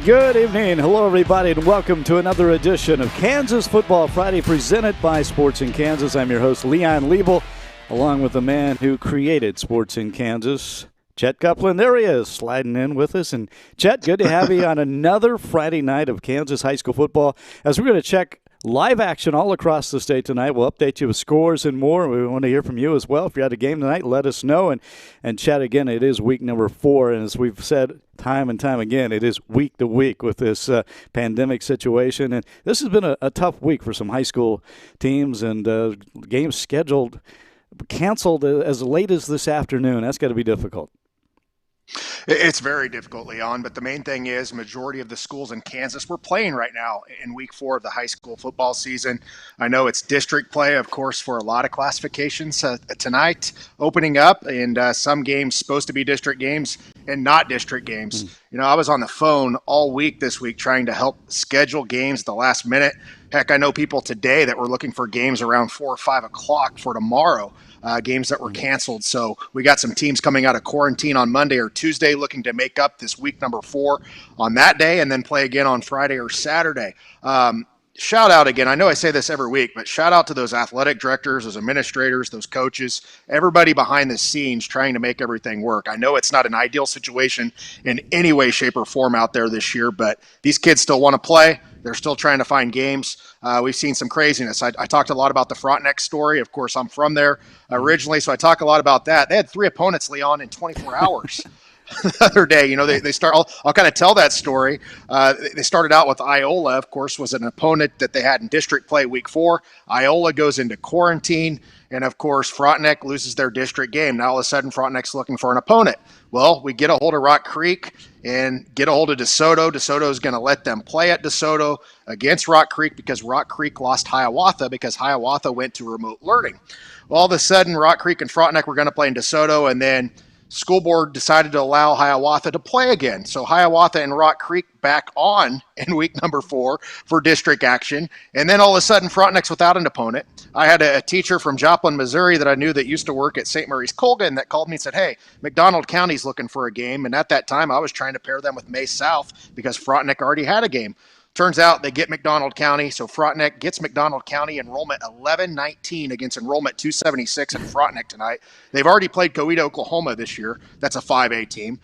Good evening. Hello, everybody, and welcome to another edition of Kansas Football Friday presented by Sports in Kansas. I'm your host, Leon Liebel, along with the man who created Sports in Kansas, Chet Copeland. There he is, sliding in with us. And, Chet, good to have you on another Friday night of Kansas high school football, as we're going to check live action all across the state tonight. We'll update you with scores and more. We want to hear from you as well. If you're at a game tonight, let us know. And Chet, again, it is week number 4, and as we've said time and time again, it is week to week with this pandemic situation. And this has been a tough week for some high school teams, and games canceled as late as this afternoon. That's got to be difficult. It's very difficult, Leon, but the main thing is majority of the schools in Kansas were playing right now in week 4 of the high school football season. I know it's district play, of course, for a lot of classifications tonight opening up, and some games supposed to be district games and not district games. You know, I was on the phone all week this week trying to help schedule games at the last minute. Heck, I know people today that were looking for games around 4 or 5 o'clock for tomorrow. Games that were canceled. So we got some teams coming out of quarantine on Monday or Tuesday looking to make up this week number 4 on that day and then play again on Friday or Saturday. Shout out again. I know I say this every week, but shout out to those athletic directors, those administrators, those coaches, everybody behind the scenes trying to make everything work. I know it's not an ideal situation in any way, shape, or form out there this year, but these kids still want to play. They're still trying to find games. We've seen some craziness. I talked a lot about the Frontenac story. Of course, I'm from there originally, so I talk a lot about that. They had 3 opponents, Leon, in 24 hours. The other day, you know, they start. I'll kind of tell that story. They started out with Iola, of course, was an opponent that they had in district play week 4. Iola goes into quarantine, and of course, Frontenac loses their district game. Now all of a sudden, Frontenac's looking for an opponent. Well, we get a hold of Rock Creek and get a hold of DeSoto. DeSoto is going to let them play at DeSoto against Rock Creek because Rock Creek lost Hiawatha because Hiawatha went to remote learning. Well, all of a sudden, Rock Creek and Frontenac were going to play in DeSoto, and then school board decided to allow Hiawatha to play again. So Hiawatha and Rock Creek back on in week number 4 for district action. And then all of a sudden, Frontenac's without an opponent. I had a teacher from Joplin, Missouri that I knew that used to work at St. Mary's Colgan that called me and said, hey, McDonald County's looking for a game. And at that time, I was trying to pair them with May South because Frontenac already had a game. Turns out they get McDonald County, so Frontenac gets McDonald County enrollment 11-19 against enrollment 276 in Frontenac tonight. They've already played Coweta, Oklahoma this year. That's a 5A team.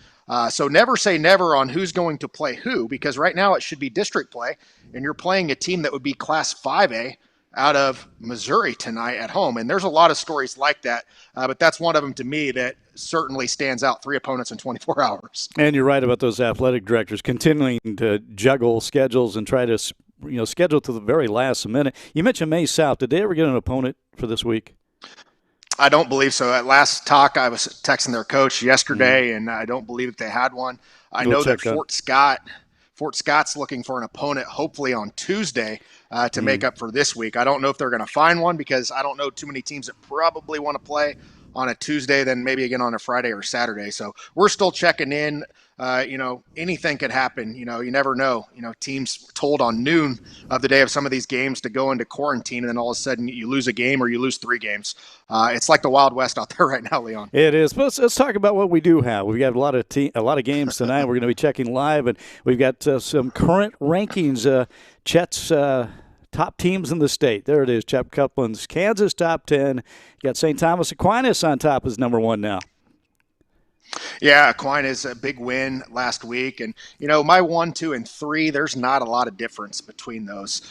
So never say never on who's going to play who, because right now it should be district play, and you're playing a team that would be Class 5A out of Missouri tonight at home. And there's a lot of stories like that, but that's one of them to me that certainly stands out. 3 opponents in 24 hours. And you're right about those athletic directors continuing to juggle schedules and try to, schedule to the very last minute. You mentioned May South. Did they ever get an opponent for this week? I don't believe so. At last talk, I was texting their coach yesterday, and I don't believe that they had one. I know that Fort Scott's looking for an opponent hopefully on Tuesday to make up for this week. I don't know if they're going to find one because I don't know too many teams that probably want to play on a Tuesday, then maybe again on a Friday or Saturday. So we're still checking in. Anything could happen. You never know. Teams told on noon of the day of some of these games to go into quarantine, and then all of a sudden you lose a game or you lose 3 games. It's like the Wild West out there right now, Leon. It is. But let's talk about what we do have. We've got a lot of games tonight. We're going to be checking live, and we've got some current rankings. Chet's top teams in the state. There it is. Chet Copeland's Kansas top 10. You got St. Thomas Aquinas on top as number 1 now. Yeah, Aquinas, a big win last week. And, my 1, 2, and 3, there's not a lot of difference between those.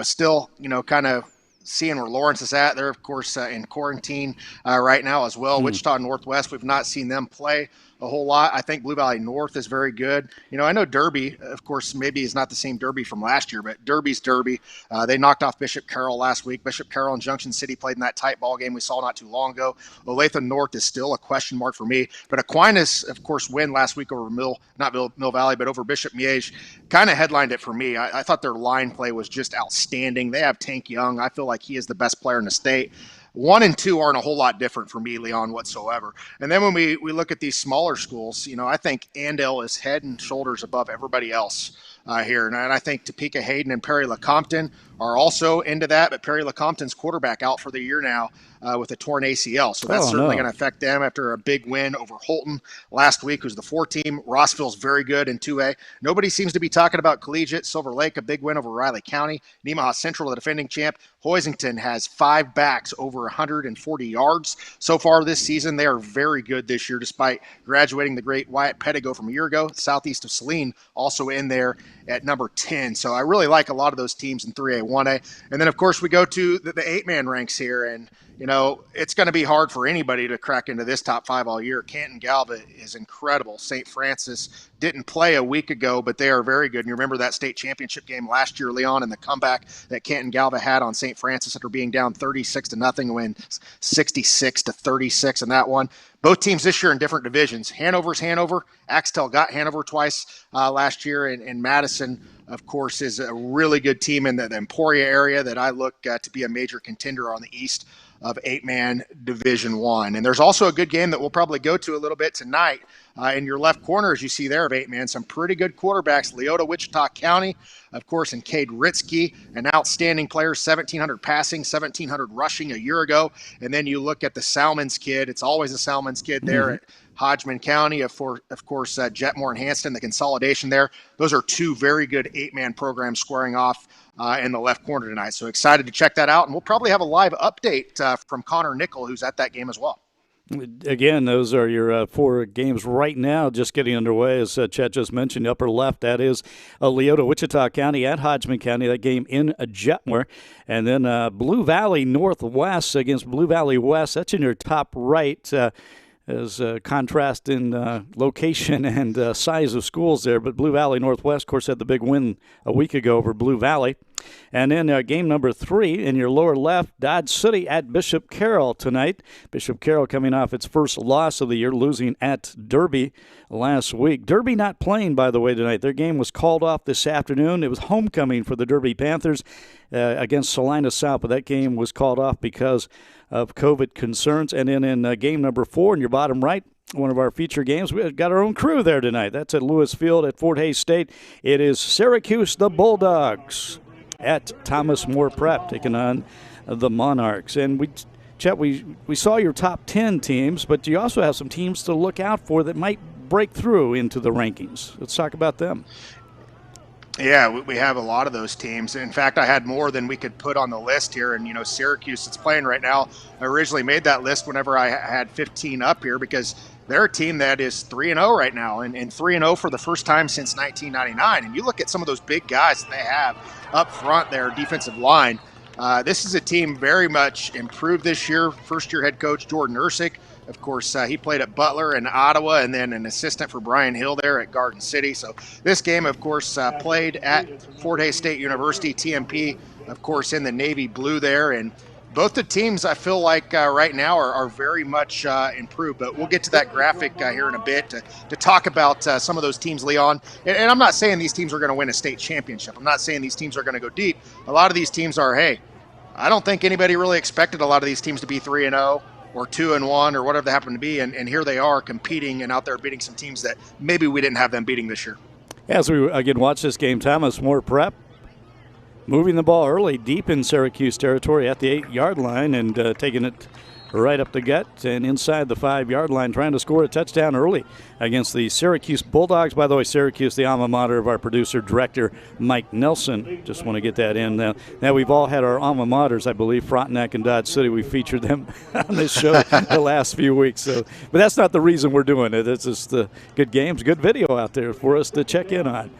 Still, kind of seeing where Lawrence is at. They're, of course, in quarantine right now as well. Wichita Northwest, we've not seen them play a whole lot. I think Blue Valley North is very good. I know Derby, of course, maybe is not the same Derby from last year, but Derby's Derby. They knocked off Bishop Carroll last week. Bishop Carroll and Junction City played in that tight ball game we saw not too long ago. Olathe North is still a question mark for me. But Aquinas, of course, win last week over Mill Valley, but over Bishop Miege, kind of headlined it for me. I thought their line play was just outstanding. They have Tank Young. I feel like he is the best player in the state. 1 and 2 aren't a whole lot different for me, Leon, whatsoever. And then when we look at these smaller schools, I think Andale is head and shoulders above everybody else here. And I think Topeka, Hayden, and Perry LeCompton are also into that, but Perry Lecompton's quarterback out for the year now with a torn ACL. So that's certainly going to affect them after a big win over Holton last week, who's the 4 team. Rossville's very good in 2A. Nobody seems to be talking about Collegiate. Silver Lake, a big win over Riley County. Nemaha Central, the defending champ. Hoisington has 5 backs over 140 yards so far this season. They are very good this year, despite graduating the great Wyatt Pedigo from a year ago. Southeast of Saline also in there at number 10. So I really like a lot of those teams in 3A, 1A. And then, of course, we go to the 8-man ranks here. And, you know, it's going to be hard for anybody to crack into this top 5 all year. Canton Galva is incredible. St. Francis didn't play a week ago, but they are very good. And you remember that state championship game last year, Leon, and the comeback that Canton Galva had on St. Francis after being down 36-0, win 66-36 in that one. Both teams this year in different divisions. Hanover's Hanover. Axtell got Hanover twice last year, and Madison, of course, is a really good team in the Emporia area that I look to be a major contender on the east of 8-man Division I. And there's also a good game that we'll probably go to a little bit tonight. In your left corner, as you see there, of 8-man, some pretty good quarterbacks. Leota, Wichita County, of course, and Cade Ritzke, an outstanding player, 1,700 passing, 1,700 rushing a year ago. And then you look at the Salmons kid. It's always a Salmons kid there at Hodgman County, of course, Jetmore and Hanston, the consolidation there. Those are 2 very good 8-man programs squaring off in the left corner tonight. So excited to check that out. And we'll probably have a live update from Connor Nickel, who's at that game as well. Again, those are your 4 games right now just getting underway. As Chet just mentioned, upper left, that is Leota, Wichita County at Hodgman County, that game in Jetmore. And then Blue Valley Northwest against Blue Valley West. That's in your top right. As contrast in location and size of schools there. But Blue Valley Northwest, of course, had the big win a week ago over Blue Valley. And then game number 3 in your lower left, Dodge City at Bishop Carroll tonight. Bishop Carroll coming off its first loss of the year, losing at Derby last week. Derby not playing, by the way, tonight. Their game was called off this afternoon. It was homecoming for the Derby Panthers against Salina South, but that game was called off because of COVID concerns. And then in game number 4 in your bottom right, one of our feature games, we've got our own crew there tonight. That's at Lewis Field at Fort Hays State. It is Syracuse the Bulldogs at Thomas More Prep taking on the Monarchs. And Chet, we saw your top 10 teams, but you also have some teams to look out for that might break through into the rankings. Let's talk about them. Yeah, we have a lot of those teams. In fact, I had more than we could put on the list here. And, you know, Syracuse that's playing right now, I originally made that list whenever I had 15 up here because they're a team that is 3-0 right now and 3-0 for the first time since 1999. And you look at some of those big guys that they have up front there, defensive line. This is a team very much improved this year. First-year head coach Jordan Ersick. Of course, he played at Butler and Ottawa and then an assistant for Brian Hill there at Garden City. So this game, of course, played at Fort Hays State University, TMP, of course, in the navy blue there. And both the teams, I feel like right now are very much improved. But we'll get to that graphic here in a bit to talk about some of those teams, Leon. And I'm not saying these teams are going to win a state championship. I'm not saying these teams are going to go deep. A lot of these teams are, hey, I don't think anybody really expected a lot of these teams to be 3-0. Or 2-1 or whatever they happen to be, and here they are competing and out there beating some teams that maybe we didn't have them beating this year. As we again watch this game, Thomas More Prep moving the ball early, deep in Syracuse territory at the 8-yard line and taking it right up the gut and inside the 5-yard line, trying to score a touchdown early against the Syracuse Bulldogs. By the way, Syracuse, the alma mater of our producer-director, Mike Nelson. Just want to get that in. Now we've all had our alma maters, I believe, Frontenac and Dodge City. We featured them on this show the last few weeks. But that's not the reason we're doing it. It's just good games, good video out there for us to check in on.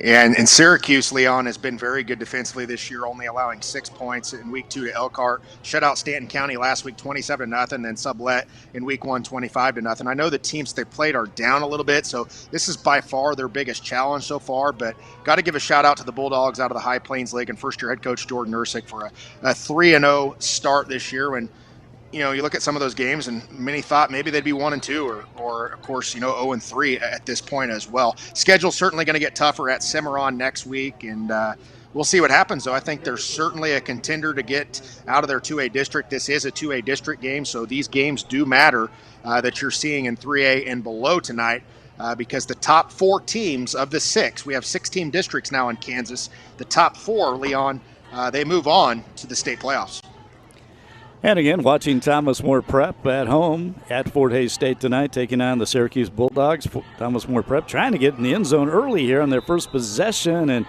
And Syracuse, Leon, has been very good defensively this year, only allowing 6 points in week 2 to Elkhart. Shut out Stanton County last week, 27-0, then sublet in week 1, 25-0. I know the teams they played are down a little bit, so this is by far their biggest challenge so far. But got to give a shout out to the Bulldogs out of the High Plains League and first-year head coach Jordan Ersick for a 3-0 start this year. When you know, you look at some of those games, and many thought maybe they'd be 1-2, or of course, 0-3 at this point as well. Schedule's certainly going to get tougher at Cimarron next week, and we'll see what happens. Though I think there's certainly a contender to get out of their 2A district. This is a 2A district game, so these games do matter that you're seeing in 3A and below tonight. because the top 4 teams of the 6, we have 6-team districts now in Kansas, the top 4, Leon, they move on to the state playoffs. And again, watching Thomas More Prep at home at Fort Hays State tonight, taking on the Syracuse Bulldogs. Thomas More Prep trying to get in the end zone early here on their first possession, and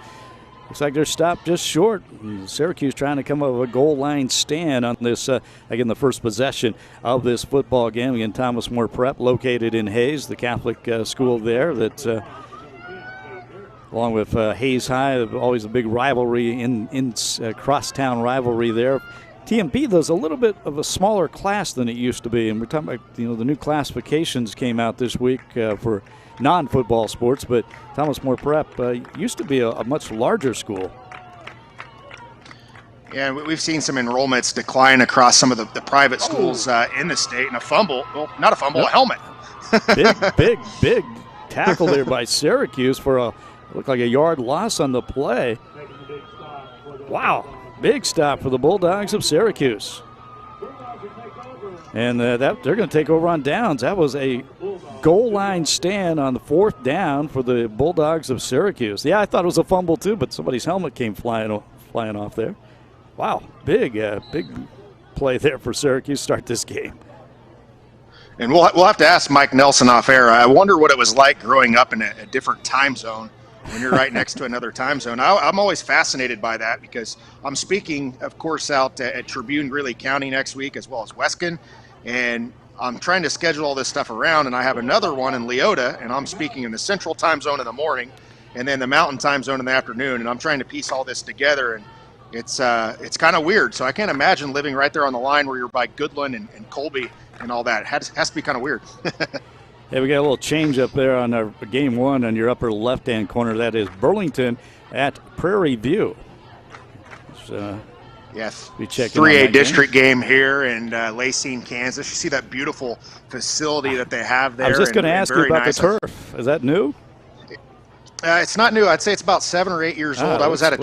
looks like they're stopped just short. Syracuse trying to come up with a goal line stand on this, again, the first possession of this football game. Again, Thomas More Prep located in Hays, the Catholic school there that, along with Hays High, always a big rivalry in crosstown rivalry there. TMP, though, is a little bit of a smaller class than it used to be, and we're talking about, the new classifications came out this week for non-football sports, but Thomas More Prep used to be a much larger school. Yeah, we've seen some enrollments decline across some of the private schools in the state, and a fumble, well, not a fumble, a helmet. big tackle there by Syracuse for looked like a yard loss on the play. Wow. Big stop for the Bulldogs of Syracuse. And they're going to take over on downs. That was a goal line stand on the 4th down for the Bulldogs of Syracuse. Yeah, I thought it was a fumble too, but somebody's helmet came flying off there. Wow, big play there for Syracuse to start this game. And we'll have to ask Mike Nelson off air. I wonder what it was like growing up in a different time zone when you're right next to another time zone. I'm always fascinated by that because I'm speaking, of course, out at Tribune Greeley County next week as well as Weston, and I'm trying to schedule all this stuff around, and I have another one in Leota, and I'm speaking in the central time zone in the morning and then the mountain time zone in the afternoon, and I'm trying to piece all this together, and it's kind of weird. So I can't imagine living right there on the line where you're by Goodland and Colby and all that. It has to be kind of weird. Hey, we got a little change up there on our game 1 on your upper left-hand corner. That is Burlington at Prairie View. Yes, we check 3A district game here in Lacine, Kansas. You see that beautiful facility that they have there. I was just going to ask you about the turf. Is that new? It's not new. I'd say it's about 7 or 8 years old. I was at a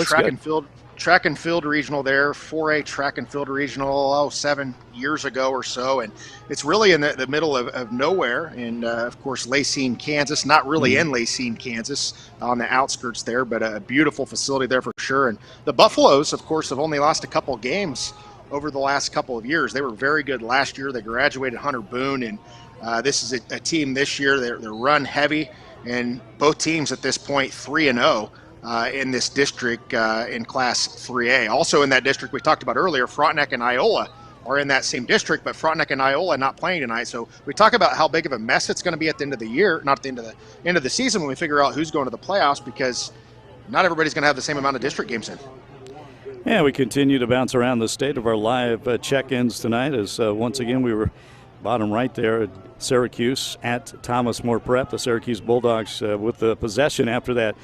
track and field regional there, 4A track and field regional 7 years ago or so, and it's really in the middle of nowhere, and of course Lacine, Kansas, not really in Lacine, Kansas, on the outskirts there, but a beautiful facility there for sure. And the Buffaloes, of course, have only lost a couple games over the last couple of years. They were very good last year. They graduated Hunter Boone, and this is a team this year. They're run heavy, and both teams at this point 3-0. In this district in Class 3A. Also in that district we talked about earlier, Frontenac and Iola are in that same district, but Frontenac and Iola not playing tonight. So we talk about how big of a mess it's going to be at the end of the year, not at the end of the season when we figure out who's going to the playoffs, because not everybody's going to have the same amount of district games in. Yeah, we continue to bounce around the state of our live check-ins tonight as once again we were bottom right there at Syracuse at Thomas More Prep. The Syracuse Bulldogs with the possession after that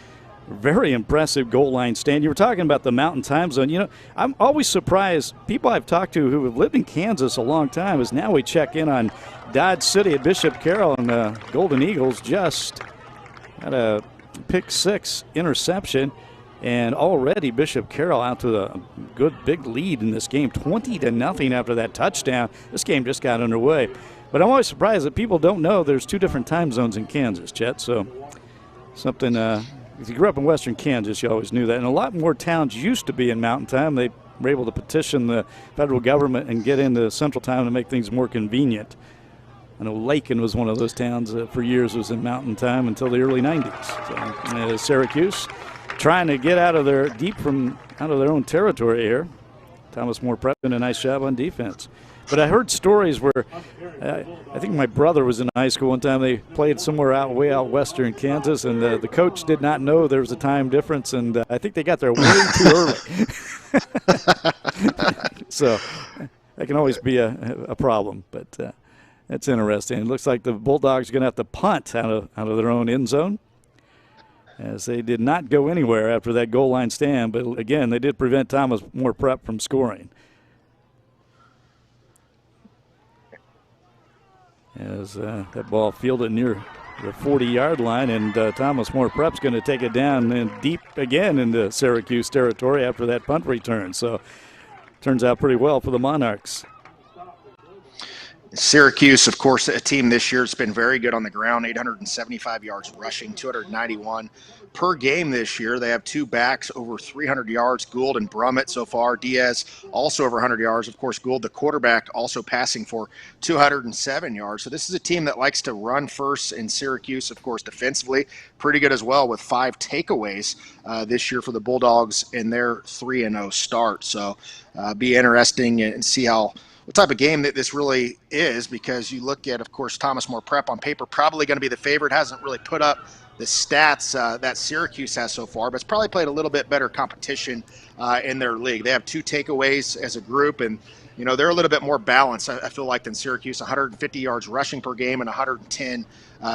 very impressive goal line stand. You were talking about the mountain time zone. I'm always surprised. People I've talked to who have lived in Kansas a long time is now we check in on Dodge City at Bishop Carroll, and the Golden Eagles just had a pick 6 interception, and already Bishop Carroll out to a good big lead in this game, 20-0 after that touchdown. This game just got underway. But I'm always surprised that people don't know there's 2 different time zones in Kansas, Chet. So something if you grew up in western Kansas, you always knew that. And a lot more towns used to be in Mountain Time. They were able to petition the federal government and get into Central Time to make things more convenient. I know Lakin was one of those towns for years was in Mountain Time until the early 90s. So, Syracuse trying to get out of their own territory here. Thomas More Prep doing a nice job on defense. But I heard stories where I think my brother was in high school one time. They played somewhere way out western Kansas, and the coach did not know there was a time difference, and I think they got there way too early. So that can always be a problem, but that's interesting. It looks like the Bulldogs are going to have to punt out of their own end zone, as they did not go anywhere after that goal line stand. But, again, they did prevent Thomas More Prep from scoring. As that ball fielded near the 40-yard line, and Thomas More Prep's going to take it down and deep again into Syracuse territory after that punt return. So turns out pretty well for the Monarchs. Syracuse, of course, a team this year has been very good on the ground, 875 yards rushing, 291 per game this year. They have two backs over 300 yards, Gould and Brummett so far. Diaz also over 100 yards. Of course, Gould, the quarterback, also passing for 207 yards. So this is a team that likes to run first, in Syracuse, of course, defensively, pretty good as well, with 5 takeaways this year for the Bulldogs in their 3-0 start. So be interesting and see what type of game that this really is, because you look at, of course, Thomas More Prep on paper, probably going to be the favorite. Hasn't really put up the stats that Syracuse has so far, but it's probably played a little bit better competition in their league. They have 2 takeaways as a group, and they're a little bit more balanced, I feel like, than Syracuse. 150 yards rushing per game and 110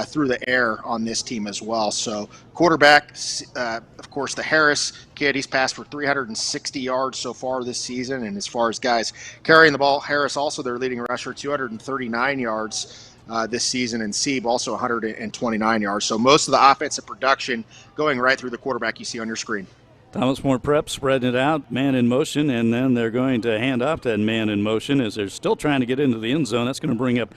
through the air on this team as well. So quarterback, of course, the Harris kid, he's passed for 360 yards so far this season. And as far as guys carrying the ball, Harris also their leading rusher, 239 yards this season, and Sieb also 129 yards. So most of the offensive production going right through the quarterback you see on your screen. Thomas More Prep spreading it out, man in motion, and then they're going to hand off that man in motion as they're still trying to get into the end zone. That's going to bring up,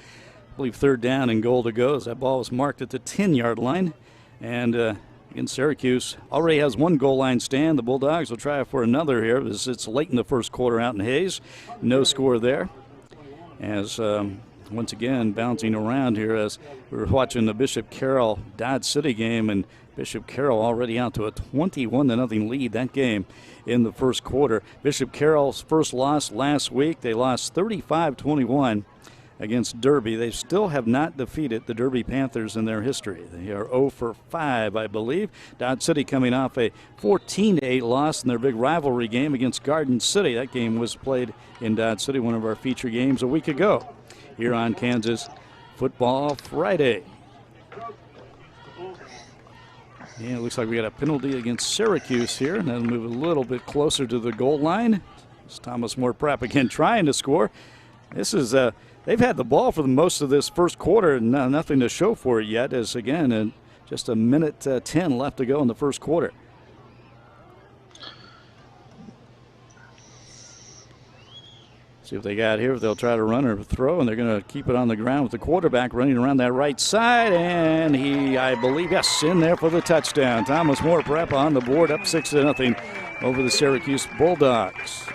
I believe, 3rd down and goal to go, as that ball was marked at the 10-yard line. And again, Syracuse already has 1 goal line stand. The Bulldogs will try for another here. It's late in the first quarter out in Hayes. No score there. As once again bouncing around here as we were watching the Bishop Carroll Dodge City game, and Bishop Carroll already out to a 21-0 lead that game in the first quarter. Bishop Carroll's first loss last week. They lost 35-21 against Derby. They still have not defeated the Derby Panthers in their history. They are 0 for 5, I believe. Dodge City coming off a 14-8 loss in their big rivalry game against Garden City. That game was played in Dodge City, one of our feature games a week ago here on Kansas Football Friday. Yeah, it looks like we got a penalty against Syracuse here, and that'll move a little bit closer to the goal line. It's Thomas More Prep again trying to score. This is they've had the ball for most of this first quarter, and nothing to show for it yet, as again just a minute 10 left to go in the first quarter. See what they got here. If they'll try to run or throw, and they're going to keep it on the ground with the quarterback running around that right side, and he, I believe, yes, in there for the touchdown. Thomas More Prep on the board, up 6-0 over the Syracuse Bulldogs.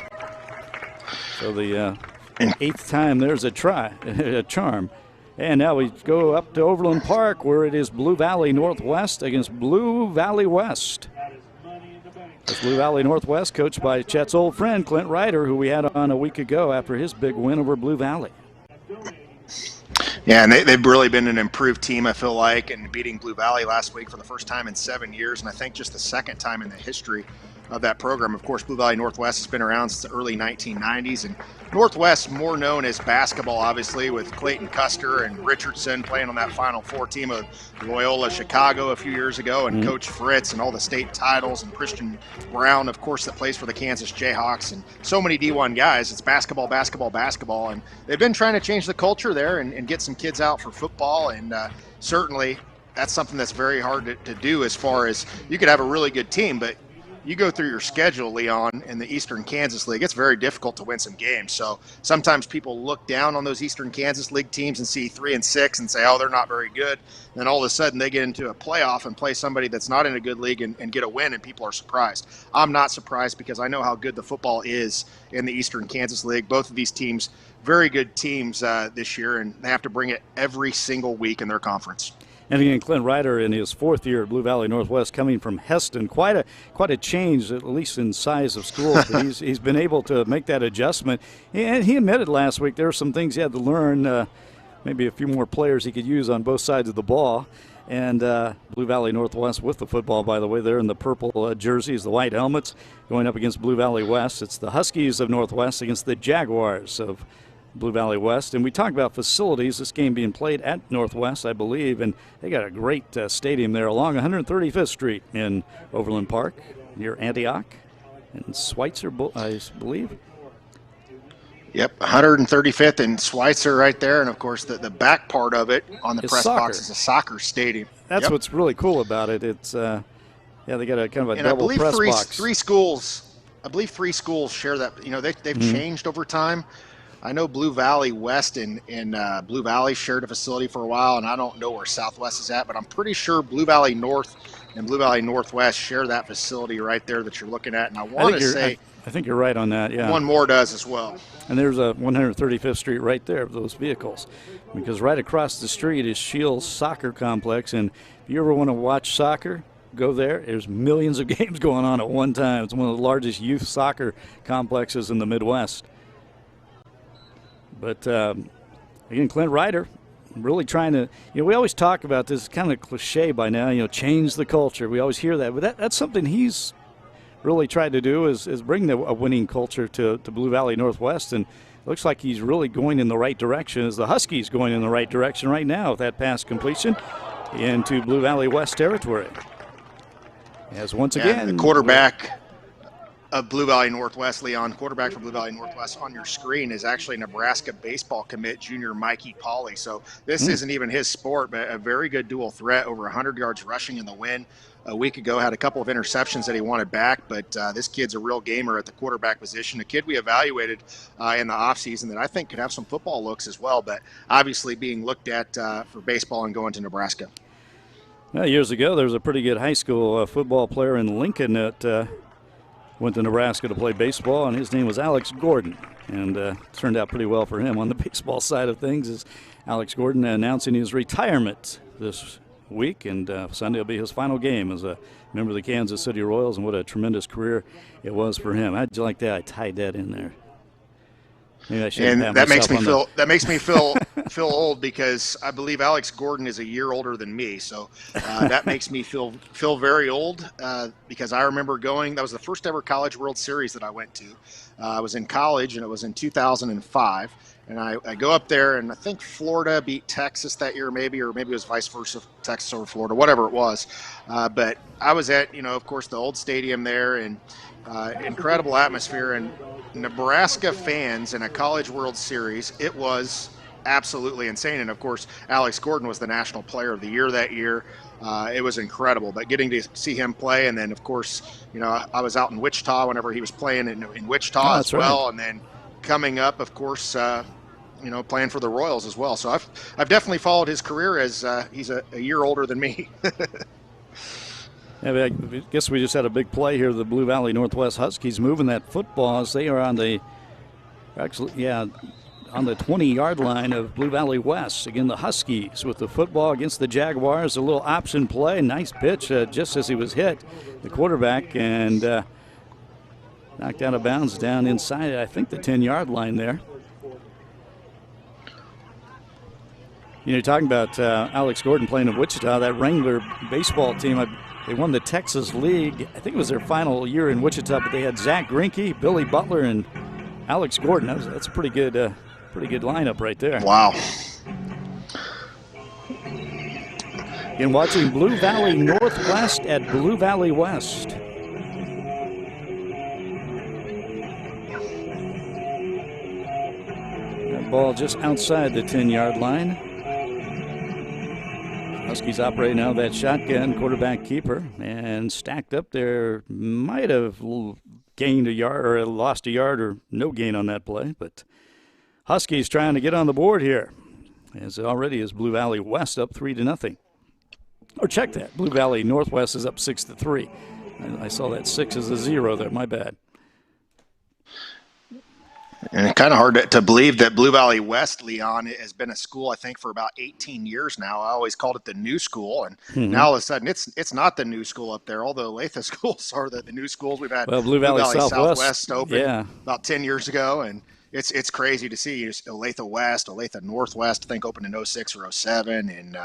So the 8th time there's a charm. And now we go up to Overland Park, where it is Blue Valley Northwest against Blue Valley West. It's Blue Valley Northwest, coached by Chet's old friend, Clint Ryder, who we had on a week ago after his big win over Blue Valley. Yeah, and they've really been an improved team, I feel like, and beating Blue Valley last week for the first time in 7 years, and I think just the 2nd time in the history of that program. Of course, Blue Valley Northwest has been around since the early 1990s, and Northwest more known as basketball, obviously, with Clayton Custer and Richardson playing on that Final Four team of Loyola Chicago a few years ago, and Coach Fritz and all the state titles, and Christian Brown, of course, that plays for the Kansas Jayhawks, and so many D1 guys. It's basketball, basketball, basketball, and they've been trying to change the culture there and get some kids out for football, and certainly that's something that's very hard to do, as far as you could have a really good team, but you go through your schedule, Leon, in the Eastern Kansas League, it's very difficult to win some games. So sometimes people look down on those Eastern Kansas League teams and see 3-6 and say, oh, they're not very good. And then all of a sudden they get into a playoff and play somebody that's not in a good league and get a win, and people are surprised. I'm not surprised, because I know how good the football is in the Eastern Kansas League. Both of these teams, very good teams this year, and they have to bring it every single week in their conference. And again, Clint Ryder in his 4th year at Blue Valley Northwest, coming from Heston, quite a change, at least in size of schools. But he's been able to make that adjustment. And he admitted last week there were some things he had to learn, maybe a few more players he could use on both sides of the ball. And Blue Valley Northwest with the football, by the way, they're in the purple jerseys, the white helmets, going up against Blue Valley West. It's the Huskies of Northwest against the Jaguars of Blue Valley West. And we talk about facilities, this game being played at Northwest, I believe, and they got a great stadium there along 135th Street in Overland Park near Antioch and Schweitzer, I believe. Yep, 135th and Schweitzer right there, and of course the back part of it on the press box is a soccer stadium. That's what's really cool about it. It's they got a kind of a double press box. I believe 3 schools share that. They've changed over time. I know Blue Valley West and Blue Valley shared a facility for a while, and I don't know where Southwest is at, but I'm pretty sure Blue Valley North and Blue Valley Northwest share that facility right there that you're looking at. And I want to say, I think you're right on that. Yeah, one more does as well. And there's a 135th Street right there of those vehicles, because right across the street is Shields Soccer Complex, and if you ever want to watch soccer, go there. There's millions of games going on at one time. It's one of the largest youth soccer complexes in the Midwest. But again, Clint Ryder really trying to, we always talk about this, kind of cliche by now, change the culture. We always hear that, but that's something he's really tried to do is bring a winning culture to Blue Valley Northwest, and it looks like he's really going in the right direction, as the Huskies going in the right direction right now with that pass completion into Blue Valley West territory. As once again, the quarterback of Blue Valley Northwest, Leon, quarterback for Blue Valley Northwest on your screen is actually Nebraska baseball commit junior Mikey Pauley. So this isn't even his sport, but a very good dual threat, over 100 yards rushing in the win. A week ago had a couple of interceptions that he wanted back, but this kid's a real gamer at the quarterback position, a kid we evaluated in the offseason that I think could have some football looks as well, but obviously being looked at for baseball and going to Nebraska. Well, years ago, there was a pretty good high school football player in Lincoln that went to Nebraska to play baseball, and his name was Alex Gordon, and turned out pretty well for him on the baseball side of things. Is Alex Gordon announcing his retirement this week, and Sunday will be his final game as a member of the Kansas City Royals, and what a tremendous career it was for him. How'd you like that? I tied that in there. Maybe I should and that makes me feel old, because I believe Alex Gordon is a year older than me, so that makes me feel very old, because I remember going. That was the first ever College World Series that I went to. I was in college, and it was in 2005. And I go up there, and I think Florida beat Texas that year, maybe, or maybe it was vice versa, Texas over Florida, whatever it was. But I was at, of course, the old stadium there, and incredible atmosphere. And Nebraska fans in a College World Series, it was absolutely insane. And, of course, Alex Gordon was the National Player of the Year that year. It was incredible. But getting to see him play, and then, of course, I was out in Wichita whenever he was playing in Wichita as well. Right. And then coming up, of course, playing for the Royals as well. So I've definitely followed his career, as he's a year older than me. Yeah, I guess we just had a big play here. The Blue Valley Northwest Huskies moving that football as they are on the 20-yard line of Blue Valley West. Again, the Huskies with the football against the Jaguars. A little option play, nice pitch just as he was hit, the quarterback, and knocked out of bounds down inside, I think, the 10-yard line there. You're talking about Alex Gordon playing in Wichita, that Wrangler baseball team. They won the Texas League. I think it was their final year in Wichita, but they had Zach Greinke, Billy Butler, and Alex Gordon. That's a pretty good lineup right there. Wow. And watching Blue Valley Northwest at Blue Valley West. That ball just outside the 10-yard line. Huskies operating out of that shotgun, quarterback keeper, and stacked up there. Might have gained a yard or lost a yard or no gain on that play, but Huskies trying to get on the board here. As already is Blue Valley West up 3-0. Or check that, Blue Valley Northwest is up 6-3. I saw that 6 as a 0 there, my bad. And it's kind of hard to believe that Blue Valley West, Leon, has been a school, I think, for about 18 years now. I always called it the new school, and now all of a sudden it's not the new school up there, although Olathe schools are the new schools. We've had Blue Valley Southwest open about 10 years ago, and it's crazy to see. Olathe West, Olathe Northwest, I think, opened in 06 or 07, and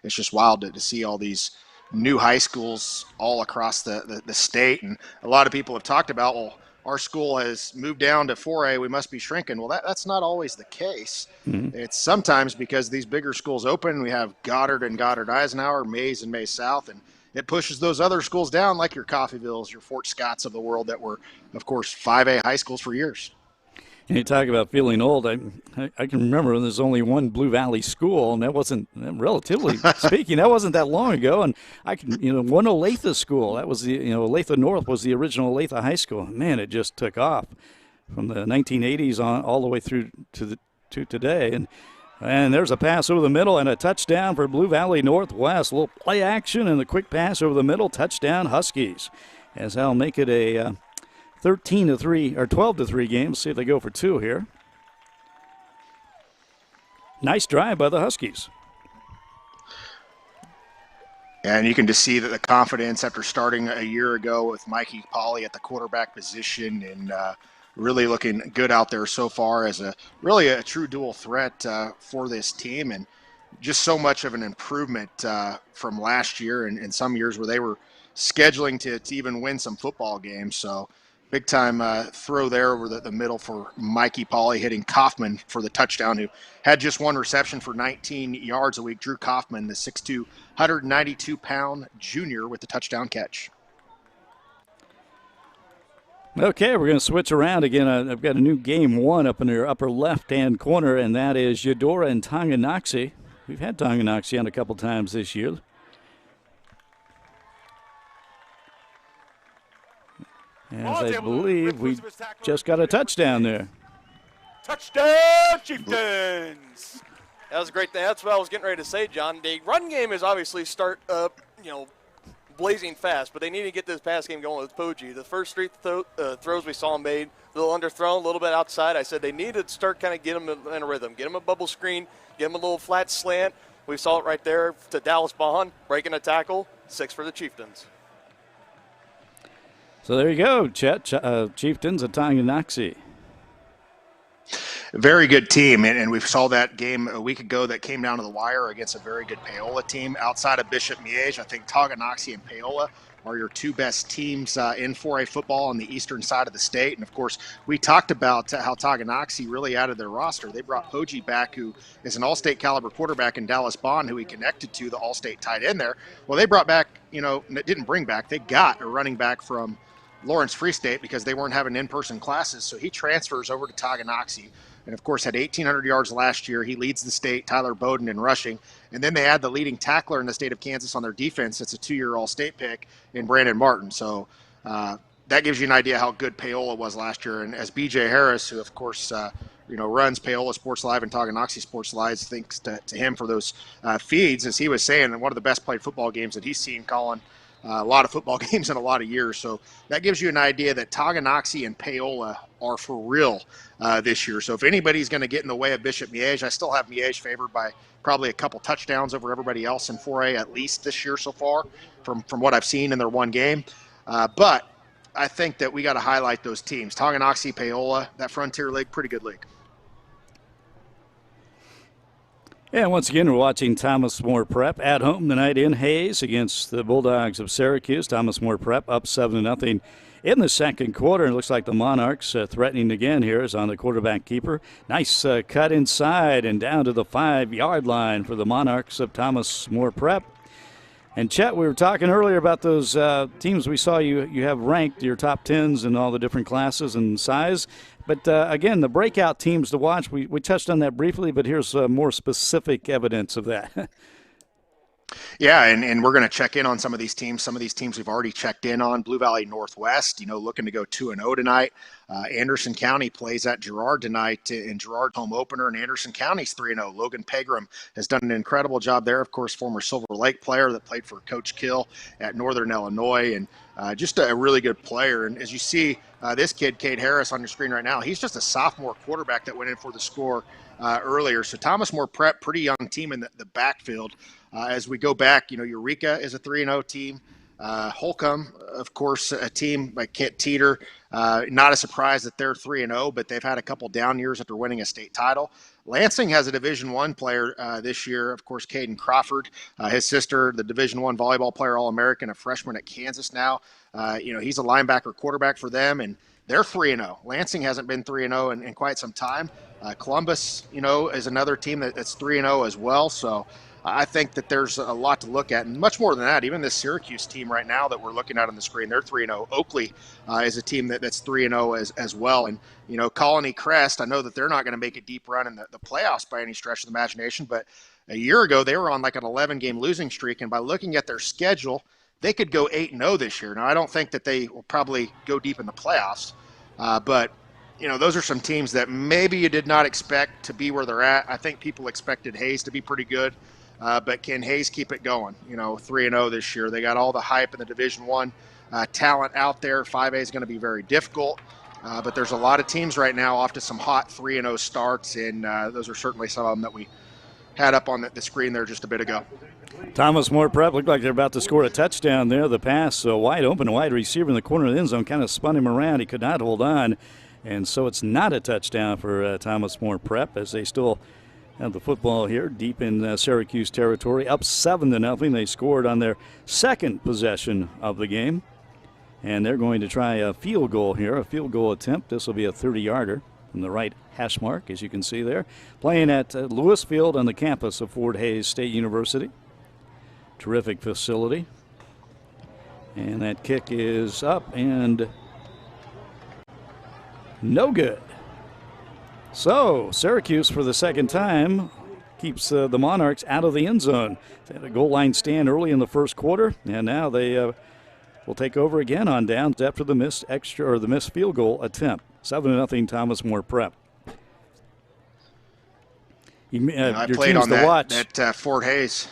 it's just wild to see all these new high schools all across the state. And a lot of people have talked about, well, our school has moved down to 4A, we must be shrinking. Well, that's not always the case. Mm-hmm. It's sometimes because these bigger schools open. We have Goddard and Goddard-Eisenhower, Mays and Mays South, and it pushes those other schools down, like your Coffeyvilles, your Fort Scotts of the world that were, of course, 5A high schools for years. And you talk about feeling old. I can remember when there's only one Blue Valley school, and that wasn't, relatively speaking, that wasn't that long ago. And I can, one Olathe school. That was the, Olathe North was the original Olathe High School. Man, it just took off from the 1980s on all the way through to today. And there's a pass over the middle and a touchdown for Blue Valley Northwest. A little play action and the quick pass over the middle. Touchdown Huskies. As they'll make it a 13-3 or 12-3 game. See if they go for 2 here. Nice drive by the Huskies. And you can just see that the confidence after starting a year ago with Mikey Polly at the quarterback position and really looking good out there so far as really a true dual threat for this team, and just so much of an improvement from last year and some years where they were scheduling to even win some football games. So big time throw there over the middle for Mikey Polly, hitting Kaufman for the touchdown, who had just one reception for 19 yards a week. Drew Kaufman, the 6'2", 192-pound junior, with the touchdown catch. Okay, we're going to switch around again. I've got a new game 1 up in your upper left-hand corner, and that is Eudora and Tonganoxie. We've had Tonganoxie on a couple times this year. As I believe we just got a touchdown there. Touchdown, Chieftains! That was a great thing. That's what I was getting ready to say, John. The run game is obviously blazing fast, but they need to get this pass game going with Poggi. The first 3 throws we saw him made, a little underthrown, a little bit outside. I said they need to start kind of get him in a rhythm, get him a bubble screen, get him a little flat slant. We saw it right there to Dallas Bond, breaking a tackle, 6 for the Chieftains. So there you go, Chet. Chieftains of Tonganoxie. Very good team, and we saw that game a week ago that came down to the wire against a very good Paola team. Outside of Bishop Miege, I think Tonganoxie and Paola are your 2 best teams in 4A football on the eastern side of the state. And, of course, we talked about how Tonganoxie really added their roster. They brought Poggi back, who is an all-state caliber quarterback, and Dallas Bond, who he connected to, the all-state tight end there. Well, they brought back, didn't bring back, they got a running back from Lawrence Free State because they weren't having in-person classes. So he transfers over to Tonganoxie. And, of course, had 1,800 yards last year. He leads the state, Tyler Bowden, in rushing. And then they add the leading tackler in the state of Kansas on their defense. It's a 2-year all-state pick in Brandon Martin. So that gives you an idea how good Paola was last year. And as B.J. Harris, who, of course, runs Paola Sports Live and Tonganoxie Sports Live, thanks to him for those feeds, as he was saying, one of the best played football games that he's seen calling a lot of football games in a lot of years. So that gives you an idea that Tonganoxie and Paola are for real this year. So if anybody's going to get in the way of Bishop Miege, I still have Miege favored by probably a couple touchdowns over everybody else in 4A at least this year so far from what I've seen in their one game. But I think that we got to highlight those teams. Tonganoxie, Paola, that Frontier League, pretty good league. And once again, we're watching Thomas More Prep at home tonight in Hayes against the Bulldogs of Syracuse. Thomas More Prep up 7-0 in the second quarter. It looks like the Monarchs threatening again here is on the quarterback keeper. Nice cut inside and down to the 5-yard line for the Monarchs of Thomas More Prep. And Chet, we were talking earlier about those teams we saw you have ranked, your top 10s in all the different classes and size. But, again, the breakout teams to watch, we touched on that briefly, but here's more specific evidence of that. Yeah, and we're going to check in on some of these teams. Some of these teams we've already checked in on. Blue Valley Northwest, looking to go 2-0 tonight. Anderson County plays at Girard tonight in Girard home opener, and Anderson County's 3-0. Logan Pegram has done an incredible job there. Of course, former Silver Lake player that played for Coach Kill at Northern Illinois, and just a really good player. And as you see, this kid, Cade Harris, on your screen right now, he's just a sophomore quarterback that went in for the score earlier. So Thomas More Prep, pretty young team in the backfield. As we go back, Eureka is a 3-0 team. Holcomb, of course, a team like Kent Teeter. Not a surprise that they're 3-0, but they've had a couple down years after winning a state title. Lansing has a Division I player this year, of course, Caden Crawford. His sister, the Division I volleyball player, All-American, a freshman at Kansas now. He's a linebacker quarterback for them, and they're 3-0. Lansing hasn't been 3-0 in quite some time. Columbus, is another team that's 3-0 as well. So I think that there's a lot to look at, and much more than that. Even this Syracuse team right now that we're looking at on the screen, they're 3-0. Oakley is a team that's 3-0 as well. And, Colony Crest, I know that they're not going to make a deep run in the playoffs by any stretch of the imagination, but a year ago they were on like an 11-game losing streak, and by looking at their schedule, they could go 8-0 this year. Now, I don't think that they will probably go deep in the playoffs, but those are some teams that maybe you did not expect to be where they're at. I think people expected Hayes to be pretty good, but can Hayes keep it going? 3-0 this year. They got all the hype in the Division I talent out there. 5A is going to be very difficult, but there's a lot of teams right now off to some hot 3-0 starts, and those are certainly some of them that we had up on the screen there just a bit ago. Thomas More Prep looked like they're about to score a touchdown there. The pass wide open, wide receiver in the corner of the end zone kind of spun him around. He could not hold on. And so it's not a touchdown for Thomas More Prep as they still have the football here deep in Syracuse territory. Up 7-0. They scored on their second possession of the game. And they're going to try a field goal here, a field goal attempt. This will be a 30-yarder from the right hash mark, as you can see there. Playing at Lewis Field on the campus of Fort Hays State University. Terrific facility. And that kick is up and no good. So Syracuse, for the second time, keeps the Monarchs out of the end zone. They had a goal line stand early in the first quarter, and now they will take over again on downs after the missed field goal attempt. 7-0 Thomas More Prep. I played on that Fort Hays.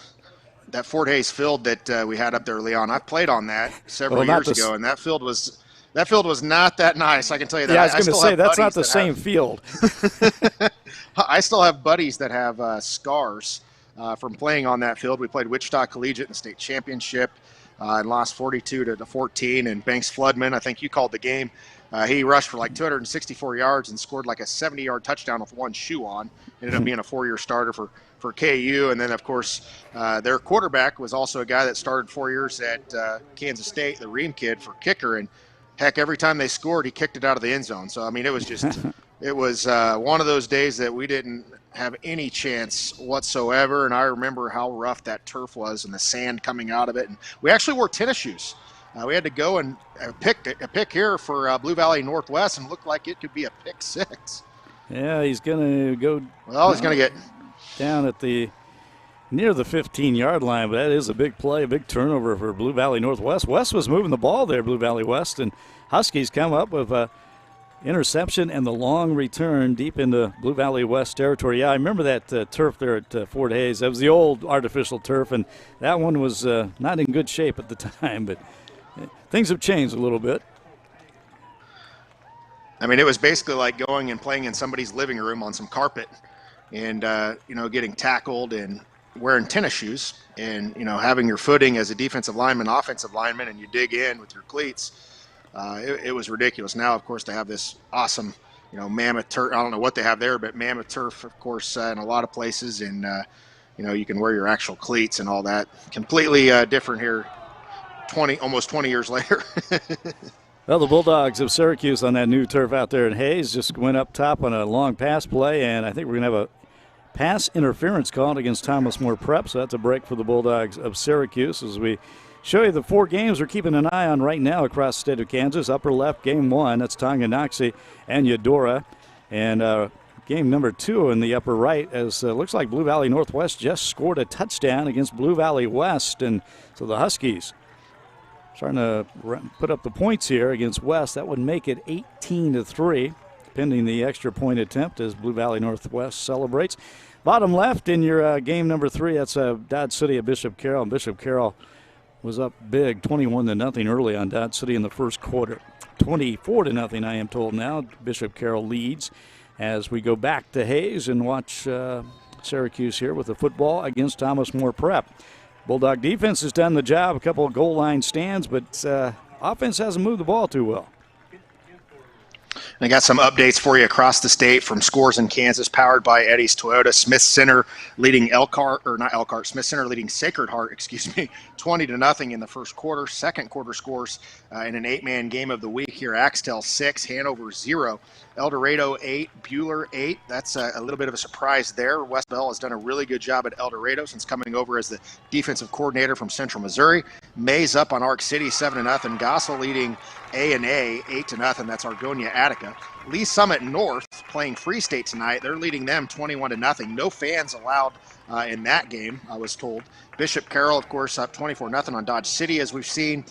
That Fort Hays field that we had up there, Leon. I played on that several years ago, and that field was not that nice. I can tell you that. Yeah, I was going to say that's not the same field. I still have buddies that have scars from playing on that field. We played Wichita Collegiate in the state championship and lost 42-14. And Banks Floodman, I think you called the game. He rushed for like 264 yards and scored like a 70-yard touchdown with one shoe on. Ended up being a 4-year starter for KU. And then, of course, their quarterback was also a guy that started 4 years at Kansas State, the Ream kid, for kicker. And, heck, every time they scored, he kicked it out of the end zone. So, I mean, it was just it was one of those days that we didn't have any chance whatsoever. And I remember how rough that turf was and the sand coming out of it. And we actually wore tennis shoes. We had to go and pick a pick here for Blue Valley Northwest, and looked like it could be a pick six. Yeah, he's going to go. Well, he's going to get down at near the 15-yard line, but that is a big play, a big turnover for Blue Valley Northwest. West was moving the ball there, Blue Valley West, and Huskies come up with a interception and the long return deep into Blue Valley West territory. Yeah, I remember that turf there at Fort Hays. That was the old artificial turf, and that one was not in good shape at the time, but things have changed a little bit. I mean, it was basically like going and playing in somebody's living room on some carpet and, getting tackled and wearing tennis shoes and, having your footing as a defensive lineman, offensive lineman, and you dig in with your cleats. It was ridiculous. Now, of course, they have this awesome, mammoth turf. I don't know what they have there, but mammoth turf, of course, in a lot of places. And, you can wear your actual cleats and all that. Completely different here almost 20 years later. Well, the Bulldogs of Syracuse on that new turf out there in Hayes just went up top on a long pass play, and I think we're going to have a pass interference called against Thomas More Prep, so that's a break for the Bulldogs of Syracuse. As we show you the 4 games we're keeping an eye on right now across the state of Kansas. Upper left, game 1, that's Tonganoxie and Eudora. And game number 2 in the upper right, as looks like Blue Valley Northwest just scored a touchdown against Blue Valley West, and so the Huskies starting to put up the points here against West. That would make it 18-3, pending the extra point attempt as Blue Valley Northwest celebrates. Bottom left in your game number 3, that's Dodge City at Bishop Carroll. And Bishop Carroll was up big, 21-0 early on Dodge City in the first quarter. 24-0, I am told now. Bishop Carroll leads as we go back to Hayes and watch Syracuse here with the football against Thomas More Prep. Bulldog defense has done the job, a couple of goal line stands, but offense hasn't moved the ball too well. I got some updates for you across the state from Scores in Kansas, powered by Eddie's Toyota. Smith Center leading Smith Center leading Sacred Heart, 20-0 in the first quarter. Second quarter scores in an 8-man game of the week here. Axtell 6, Hanover 0, El Dorado 8, Buhler 8. That's a little bit of a surprise there. Wes Bell has done a really good job at El Dorado since coming over as the defensive coordinator from Central Missouri. Mays up on Ark City 7-0. Gossel leading A&A 8-0. That's Argonia Attica. Lee Summit North playing Free State tonight. They're leading them 21-0. No fans allowed in that game, I was told. Bishop Carroll, of course, up 24-0 on Dodge City, as we've seen.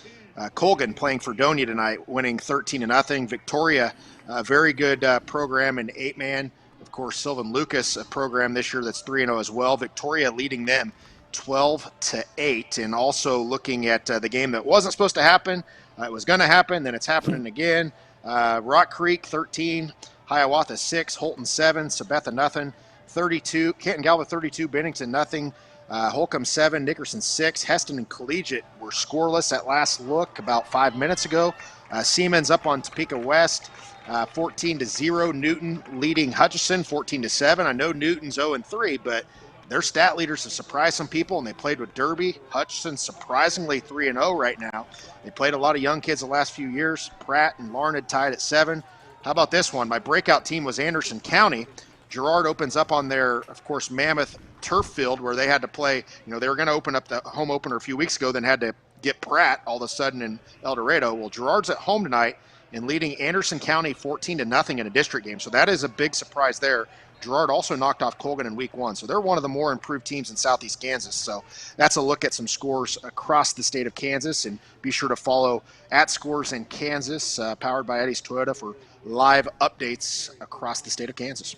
Colgan playing Fredonia tonight, winning 13-0. Victoria, a very good program in 8-man. Of course, Sylvan Lucas, a program this year that's 3-0 as well. Victoria leading them 12-8. And also looking at the game that wasn't supposed to happen. It was going to happen, then it's happening again. Rock Creek 13, Hiawatha 6, Holton 7, Sabetha nothing, 32, Canton Galva 32, Bennington nothing, Holcomb 7, Nickerson 6. Heston and Collegiate were scoreless at last look about 5 minutes ago. Siemens up on Topeka West, 14-0. Newton leading Hutchinson 14-7. I know Newton's 0-3, but their stat leaders have surprised some people, and they played with Derby. Hutchinson surprisingly 3-0 right now. They played a lot of young kids the last few years. Pratt and Larned tied at 7. How about this one? My breakout team was Anderson County. Girard opens up on their, of course, Mammoth turf field where they had to play. You know, they were going to open up the home opener a few weeks ago, then had to get Pratt all of a sudden in El Dorado. Well, Girard's at home tonight and leading Anderson County 14-0 in a district game. So that is a big surprise there. Girard also knocked off Colgan in week 1. So they're one of the more improved teams in Southeast Kansas. So that's a look at some scores across the state of Kansas. And be sure to follow at Scores in Kansas, powered by Eddie's Toyota, for live updates across the state of Kansas.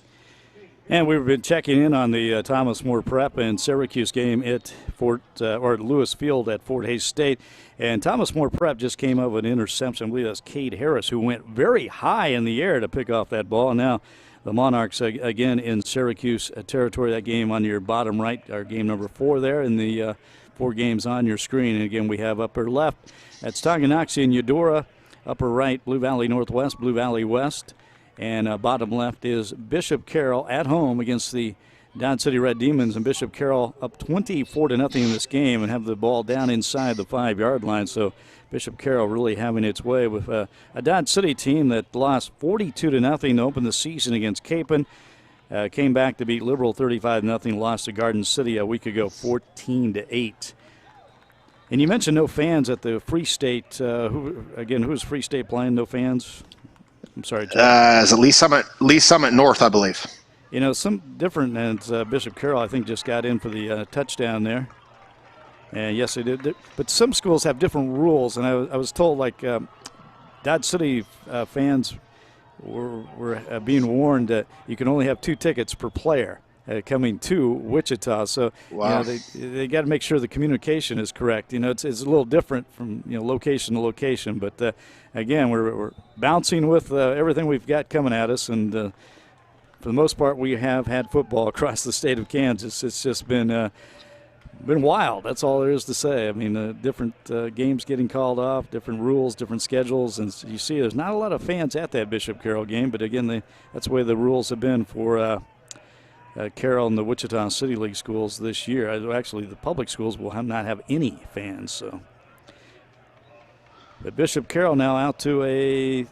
And we've been checking in on the Thomas More Prep and Syracuse game at Lewis Field at Fort Hays State. And Thomas More Prep just came up with an interception. I believe that's Cade Harris, who went very high in the air to pick off that ball. Now the Monarchs again in Syracuse territory. That game on your bottom right, our game number 4 there in the 4 games on your screen. And again, we have upper left, that's Tonganoxie and Eudora. Upper right, Blue Valley Northwest, Blue Valley West. And bottom left is Bishop Carroll at home against the Dodge City Red Demons. And Bishop Carroll up 24-0 in this game and have the ball down inside the 5-yard line. So Bishop Carroll really having its way with a Dodge City team that lost 42-0 to open the season against Capon. Came back to beat Liberal 35-0, lost to Garden City a week ago 14-8. And you mentioned no fans at the Free State. Who's Free State playing? No fans? I'm sorry, Jeff. Is it Lee Summit North, I believe. You know, some different, and Bishop Carroll, I think, just got in for the touchdown there. And yes, they did. But some schools have different rules, and I was told, like, Dodge City fans were being warned that you can only have 2 tickets per player coming to Wichita. So, wow. You know, they got to make sure the communication is correct. You know, it's a little different from, you know, location to location. But, again, we're bouncing with everything we've got coming at us. And for the most part, we have had football across the state of Kansas. It's just been wild. That's all there is to say. I mean, different games getting called off, different rules, different schedules. And you see there's not a lot of fans at that Bishop Carroll game. But, again, that's the way the rules have been for Carroll and the Wichita City League schools this year. Actually, the public schools will not have any fans. So, but Bishop Carroll now out to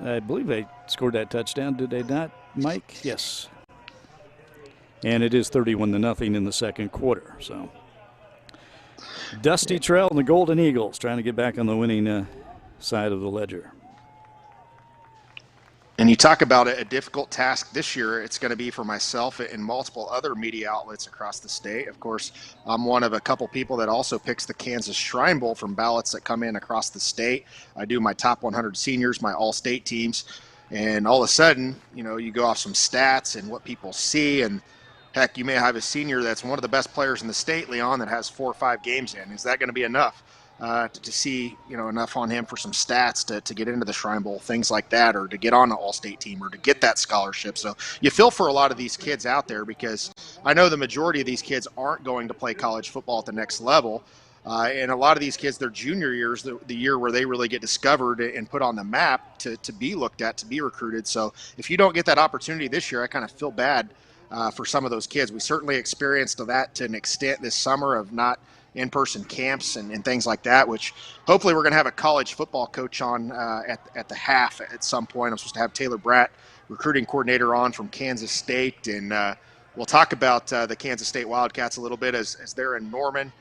I believe they scored that touchdown. Did they not, Mike? Yes. And it is 31-0 in the second quarter. So, Dusty Trail and the Golden Eagles trying to get back on the winning side of the ledger. And you talk about a difficult task this year. It's going to be for myself and multiple other media outlets across the state. Of course, I'm one of a couple people that also picks the Kansas Shrine Bowl from ballots that come in across the state. I do my top 100 seniors, my all-state teams, and all of a sudden, you know, you go off some stats and what people see, and heck, you may have a senior that's one of the best players in the state, Leon, that has 4 or 5 games in. Is that going to be enough? To see, you know, enough on him for some stats to get into the Shrine Bowl, things like that, or to get on an all-state team, or to get that scholarship. So you feel for a lot of these kids out there, because I know the majority of these kids aren't going to play college football at the next level. And a lot of these kids, their junior years, the year where they really get discovered and put on the map to be looked at, to be recruited. So if you don't get that opportunity this year, I kind of feel bad for some of those kids. We certainly experienced that to an extent this summer of not in-person camps and things like that, which hopefully we're going to have a college football coach on at the half at some point. I'm supposed to have Taylor Bratt, recruiting coordinator, on from Kansas State, and we'll talk about the Kansas State Wildcats a little bit as they're in Norman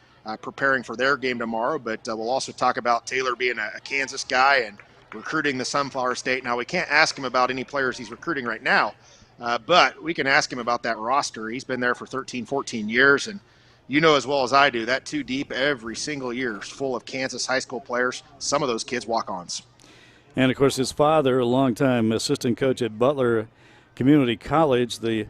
preparing for their game tomorrow, but we'll also talk about Taylor being a Kansas guy and recruiting the Sunflower State. Now, we can't ask him about any players he's recruiting right now, but we can ask him about that roster. He's been there for 13, 14 years, and you know as well as I do, that two deep every single year is full of Kansas high school players. Some of those kids walk-ons. And, of course, his father, a longtime assistant coach at Butler Community College, the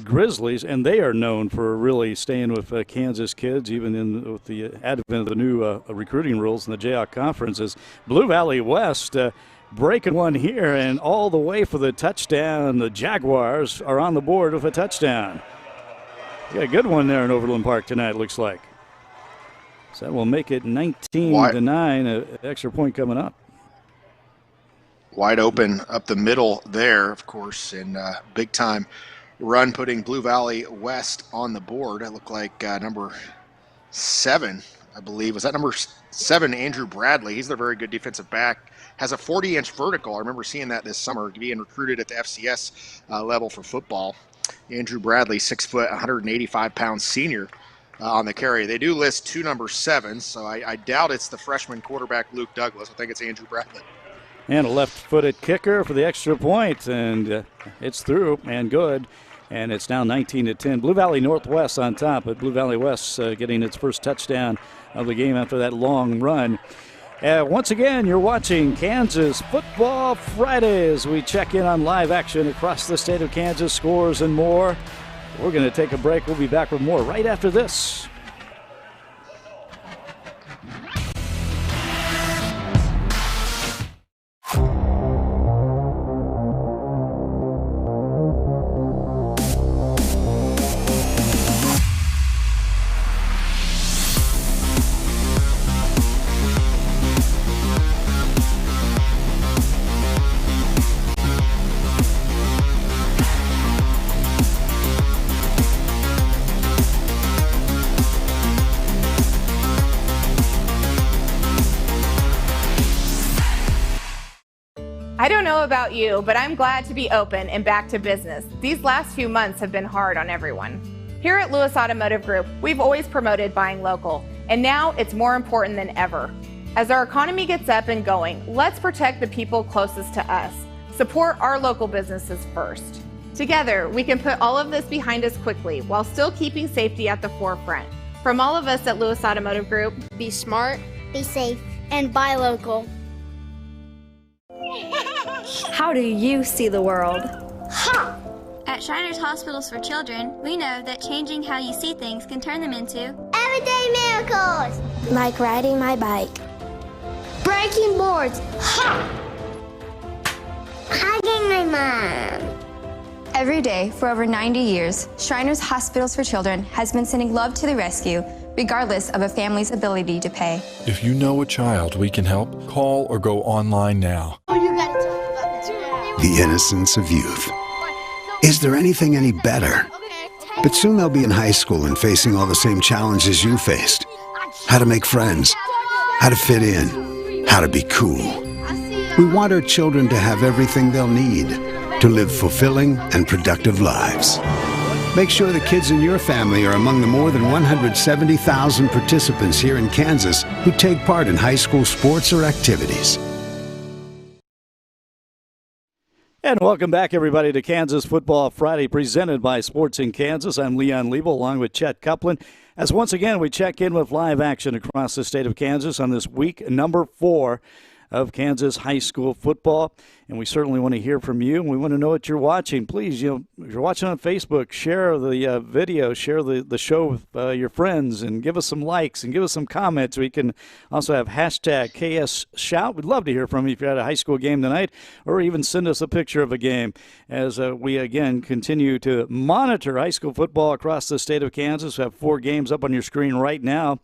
Grizzlies, and they are known for really staying with Kansas kids, even with the advent of the new recruiting rules in the JAOC conferences. Blue Valley West breaking one here, and all the way for the touchdown. The Jaguars are on the board with a touchdown. Got a good one there in Overland Park tonight, looks like. So that will make it 19-9, an extra point coming up. Wide open up the middle there, of course, and big time run putting Blue Valley West on the board. It looked like number 7, I believe. Was that number 7, Andrew Bradley? He's a very good defensive back. Has a 40-inch vertical. I remember seeing that this summer, being recruited at the FCS level for football. Andrew Bradley, 6 foot, 185-pound senior on the carry. They do list 2 number 7s, so I doubt it's the freshman quarterback Luke Douglas. I think it's Andrew Bradley. And a left-footed kicker for the extra point, and it's through and good. And it's now 19-10. Blue Valley Northwest on top, but Blue Valley West getting its first touchdown of the game after that long run. Once again, you're watching Kansas Football Friday as we check in on live action across the state of Kansas, scores and more. We're going to take a break. We'll be back with more right after this. I don't know about you, but I'm glad to be open and back to business. These last few months have been hard on everyone. Here at Lewis Automotive Group, we've always promoted buying local, and now it's more important than ever. As our economy gets up and going, let's protect the people closest to us. Support our local businesses first. Together, we can put all of this behind us quickly while still keeping safety at the forefront. From all of us at Lewis Automotive Group, be smart, be safe, and buy local. How do you see the world? Ha! At Shriners Hospitals for Children, we know that changing how you see things can turn them into everyday miracles! Like riding my bike. Breaking boards! Ha! Hugging my mom. Every day for over 90 years, Shriners Hospitals for Children has been sending love to the rescue, regardless of a family's ability to pay. If you know a child we can help, call or go online now. Oh, you gotta tell me about this. The innocence of youth. Is there anything any better? But soon they'll be in high school and facing all the same challenges you faced. How to make friends, how to fit in, how to be cool. We want our children to have everything they'll need to live fulfilling and productive lives. Make sure the kids in your family are among the more than 170,000 participants here in Kansas who take part in high school sports or activities. And welcome back, everybody, to Kansas Football Friday, presented by Sports in Kansas. I'm Leon Liebel, along with Chet Copeland, as once again we check in with live action across the state of Kansas on this week number 4 of Kansas high school football. And we certainly want to hear from you, and we want to know what you're watching. Please, if you're watching on Facebook, share the video, share the show with your friends, and give us some likes and give us some comments. We can also have hashtag KSShout. We'd love to hear from you if you're at a high school game tonight, or even send us a picture of a game as we, again, continue to monitor high school football across the state of Kansas. We have 4 games up on your screen right now.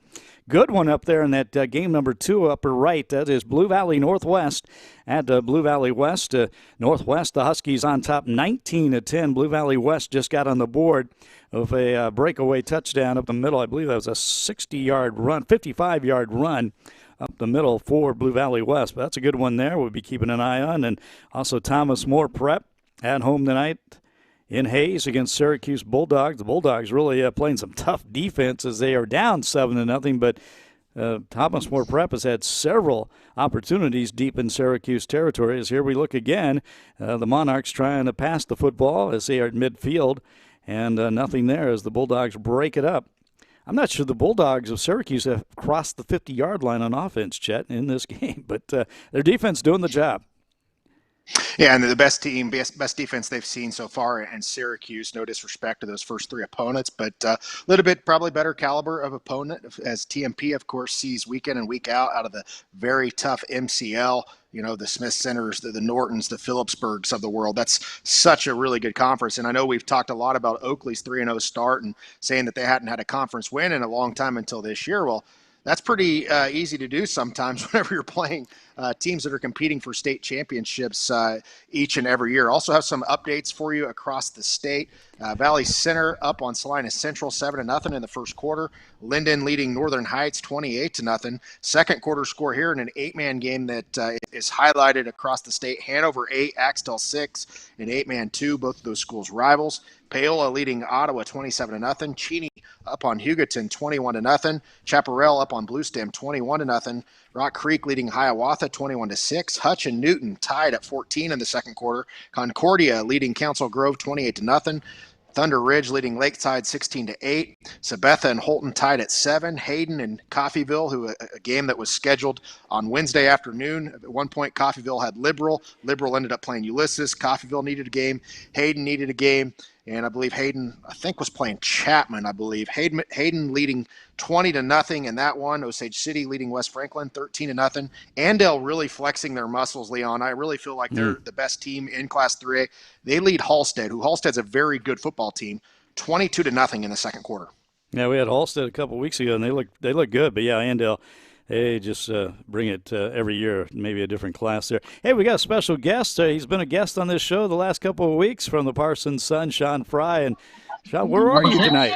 Good one up there in that game number 2 upper right. That is Blue Valley Northwest at Blue Valley West. Northwest, the Huskies on top 19-10. Blue Valley West just got on the board with a breakaway touchdown up the middle. I believe that was a 60-yard run, 55-yard run up the middle for Blue Valley West. But that's a good one there we'll be keeping an eye on. And also Thomas More Prep at home tonight in Hayes against Syracuse Bulldogs. The Bulldogs really playing some tough defense as they are down 7-0, but Thomas More Prep has had several opportunities deep in Syracuse territory. As here we look again, the Monarchs trying to pass the football as they are at midfield, and nothing there as the Bulldogs break it up I'm not sure the Bulldogs of Syracuse have crossed the 50-yard line on offense, Chet, in this game, but their defense doing the job. Yeah, and the best defense they've seen so far in Syracuse. No disrespect to those first three opponents, but a little bit probably better caliber of opponent as TMP, of course, sees week in and week out of the very tough MCL. You know, the Smith Centers, the Nortons, the Phillipsburgs of the world. That's such a really good conference. And I know we've talked a lot about Oakley's 3-0 start and saying that they hadn't had a conference win in a long time until this year. Well, that's pretty easy to do sometimes whenever you're playing teams that are competing for state championships each and every year. Also have some updates for you across the state. Valley Center up on Salina Central 7-0 in the first quarter. Linden leading Northern Heights 28-0. Second quarter score here in an 8-man game that is highlighted across the state. Hanover 8, Axtell 6, an 8-man 2, both of those schools rivals. Paola leading Ottawa 27-0. Cheney up on Hugoton 21-0. Chaparral up on Bluestem 21-0. Rock Creek leading Hiawatha 21-6. Hutch and Newton tied at 14 in the second quarter. Concordia leading Council Grove 28-0. Thunder Ridge leading Lakeside 16-8. Sabetha and Holton tied at 7. Hayden and Coffeyville, who a game that was scheduled on Wednesday afternoon. At one point, Coffeyville had Liberal. Liberal ended up playing Ulysses. Coffeyville needed a game. Hayden needed a game. And I believe Hayden, was playing Chapman, I believe. Hayden leading 20-0 in that one. Osage City leading West Franklin 13-0. Andale really flexing their muscles, Leon. I really feel like they're the best team in Class 3A. They lead Halstead, who Halstead's a very good football team, 22-0 in the second quarter. Yeah, we had Halstead a couple weeks ago, and they look good. But, yeah, Andale, they just bring it every year, maybe a different class there. Hey, we got a special guest. He's been a guest on this show the last couple of weeks from the Parsons Son, Sean Fry. And, Sean, where are you tonight?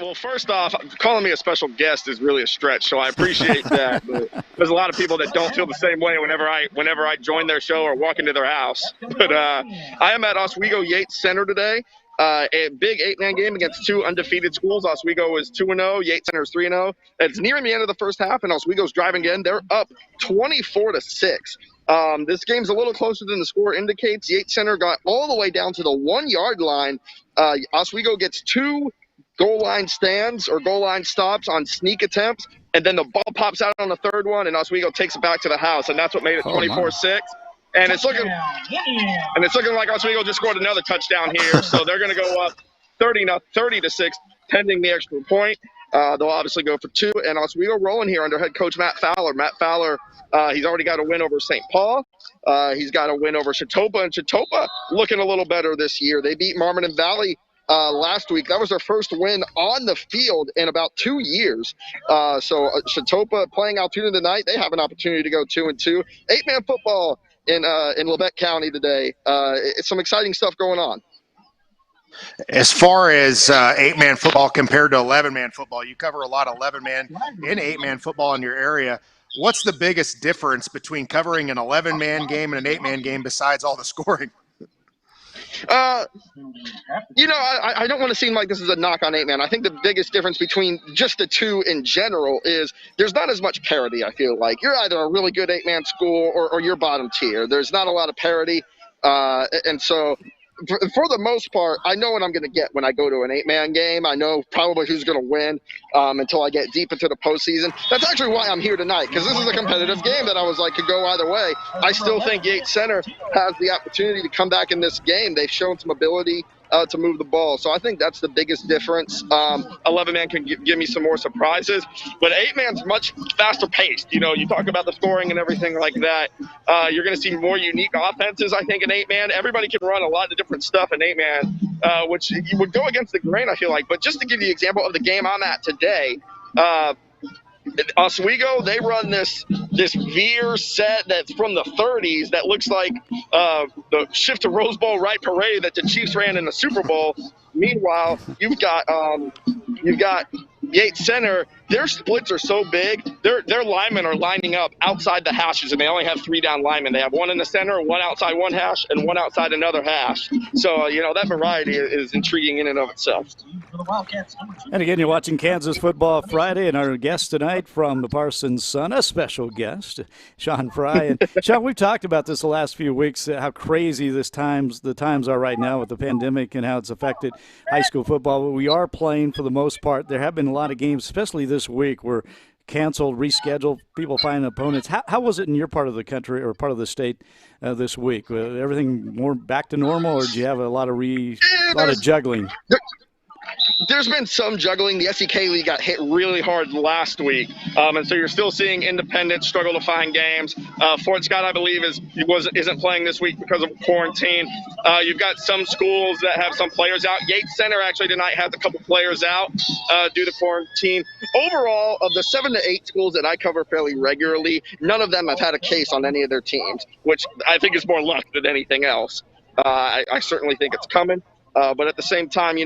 Well, first off, calling me a special guest is really a stretch, so I appreciate that. But there's a lot of people that don't feel the same way whenever I join their show or walk into their house. But I am at Oswego Yates Center today. A big 8-man game against two undefeated schools. Oswego is 2-0, Yates Center is 3-0. It's nearing the end of the first half, and Oswego's driving in. They're up 24-6. This game's a little closer than the score indicates. Yates Center got all the way down to the 1-yard line. Oswego gets 2 goal line stands or goal line stops on sneak attempts, and then the ball pops out on the third one, and Oswego takes it back to the house, and that's what made it 24-6. And it's looking like Oswego just scored another touchdown here, so they're going to go up 30-6, pending the extra point. They'll obviously go for 2, and Oswego rolling here under head coach Matt Fowler. Matt Fowler, he's already got a win over St. Paul. He's got a win over Chautauqua, and Chautauqua looking a little better this year. They beat Marmaton Valley last week. That was their first win on the field in about 2 years. So Chautauqua playing Altoona tonight, they have an opportunity to go 2-2. 8-man football in Lebec County today. It's some exciting stuff going on. As far as 8-man football compared to 11-man football, you cover a lot of 11-man and 8-man football in your area. What's the biggest difference between covering an 11-man game and an 8-man game besides all the scoring? I don't want to seem like this is a knock on 8-man. I think the biggest difference between just the two in general is there's not as much parity, I feel like. You're either a really good 8-man school or you're bottom tier. There's not a lot of parity. And so for the most part, I know what I'm going to get when I go to an 8-man game. I know probably who's going to win until I get deep into the postseason. That's actually why I'm here tonight, because this is a competitive game that I was like could go either way. I still think Yates Center has the opportunity to come back in this game. They've shown some ability to move the ball. So I think that's the biggest difference. 11-man can give me some more surprises, but 8-man's much faster paced. You know, you talk about the scoring and everything like that. You're going to see more unique offenses, I think, in 8-man. Everybody can run a lot of different stuff in 8-man, which you would go against the grain, I feel like. But just to give you an example of the game I'm at today, Oswego, they run this veer set that's from the 30s that looks like the shift to Rose Bowl right parade that the Chiefs ran in the Super Bowl. Meanwhile, you've got Yates Center, their splits are so big, their linemen are lining up outside the hashes, and they only have 3 down linemen. They have one in the center, one outside one hash, and one outside another hash. So, that variety is intriguing in and of itself. And again, you're watching Kansas Football Friday, and our guest tonight from the Parsons Sun, a special guest, Sean Fry. And Sean, we've talked about this the last few weeks, how crazy the times are right now with the pandemic and how it's affected high school football. But we are playing for the most part. There have been a lot of games, especially this week, were canceled, rescheduled, people finding opponents. How was it in your part of the country or part of the state this week? Everything more back to normal, or do you have a lot of juggling? There's been some juggling. The SEK League got hit really hard last week, and so you're still seeing independents struggle to find games. Fort Scott, I believe, isn't playing this week because of quarantine. You've got some schools that have some players out. Yates Center actually tonight has a couple players out due to quarantine. Overall, of the 7 to 8 schools that I cover fairly regularly, none of them have had a case on any of their teams, which I think is more luck than anything else. I certainly think it's coming, but at the same time,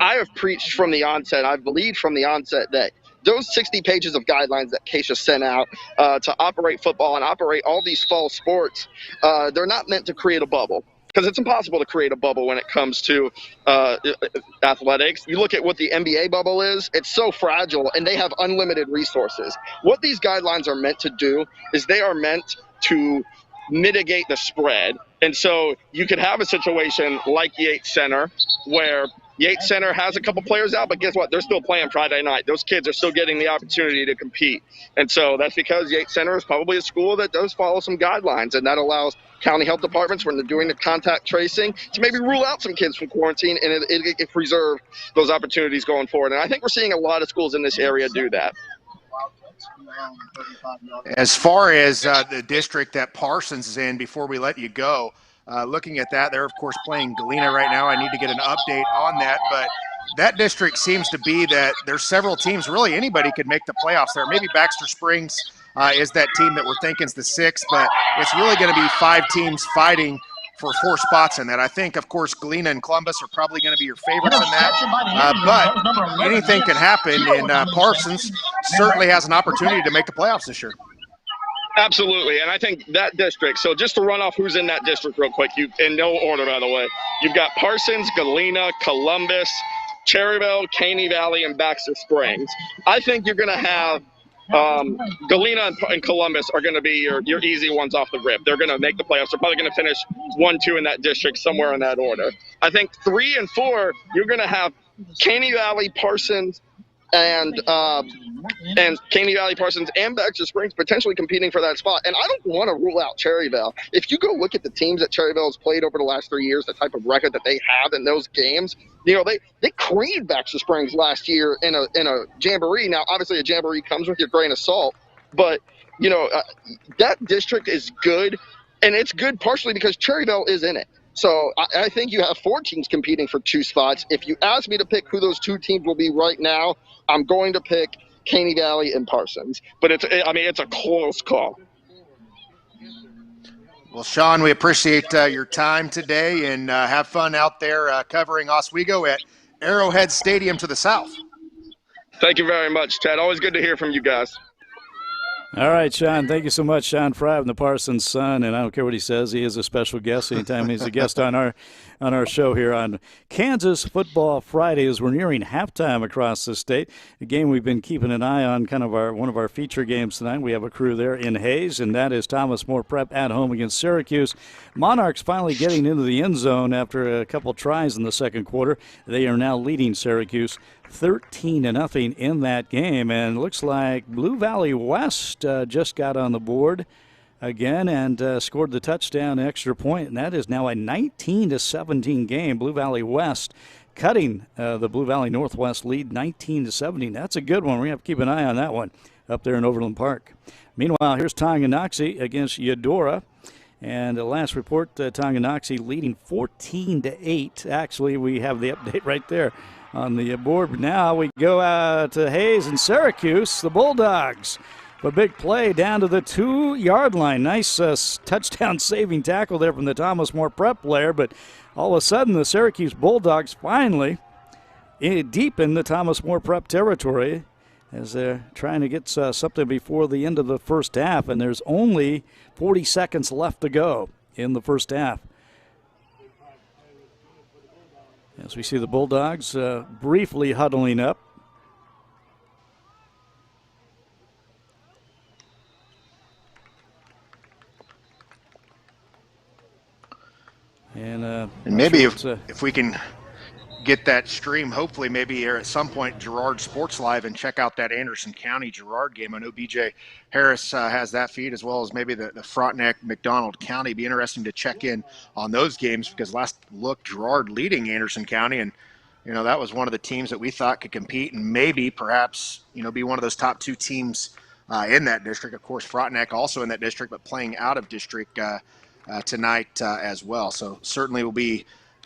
I have preached from the onset, I've believed from the onset that those 60 pages of guidelines that Keisha sent out to operate football and operate all these fall sports, they're not meant to create a bubble, because it's impossible to create a bubble when it comes to athletics. You look at what the NBA bubble is, it's so fragile, and they have unlimited resources. What these guidelines are meant to do is they are meant to mitigate the spread. And so you could have a situation like Yates Center where Yates Center has a couple players out, but guess what? They're still playing Friday night. Those kids are still getting the opportunity to compete. And so that's because Yates Center is probably a school that does follow some guidelines, and that allows county health departments, when they're doing the contact tracing, to maybe rule out some kids from quarantine, and it preserve those opportunities going forward. And I think we're seeing a lot of schools in this area do that. As far as the district that Parsons is in, before we let you go, looking at that, they're, of course, playing Galena right now. I need to get an update on that. But that district seems to be that there's several teams. Really, anybody could make the playoffs there. Maybe Baxter Springs is that team that we're thinking is the 6th. But it's really going to be 5 teams fighting for 4 spots in that. I think, of course, Galena and Columbus are probably going to be your favorites in that. But anything can happen, and Parsons certainly has an opportunity to make the playoffs this year. Absolutely, and I think that district, so just to run off who's in that district real quick, in no order, by the way, you've got Parsons, Galena, Columbus, Cherryville, Caney Valley, and Baxter Springs. I think you're going to have Galena and Columbus are going to be your easy ones off the rip. They're going to make the playoffs. They're probably going to finish 1-2 in that district, somewhere in that order. I think 3 and 4, you're going to have Caney Valley, Parsons, and Caney Valley, Parsons, and Baxter Springs potentially competing for that spot. And I don't want to rule out Cherryville. If you go look at the teams that Cherryville has played over the last 3 years, the type of record that they have in those games, they creamed Baxter Springs last year in a jamboree. Now, obviously, a jamboree comes with your grain of salt, but that district is good, and it's good partially because Cherryville is in it. So I think you have 4 teams competing for 2 spots. If you ask me to pick who those 2 teams will be right now, I'm going to pick Caney Valley and Parsons. But it's a close call. Well, Sean, we appreciate your time today, and have fun out there covering Oswego at Arrowhead Stadium to the south. Thank you very much, Ted. Always good to hear from you guys. All right, Sean, thank you so much. Sean Fry from the Parsons Sun, and I don't care what he says, he is a special guest anytime he's a guest on our show here on Kansas Football Friday as we're nearing halftime across the state. A game we've been keeping an eye on, kind of one of our feature games tonight. We have a crew there in Hayes, and that is Thomas More Prep at home against Syracuse. Monarchs finally getting into the end zone after a couple tries in the second quarter. They are now leading Syracuse 13-0 in that game, and looks like Blue Valley West just got on the board again and scored the touchdown extra point, and that is now a 19-17 game. Blue Valley West cutting the Blue Valley Northwest lead 19-17. That's a good one. We have to keep an eye on that one up there in Overland Park. Meanwhile, here's Tonganoxie against Eudora. And the last report, Tonganoxie leading 14-8. Actually, we have the update right there on the board. Now we go to Hayes and Syracuse, the Bulldogs. A big play down to the 2-yard line. Nice touchdown-saving tackle there from the Thomas More Prep player, but all of a sudden the Syracuse Bulldogs finally deep in the Thomas More Prep territory as they're trying to get something before the end of the first half, and there's only 40 seconds left to go in the first half. As we see the Bulldogs briefly huddling up. And maybe if we can get that stream, hopefully maybe here at some point, Girard Sports Live, and check out that Anderson County Girard game. I know BJ Harris has that feed, as well as maybe the Frontenac McDonald County. Be interesting to check in on those games, because last look, Girard leading Anderson County, and that was one of the teams that we thought could compete and maybe perhaps be one of those top two teams in that district. Of course, Frontenac also in that district, but playing out of district tonight as well. So certainly will be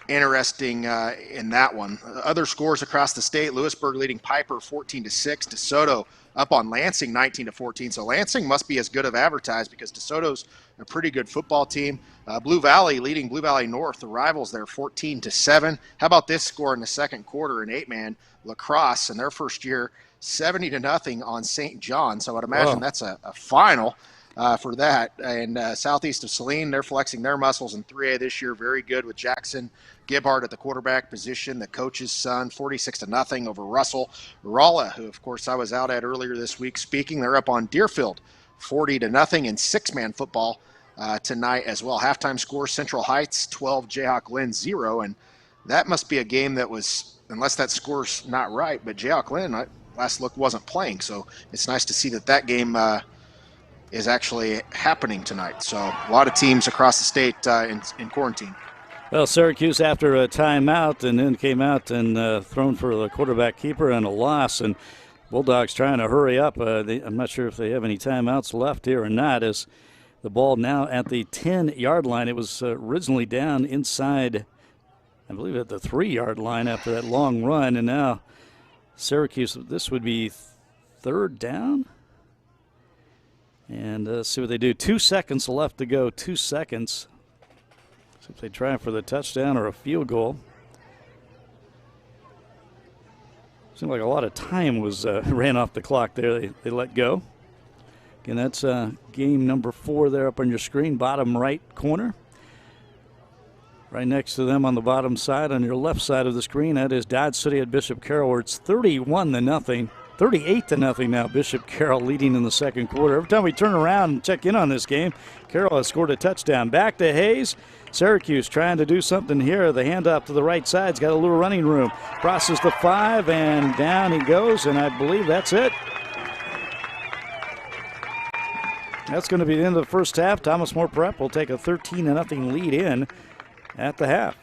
interesting in that one. Other scores across the state: Lewisburg leading Piper 14-6. DeSoto up on Lansing 19-14. So Lansing must be as good of advertised, because DeSoto's a pretty good football team. Blue Valley leading Blue Valley North, the rivals there, 14-7. How about this score in the second quarter in 8-man? La Crosse in their first year, 70-0 on St. John. So I'd imagine that's a final for that. And southeast of Saline, they're flexing their muscles in 3A this year. Very good with Jackson Gibhart at the quarterback position, the coach's son, 46-0 over Russell. Rolla, who of course I was out at earlier this week speaking, they're up on Deerfield 40-0 in 6-man football tonight as well. Halftime score: Central Heights 12, Jayhawk Lynn 0. And that must be a game that was, unless that score's not right, but Jayhawk Lynn, last look, wasn't playing. So it's nice to see that game is actually happening tonight. So a lot of teams across the state in quarantine. Well, Syracuse after a timeout, and then came out and thrown for the quarterback keeper and a loss. And Bulldogs trying to hurry up. I'm not sure if they have any timeouts left here or not, as the ball now at the 10-yard line. It was originally down inside, I believe, at the 3-yard line after that long run. And now Syracuse, this would be third down. And let's see what they do. 2 seconds left to go. 2 seconds. See if they try for the touchdown or a field goal. Seemed like a lot of time was ran off the clock there. They let go. Again, that's game number 4 there up on your screen, bottom right corner. Right next to them on the bottom side, on your left side of the screen, that is Dodge City at Bishop Carroll, where it's 31-0. 38-0 now. Bishop Carroll leading in the second quarter. Every time we turn around and check in on this game, Carroll has scored a touchdown. Back to Hayes. Syracuse trying to do something here. The handoff to the right side's got a little running room. Crosses the 5, and down he goes, and I believe that's it. That's going to be the end of the first half. Thomas More Prep will take a 13-0 lead in at the half.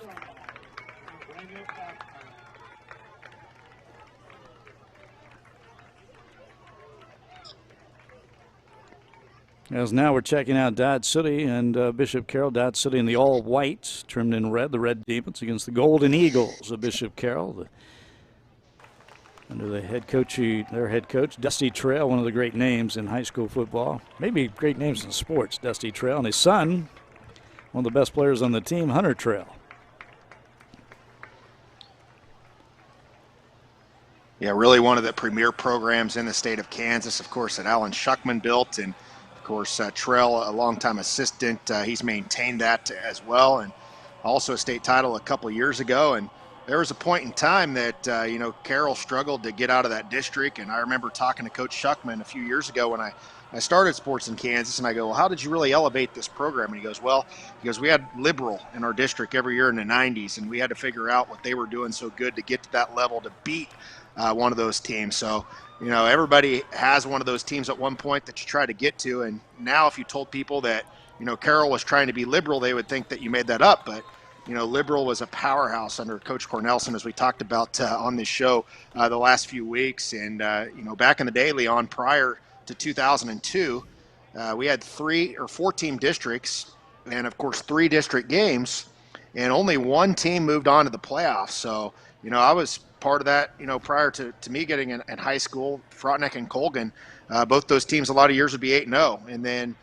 As now we're checking out Dodge City and Bishop Carroll. Dodge City in the all white, trimmed in red, the Red Demons against the Golden Eagles of Bishop Carroll. Under the their head coach, Dusty Trail, one of the great names in high school football. Maybe great names in sports, Dusty Trail. And his son, one of the best players on the team, Hunter Trail. Yeah, really one of the premier programs in the state of Kansas, of course, that Alan Shuckman built. And of course, Trail, a longtime assistant, he's maintained that as well, and also a state title a couple years ago. And there was a point in time that, Carroll struggled to get out of that district. And I remember talking to Coach Shuckman a few years ago when I started sports in Kansas, and I go, well, how did you really elevate this program? And he goes, we had Liberal in our district every year in the 90s, and we had to figure out what they were doing so good to get to that level to beat one of those teams. So, everybody has one of those teams at one point that you try to get to. And now if you told people that, Carroll was trying to be Liberal, they would think that you made that up. But, Liberal was a powerhouse under Coach Cornelson, as we talked about on this show the last few weeks. And, back in the day, Leon, prior to 2002, we had 3 or 4 team districts and, of course, 3 district games, and only 1 team moved on to the playoffs. So, I was part of that, prior to me getting in high school. Frontenac and Colgan, both those teams a lot of years would be 8-0, and then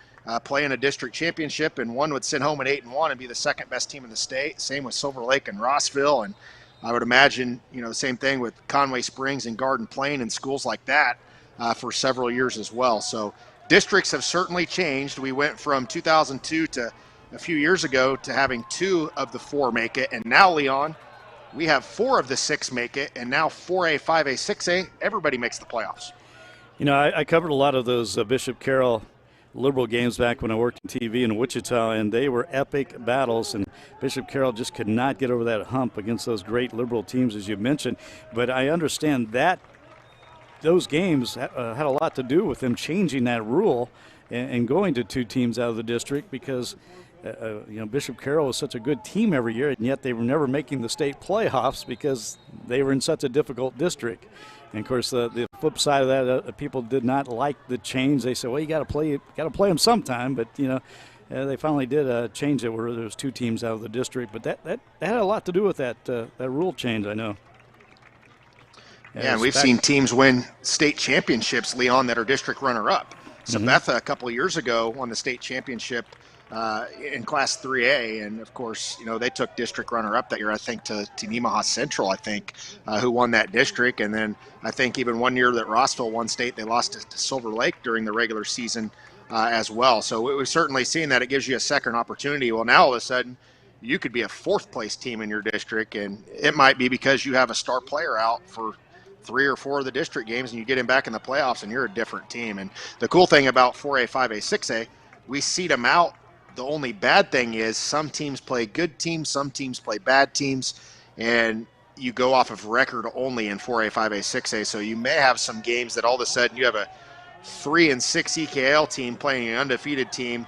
play in a district championship, and one would sit home at 8-1 and be the second best team in the state. Same with Silver Lake and Rossville. And I would imagine, the same thing with Conway Springs and Garden Plain and schools like that for several years as well. So districts have certainly changed. We went from 2002 to a few years ago to having 2 of the 4 make it. And now, Leon, we have 4 of the 6 make it. And now 4A, 5A, 6A, everybody makes the playoffs. I covered a lot of those Bishop Carroll Liberal games back when I worked in TV in Wichita, and they were epic battles, and Bishop Carroll just could not get over that hump against those great Liberal teams, as you mentioned. But I understand that those games had a lot to do with them changing that rule and going to 2 teams out of the district because Bishop Carroll was such a good team every year, and yet they were never making the state playoffs because they were in such a difficult district. And of course, the flip side of that, people did not like the change. They said, "Well, you got to play them sometime." But they finally did change it where there was 2 teams out of the district. But that had a lot to do with that rule change, I know. Yeah, and we've seen teams win state championships, Leon, that are district runner-up. Sabetha a couple of years ago won the state championship in Class 3A, and of course, they took district runner-up that year, I think, to Nemaha Central, who won that district. And then I think even one year that Rossville won state, they lost to Silver Lake during the regular season as well. So we've certainly seen that it gives you a second opportunity. Well, now all of a sudden, you could be a 4th-place team in your district, and it might be because you have a star player out for 3 or 4 of the district games, and you get him back in the playoffs, and you're a different team. And the cool thing about 4A, 5A, 6A, we seed them out. The only bad thing is some teams play good teams, some teams play bad teams, and you go off of record only in 4A, 5A, 6A. So you may have some games that all of a sudden you have a 3-6 EKL team playing an undefeated team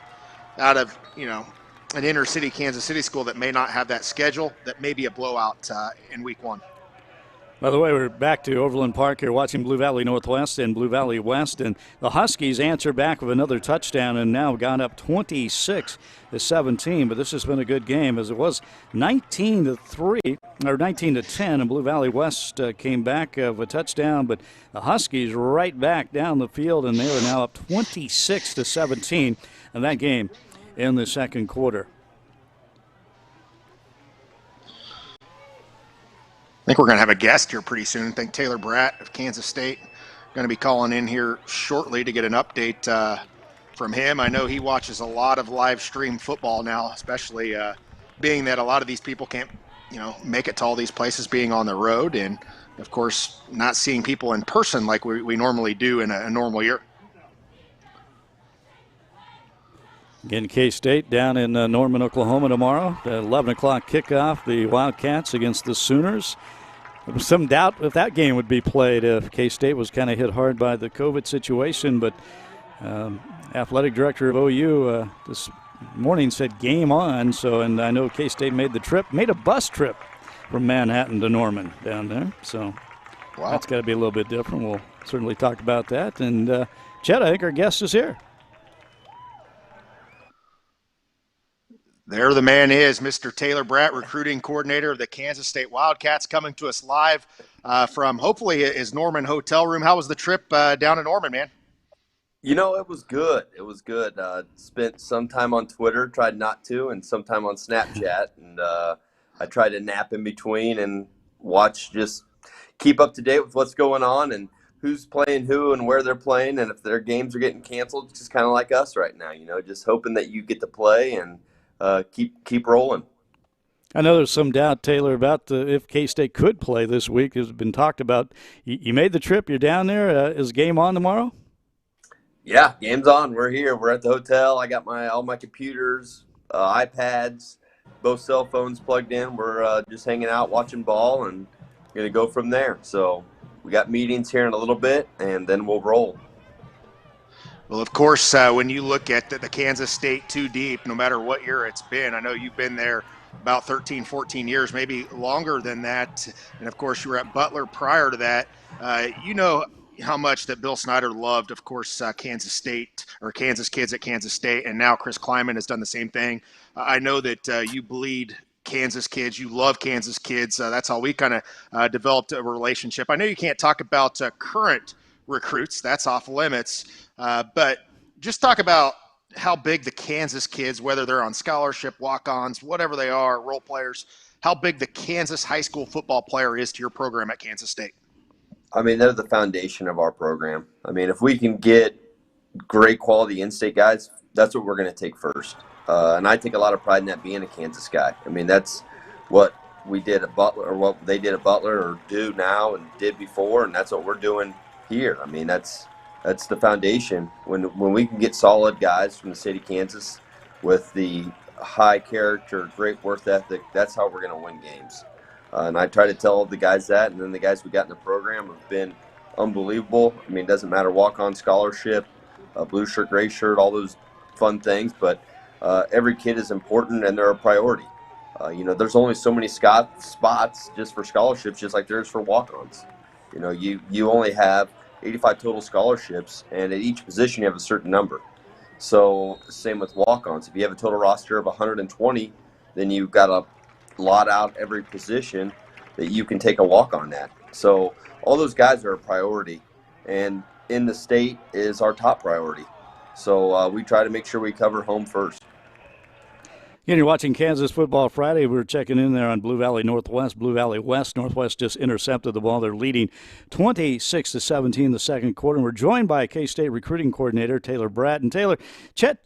out of, an inner city Kansas City school that may not have that schedule. That may be a blowout in week 1. By the way, we're back to Overland Park here watching Blue Valley Northwest and Blue Valley West, and the Huskies answer back with another touchdown and now gone up 26-17. But this has been a good game as it was 19-3 or 19-10, and Blue Valley West came back with a touchdown, but the Huskies right back down the field, and they are now up 26-17 in that game in the second quarter. I think we're going to have a guest here pretty soon. I think Taylor Bratt of Kansas State going to be calling in here shortly to get an update from him. I know he watches a lot of live stream football now, especially being that a lot of these people can't, make it to all these places being on the road, and of course not seeing people in person like we normally do in a normal year. Again, K-State down in Norman, Oklahoma tomorrow. The 11 o'clock kickoff, the Wildcats against the Sooners. There was some doubt if that game would be played if K-State was kind of hit hard by the COVID situation, but athletic director of OU this morning said game on. So, and I know K-State made a bus trip from Manhattan to Norman down there. So wow. That's got to be a little bit different. We'll certainly talk about that. And Chet, I think our guest is here. There the man is, Mr. Taylor Bratt, recruiting coordinator of the Kansas State Wildcats, coming to us live from hopefully his Norman hotel room. How was the trip down in Norman, man? It was good. It was good. Spent some time on Twitter, tried not to, and some time on Snapchat. And I tried to nap in between and just keep up to date with what's going on and who's playing who and where they're playing. And if their games are getting canceled, just kind of like us right now, just hoping that you get to play and keep rolling. I know there's some doubt, Taylor, about if K-State could play this week. It's been talked about. You made the trip. You're down there. Is game on tomorrow? Yeah, game's on. We're here. We're at the hotel. I got all my computers, iPads, both cell phones plugged in. We're just hanging out, watching ball, and going to go from there. So we got meetings here in a little bit, and then we'll roll. Well, of course, when you look at the Kansas State 2 deep, no matter what year it's been, I know you've been there about 13, 14 years, maybe longer than that. And, of course, you were at Butler prior to that. You know how much that Bill Snyder loved, of course, Kansas State or Kansas kids at Kansas State. And now Chris Kleiman has done the same thing. I know that you bleed Kansas kids. You love Kansas kids. That's how we kind of developed a relationship. I know you can't talk about current recruits. That's off limits. But just talk about how big the Kansas kids, whether they're on scholarship, walk-ons, whatever they are, role players, how big the Kansas high school football player is to your program at Kansas State? I mean, they're the foundation of our program. I mean, if we can get great quality in-state guys, that's what we're going to take first. And I take a lot of pride in that, being a Kansas guy. I mean, that's what we did at Butler, or what they did at Butler, or do now and did before, and that's what we're doing here. I mean, that's the foundation. When we can get solid guys from the state of Kansas with the high character, great work ethic, that's how we're going to win games. And I try to tell the guys that, and then the guys we got in the program have been unbelievable. I mean, it doesn't matter, walk-on scholarship, blue shirt, gray shirt, all those fun things, but every kid is important and they're a priority. There's only so many spots just for scholarships, just like there is for walk-ons. You only have 85 total scholarships, and at each position you have a certain number. So same with walk-ons. If you have a total roster of 120, then you've got to lot out every position that you can take a walk-on at. So all those guys are a priority, and in the state is our top priority. So we try to make sure we cover home first. Again, you're watching Kansas Football Friday. We're checking in there on Blue Valley Northwest, Blue Valley West. Northwest just intercepted the ball. They're leading 26-17 the second quarter. And we're joined by K-State recruiting coordinator Taylor Bratt. And Taylor, Chet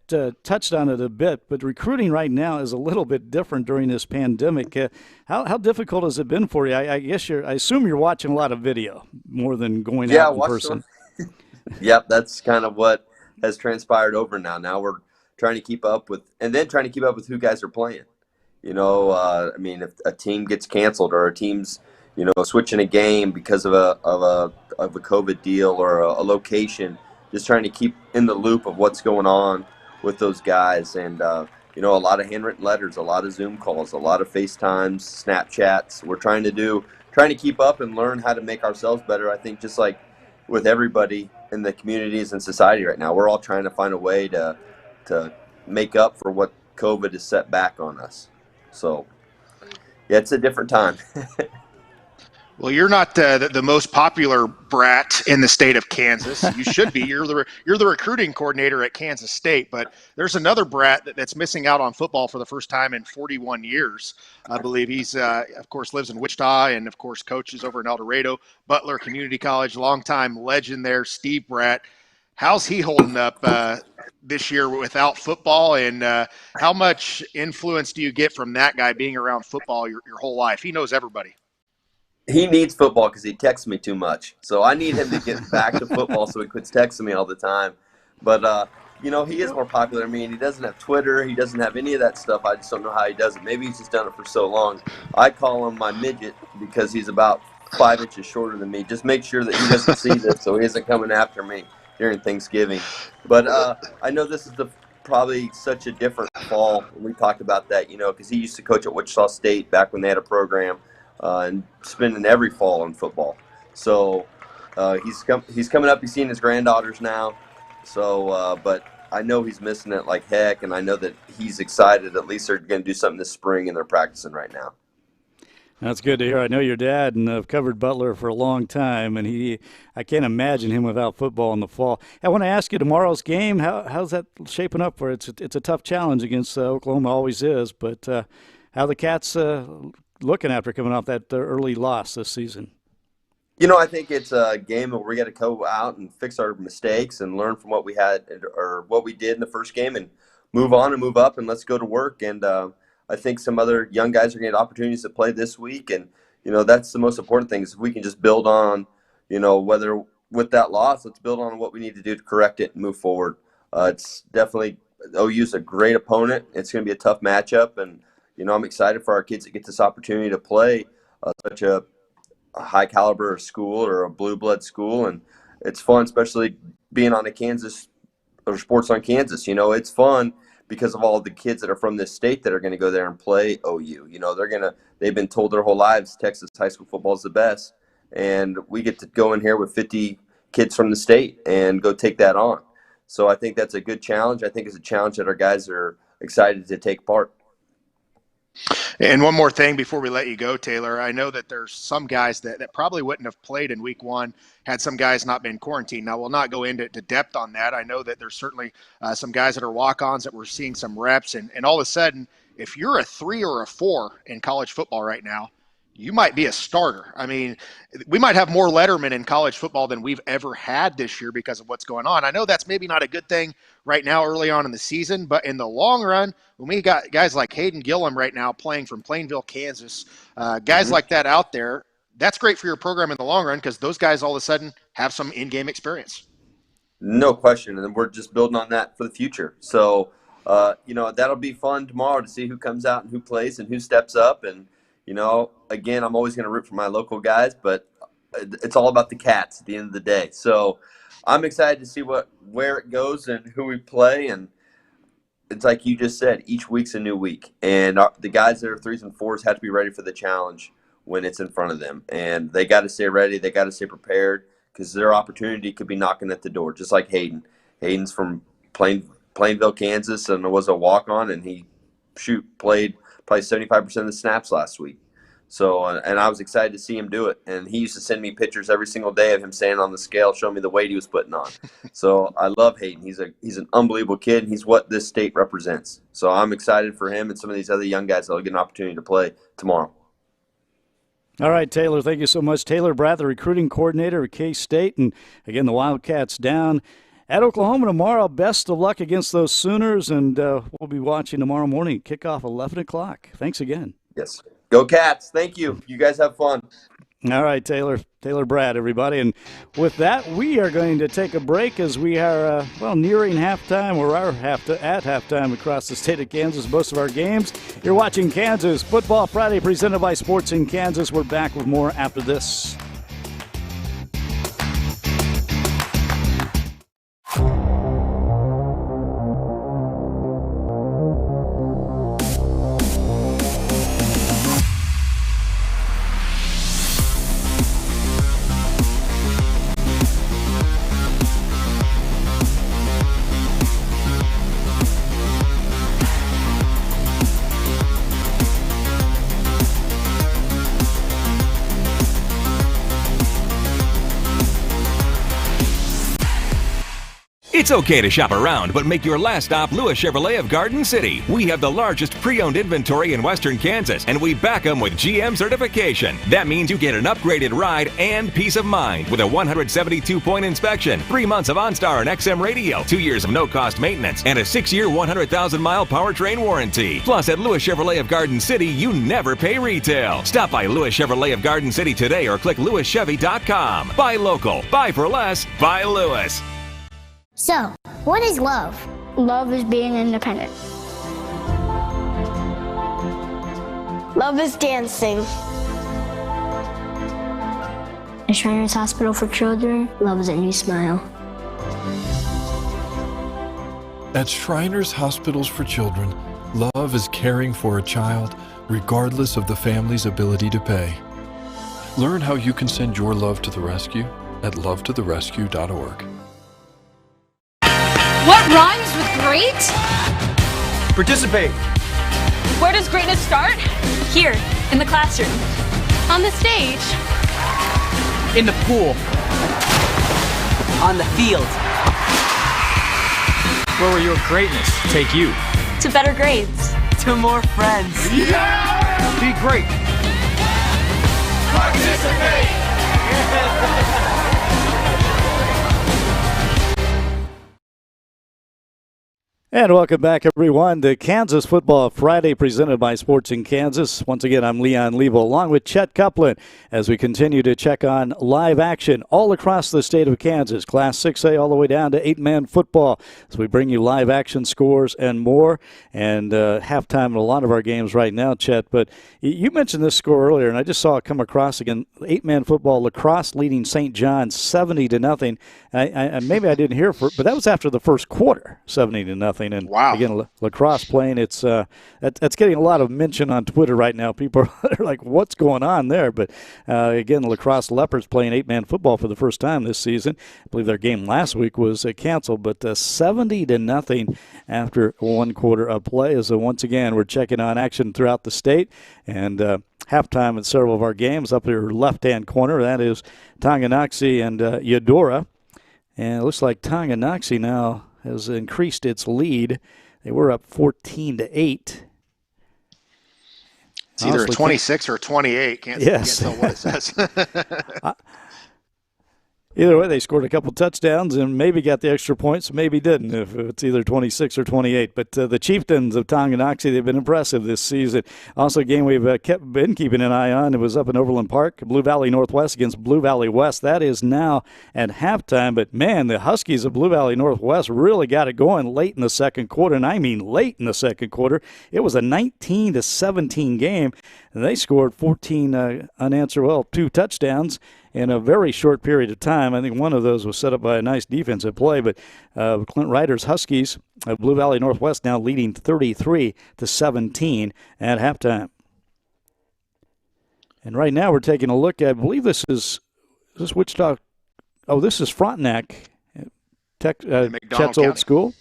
touched on it a bit, but recruiting right now is a little bit different during this pandemic. How difficult has it been for you? I assume you're watching a lot of video more than going out in person. Yep, that's kind of what has transpired over now. Now we're trying to keep up with, and then trying to keep up with who guys are playing. I mean, if a team gets canceled, or a team's, switching a game because of a COVID deal, or a location, just trying to keep in the loop of what's going on with those guys. And, a lot of handwritten letters, a lot of Zoom calls, a lot of FaceTimes, Snapchats. We're trying to keep up and learn how to make ourselves better. I think just like with everybody in the communities and society right now, we're all trying to find a way to make up for what COVID has set back on us. So, yeah, it's a different time. Well, you're not the most popular brat in the state of Kansas. You should be. You're the recruiting coordinator at Kansas State. But there's another brat that's missing out on football for the first time in 41 years. I believe he's, of course, lives in Wichita, and of course coaches over in El Dorado, Butler Community College. Longtime legend there, Steve Bratt. How's he holding up this year without football, and how much influence do you get from that guy being around football your whole life? He knows everybody. He needs football because he texts me too much. So I need him to get back to football so he quits texting me all the time. But, he is more popular. I mean, he doesn't have Twitter. He doesn't have any of that stuff. I just don't know how he does it. Maybe he's just done it for so long. I call him my midget because he's about 5 inches shorter than me. Just make sure that he doesn't see this so he isn't coming after me during Thanksgiving. But I know this is probably such a different fall. We talked about that, because he used to coach at Wichita State back when they had a program. And spending every fall on football. So he's coming up. He's seeing his granddaughters now. So, but I know he's missing it like heck, and I know that he's excited. At least they're going to do something this spring, and they're practicing right now. That's good to hear. I know your dad, and I've covered Butler for a long time, and I can't imagine him without football in the fall. I want to ask you, tomorrow's game, how's that shaping up for it? It's a tough challenge against Oklahoma, always is, but how the Cats looking after coming off that early loss this season? I think it's a game where we got to go out and fix our mistakes and learn from what we had or what we did in the first game, and move on and move up, and let's go to work. And I think some other young guys are going to get opportunities to play this week, and that's the most important thing, is if we can just build on, whether with that loss, let's build on what we need to do to correct it and move forward. It's definitely, OU's a great opponent. It's going to be a tough matchup, and I'm excited for our kids to get this opportunity to play such a high caliber school, or a blue blood school. And it's fun, especially being on a Kansas, or Sports on Kansas. It's fun because of all the kids that are from this state that are going to go there and play OU. They've been told their whole lives Texas high school football is the best. And we get to go in here with 50 kids from the state and go take that on. So I think that's a good challenge. I think it's a challenge that our guys are excited to take part. And one more thing before we let you go, Taylor. I know that there's some guys that probably wouldn't have played in week one had some guys not been quarantined. Now, we'll not go into depth on that. I know that there's certainly some guys that are walk-ons that we're seeing some reps, and all of a sudden if you're a 3 or a 4 in college football right now, you might be a starter. I mean, we might have more lettermen in college football than we've ever had this year because of what's going on. I know that's maybe not a good thing right now early on in the season, but in the long run, when we got guys like Hayden Gillum right now playing from Plainville, Kansas, guys like that out there, that's great for your program in the long run because those guys all of a sudden have some in-game experience. No question, and we're just building on that for the future. So, that'll be fun tomorrow to see who comes out and who plays and who steps up. And, again, I'm always going to root for my local guys, but it's all about the Cats at the end of the day. So I'm excited to see where it goes and who we play. And it's like you just said, each week's a new week. And the guys that are 3s and 4s have to be ready for the challenge when it's in front of them. And they got to stay ready. They got to stay prepared because their opportunity could be knocking at the door, just like Hayden. Hayden's from Plainville, Kansas, and was a walk-on, and he played probably 75% of the snaps last week. So, and I was excited to see him do it. And he used to send me pictures every single day of him standing on the scale, showing me the weight he was putting on. So I love Hayden. He's an unbelievable kid, and he's what this state represents. So I'm excited for him and some of these other young guys that will get an opportunity to play tomorrow. All right, Taylor, thank you so much. Taylor Bratt, the recruiting coordinator at K-State. And, again, the Wildcats down at Oklahoma tomorrow. Best of luck against those Sooners, and we'll be watching tomorrow morning, kickoff 11 o'clock. Thanks again. Yes. Go Cats. Thank you. You guys have fun. All right, Taylor Bratt, everybody. And with that, we are going to take a break as we are, nearing halftime, or are at halftime across the state of Kansas, most of our games. You're watching Kansas Football Friday, presented by Sports in Kansas. We're back with more after this. It's okay to shop around, but make your last stop Lewis Chevrolet of Garden City. We have the largest pre-owned inventory in western Kansas, and we back them with GM certification. That means you get an upgraded ride and peace of mind with a 172-point inspection, 3 months of OnStar and XM radio, 2 years of no-cost maintenance, and a 6-year, 100,000-mile powertrain warranty. Plus, at Lewis Chevrolet of Garden City, you never pay retail. Stop by Lewis Chevrolet of Garden City today or click LewisChevy.com. Buy local, buy for less, buy Lewis. So, what is love? Love is being independent. Love is dancing. At Shriners Hospital for Children, love is a new smile. At Shriners Hospitals for Children, love is caring for a child regardless of the family's ability to pay. Learn how you can send your love to the rescue at lovetotherescue.org. What rhymes with great? Participate. Where does greatness start? Here, in the classroom. On the stage. In the pool. On the field. Where will your greatness take you? To better grades. To more friends. Yeah! Be great. Participate! And welcome back, everyone, to Kansas Football Friday, presented by Sports in Kansas. Once again, I'm Leon Liebel, along with Chet Copeland, as we continue to check on live action all across the state of Kansas, Class 6A all the way down to 8-man football, as we bring you live action scores and more, and halftime in a lot of our games right now, Chet. But you mentioned this score earlier, and I just saw it come across again. 8-man football, La Crosse leading St. John's 70-0. Maybe I didn't hear it, but that was after the first quarter, 70-0. And wow. Again, La Crosse playing, that's getting a lot of mention on Twitter right now. People are like, what's going on there? But again, La Crosse Leopards playing 8-man football for the first time this season. I believe their game last week was canceled, but 70-0 after one quarter of play. So once again, we're checking on action throughout the state, and halftime in several of our games up your left-hand corner. That is Tonganoxie and Eudora. And it looks like Tonganoxie now has increased its lead. They were up 14-8 It's either a 26 or a 28. Can't tell what it says. Either way, they scored a couple touchdowns and maybe got the extra points, maybe didn't, if it's either 26 or 28. But the Chieftains of Tonganoxie, they've been impressive this season. Also, a game we've been keeping an eye on, it was up in Overland Park, Blue Valley Northwest against Blue Valley West. That is now at halftime. But, man, the Huskies of Blue Valley Northwest really got it going late in the second quarter, and I mean late in the second quarter. It was a 19-17 game, and they scored 14 two touchdowns in a very short period of time. I think one of those was set up by a nice defensive play, but Clint Ryder's Huskies of Blue Valley Northwest now leading 33-17 at halftime. And right now we're taking a look at, I believe this is Wichita. Oh, this is Frontenac, Chet's old school,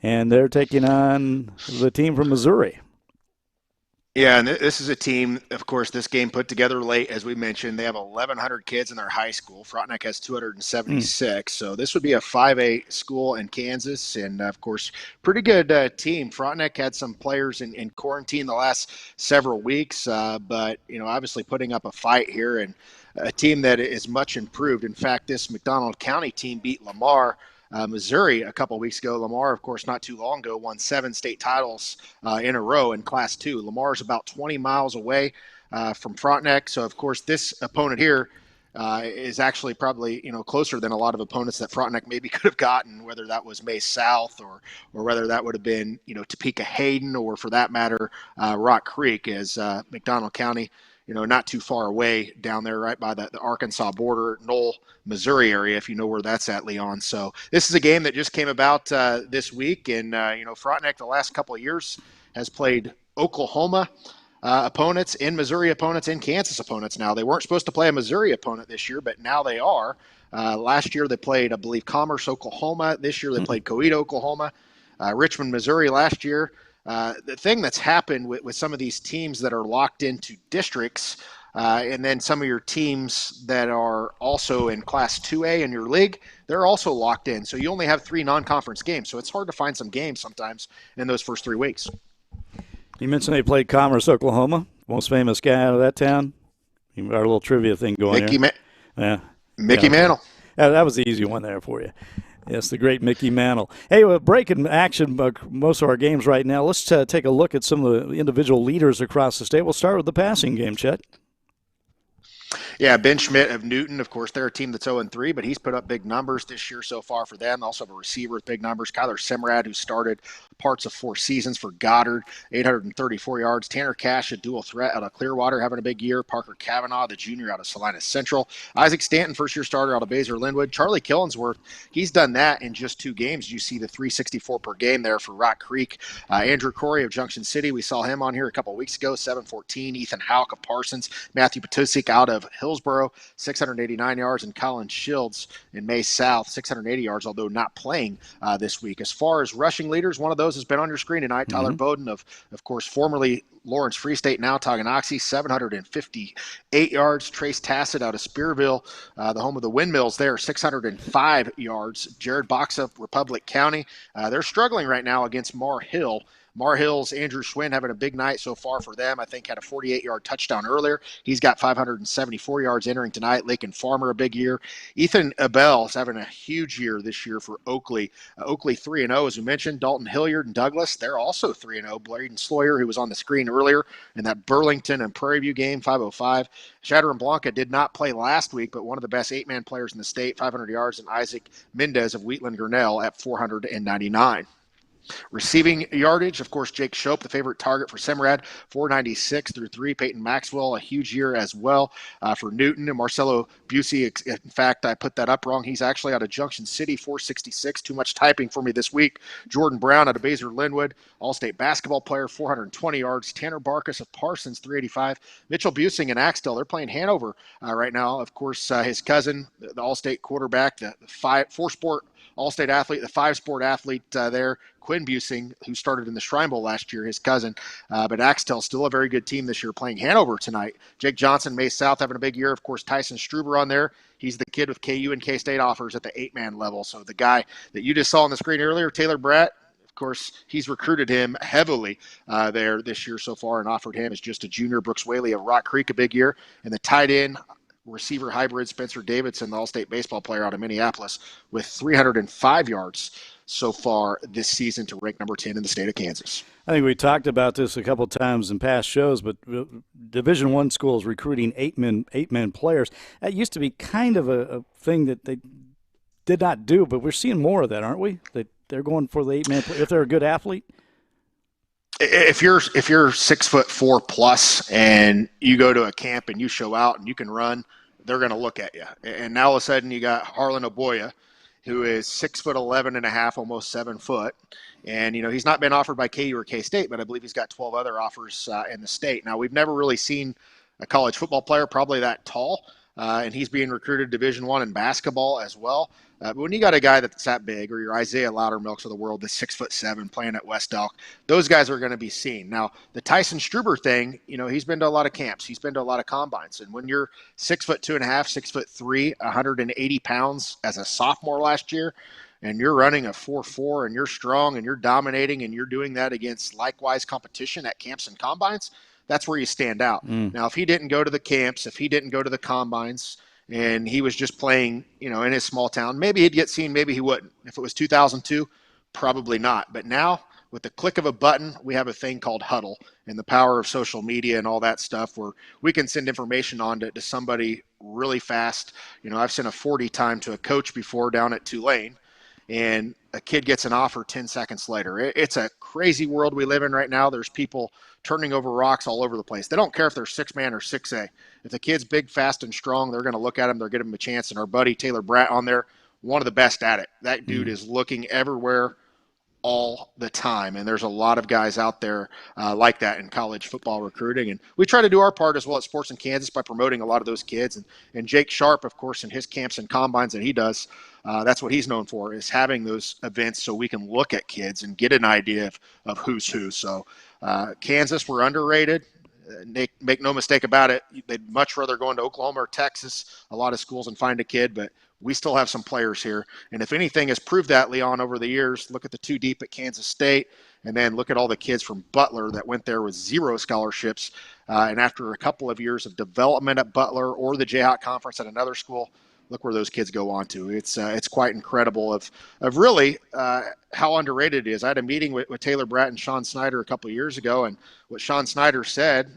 and they're taking on the team from Missouri. Yeah, and this is a team, of course, this game put together late, as we mentioned. They have 1,100 kids in their high school. Frontenac has 276. So this would be a 5A school in Kansas. And, of course, pretty good team. Frontenac had some players in quarantine the last several weeks. But, obviously putting up a fight here, and a team that is much improved. In fact, this McDonald County team beat Lamar, Missouri a couple of weeks ago. Lamar, of course, not too long ago, won 7 state titles in a row in Class 2. Lamar's about 20 miles away from Frontenac. So, of course, this opponent here is actually probably, closer than a lot of opponents that Frontenac maybe could have gotten, whether that was May South or whether that would have been, Topeka Hayden, or for that matter, Rock Creek, as McDonald County, not too far away down there, right by the Arkansas border, Knoll, Missouri area, if you know where that's at, Leon. So this is a game that just came about this week. And, Frontenac the last couple of years has played Oklahoma opponents, in Missouri opponents, and Kansas opponents. Now, they weren't supposed to play a Missouri opponent this year, but now they are. Last year they played, I believe, Commerce, Oklahoma. This year they played Coweta, Oklahoma. Richmond, Missouri last year. The thing that's happened with some of these teams that are locked into districts, and then some of your teams that are also in Class 2A in your league, they're also locked in. So you only have 3 non-conference games. So it's hard to find some games sometimes in those first 3 weeks. You mentioned they played Commerce, Oklahoma, most famous guy out of that town. Our little trivia thing going Mickey here. Mickey Mantle. That was the easy one there for you. Yes, the great Mickey Mantle. Hey, we're breaking action most of our games right now. Let's take a look at some of the individual leaders across the state. We'll start with the passing game, Chet. Yeah, Ben Schmidt of Newton, of course, they're a team that's 0-3, but he's put up big numbers this year so far for them. They also have a receiver with big numbers, Kyler Simrad, who started parts of 4 seasons for Goddard, 834 yards. Tanner Cash, a dual threat out of Clearwater, having a big year. Parker Kavanaugh, the junior out of Salina Central. Isaac Stanton, first-year starter out of Baser Linwood. Charlie Killingsworth, he's done that in just 2 games. You see the 364 per game there for Rock Creek. Andrew Corey of Junction City, we saw him on here a couple of weeks ago, 714. Ethan Houck of Parsons. Matthew Patusik out of Hillsboro, 689 yards, and Colin Shields in May South, 680 yards, although not playing this week. As far as rushing leaders, one of those has been on your screen tonight. Tyler Bowden of course, formerly Lawrence Free State, now Tonganoxie, 758 yards. Trace Tassett out of Spearville, the home of the Windmills there, 605 yards. Jared Box of Republic County. They're struggling right now against Mar Hill. Mar Hill's Andrew Schwinn having a big night so far for them. I think had a 48-yard touchdown earlier. He's got 574 yards entering tonight. Lakin Farmer, a big year. Ethan Abell is having a huge year this year for Oakley. Oakley 3-0, as we mentioned. Dalton Hilliard and Douglas, they're also 3-0. Braden Sloyer, who was on the screen earlier in that Burlington and Prairie View game, 505. Shatter and Blanca did not play last week, but one of the best 8-man players in the state, 500 yards. And Isaac Mendez of Wheatland Grinnell at 499. Receiving yardage, of course, Jake Shope, the favorite target for Semrad, 496 through 3. Peyton Maxwell, a huge year as well for Newton. And Marcelo Busey, in fact, I put that up wrong. He's actually out of Junction City, 466. Too much typing for me this week. Jordan Brown out of Baser Linwood, all-state basketball player, 420 yards. Tanner Barkus of Parsons, 385. Mitchell Busing and Axtell, they're playing Hanover right now. Of course, his cousin, the all-state quarterback, the 4-sport all-state athlete, the 5-sport athlete there, Quinn Busing, who started in the Shrine Bowl last year, his cousin. But Axtell, still a very good team this year, playing Hanover tonight. Jake Johnson, May South, having a big year. Of course, Tyson Struber on there. He's the kid with KU and K-State offers at the 8-man level. So the guy that you just saw on the screen earlier, Taylor Brett, course, he's recruited him heavily there this year so far and offered him as just a junior. Brooks Whaley of Rock Creek, a big year. And the tight end receiver hybrid Spencer Davidson, the All-State baseball player out of Minneapolis, with 305 yards so far this season to rank number 10 in the state of Kansas. I think we talked about this a couple times in past shows, but Division I schools recruiting eight-man players, that used to be kind of a thing that they did not do, but we're seeing more of that, aren't we? They're going for the eight-man player if they're a good athlete. If you're 6'4" plus and you go to a camp and you show out and you can run, they're going to look at you. And now all of a sudden you got Harlan Oboya, who is 6'11" and a half, almost 7 foot. And, he's not been offered by KU or K-State, but I believe he's got 12 other offers in the state. Now, we've never really seen a college football player probably that tall, and he's being recruited Division I in basketball as well. But when you got a guy that's that big, or your Isaiah Loudermilks of the world that's 6'7" playing at West Elk, those guys are going to be seen. Now, the Tyson Struber thing, he's been to a lot of camps. He's been to a lot of combines. And when you're 6'2.5", 6'3", 180 pounds as a sophomore last year, and you're running a 4.4 and you're strong and you're dominating and you're doing that against likewise competition at camps and combines, that's where you stand out. Now, if he didn't go to the camps, if he didn't go to the combines, and he was just playing, in his small town, maybe he'd get seen, maybe he wouldn't. If it was 2002, probably not. But now, with the click of a button, we have a thing called Huddle and the power of social media and all that stuff where we can send information on to somebody really fast. I've sent a 40 time to a coach before down at Tulane, and a kid gets an offer 10 seconds later. It's a crazy world we live in right now. There's people turning over rocks all over the place. They don't care if they're 6-man or 6A. If the kid's big, fast, and strong, they're going to look at him. They'll give him a chance. And our buddy Taylor Bratt on there, one of the best at it. That dude is looking everywhere all the time. And there's a lot of guys out there like that in college football recruiting. And we try to do our part as well at Sports in Kansas by promoting a lot of those kids. And Jake Sharp, of course, in his camps and combines that he does, that's what he's known for, is having those events so we can look at kids and get an idea of who's who. So Kansas, we're underrated. Make no mistake about it. They'd much rather go into Oklahoma or Texas, a lot of schools, and find a kid, but we still have some players here. And if anything has proved that, Leon, over the years, look at the 2 deep at Kansas State, and then look at all the kids from Butler that went there with 0 scholarships. And after a couple of years of development at Butler or the Jayhawk Conference at another school, look where those kids go on to. It's quite incredible of really how underrated it is. I had a meeting with Taylor Bratt and Sean Snyder a couple of years ago, and what Sean Snyder said,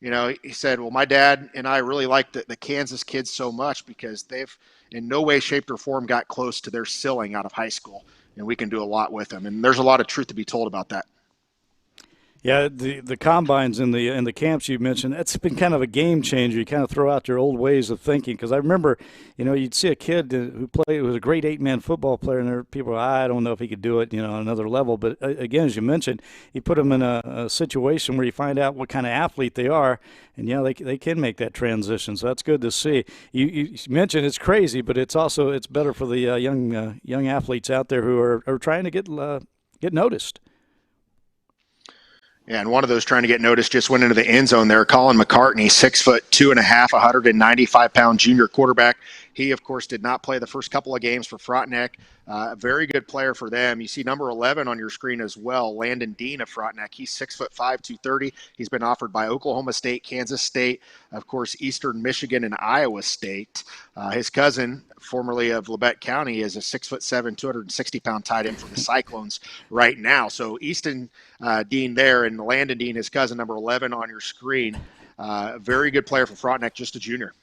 he said, well, my dad and I really like the Kansas kids so much because they've in no way, shape, or form got close to their ceiling out of high school, and we can do a lot with them. And there's a lot of truth to be told about that. Yeah, the combines and the camps you mentioned, that's been kind of a game changer. You kind of throw out your old ways of thinking. Because I remember, you'd see a kid who was a great 8-man football player, and there were people, I don't know if he could do it, on another level. But again, as you mentioned, you put them in a situation where you find out what kind of athlete they are, and they can make that transition. So that's good to see. You mentioned it's crazy, but it's better for the young athletes out there who are trying to get noticed. Yeah, and one of those trying to get noticed just went into the end zone there. Colin McCartney, 6'2.5", 195-pound junior quarterback. He, of course, did not play the first couple of games for Frontenac. A very good player for them. You see number 11 on your screen as well, Landon Dean of Frontenac. He's 6'5", 230. He's been offered by Oklahoma State, Kansas State, of course, Eastern Michigan, and Iowa State. His cousin, formerly of Labette County, is a 6'7", 260-pound tight end for the Cyclones right now. So Easton Dean there, and Landon Dean, his cousin, number 11 on your screen. Very good player for Frontenac, just a junior.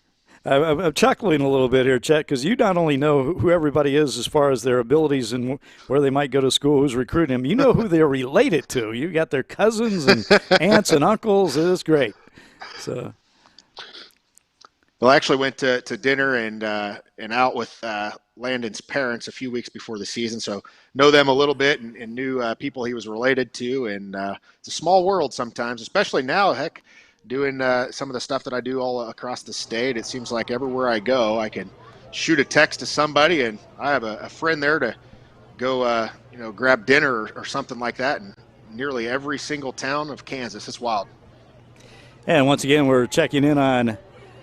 I'm chuckling a little bit here, Chet, because you not only know who everybody is as far as their abilities and where they might go to school, who's recruiting them, you know who they're related to. You got their cousins and aunts and uncles. It's great. So, well, I actually went to dinner and out with Landon's parents a few weeks before the season, so know them a little bit and knew people he was related to. And it's a small world sometimes, especially now, heck, doing some of the stuff that I do all across the state. It seems like everywhere I go, I can shoot a text to somebody, and I have a friend there to go, grab dinner or something like that in nearly every single town of Kansas. It's wild. And once again, we're checking in on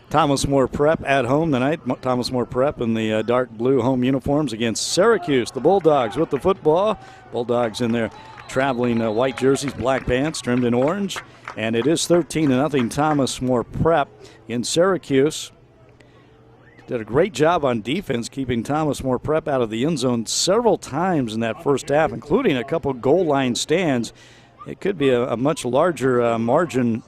Thomas More Prep at home tonight. Thomas More Prep in the dark blue home uniforms against Syracuse. The Bulldogs with the football. Bulldogs in their traveling white jerseys, black pants, trimmed in orange. And it is 13-0 Thomas More Prep in Syracuse. Did a great job on defense keeping Thomas More Prep out of the end zone several times in that first half, including a couple goal line stands. It could be a much larger margin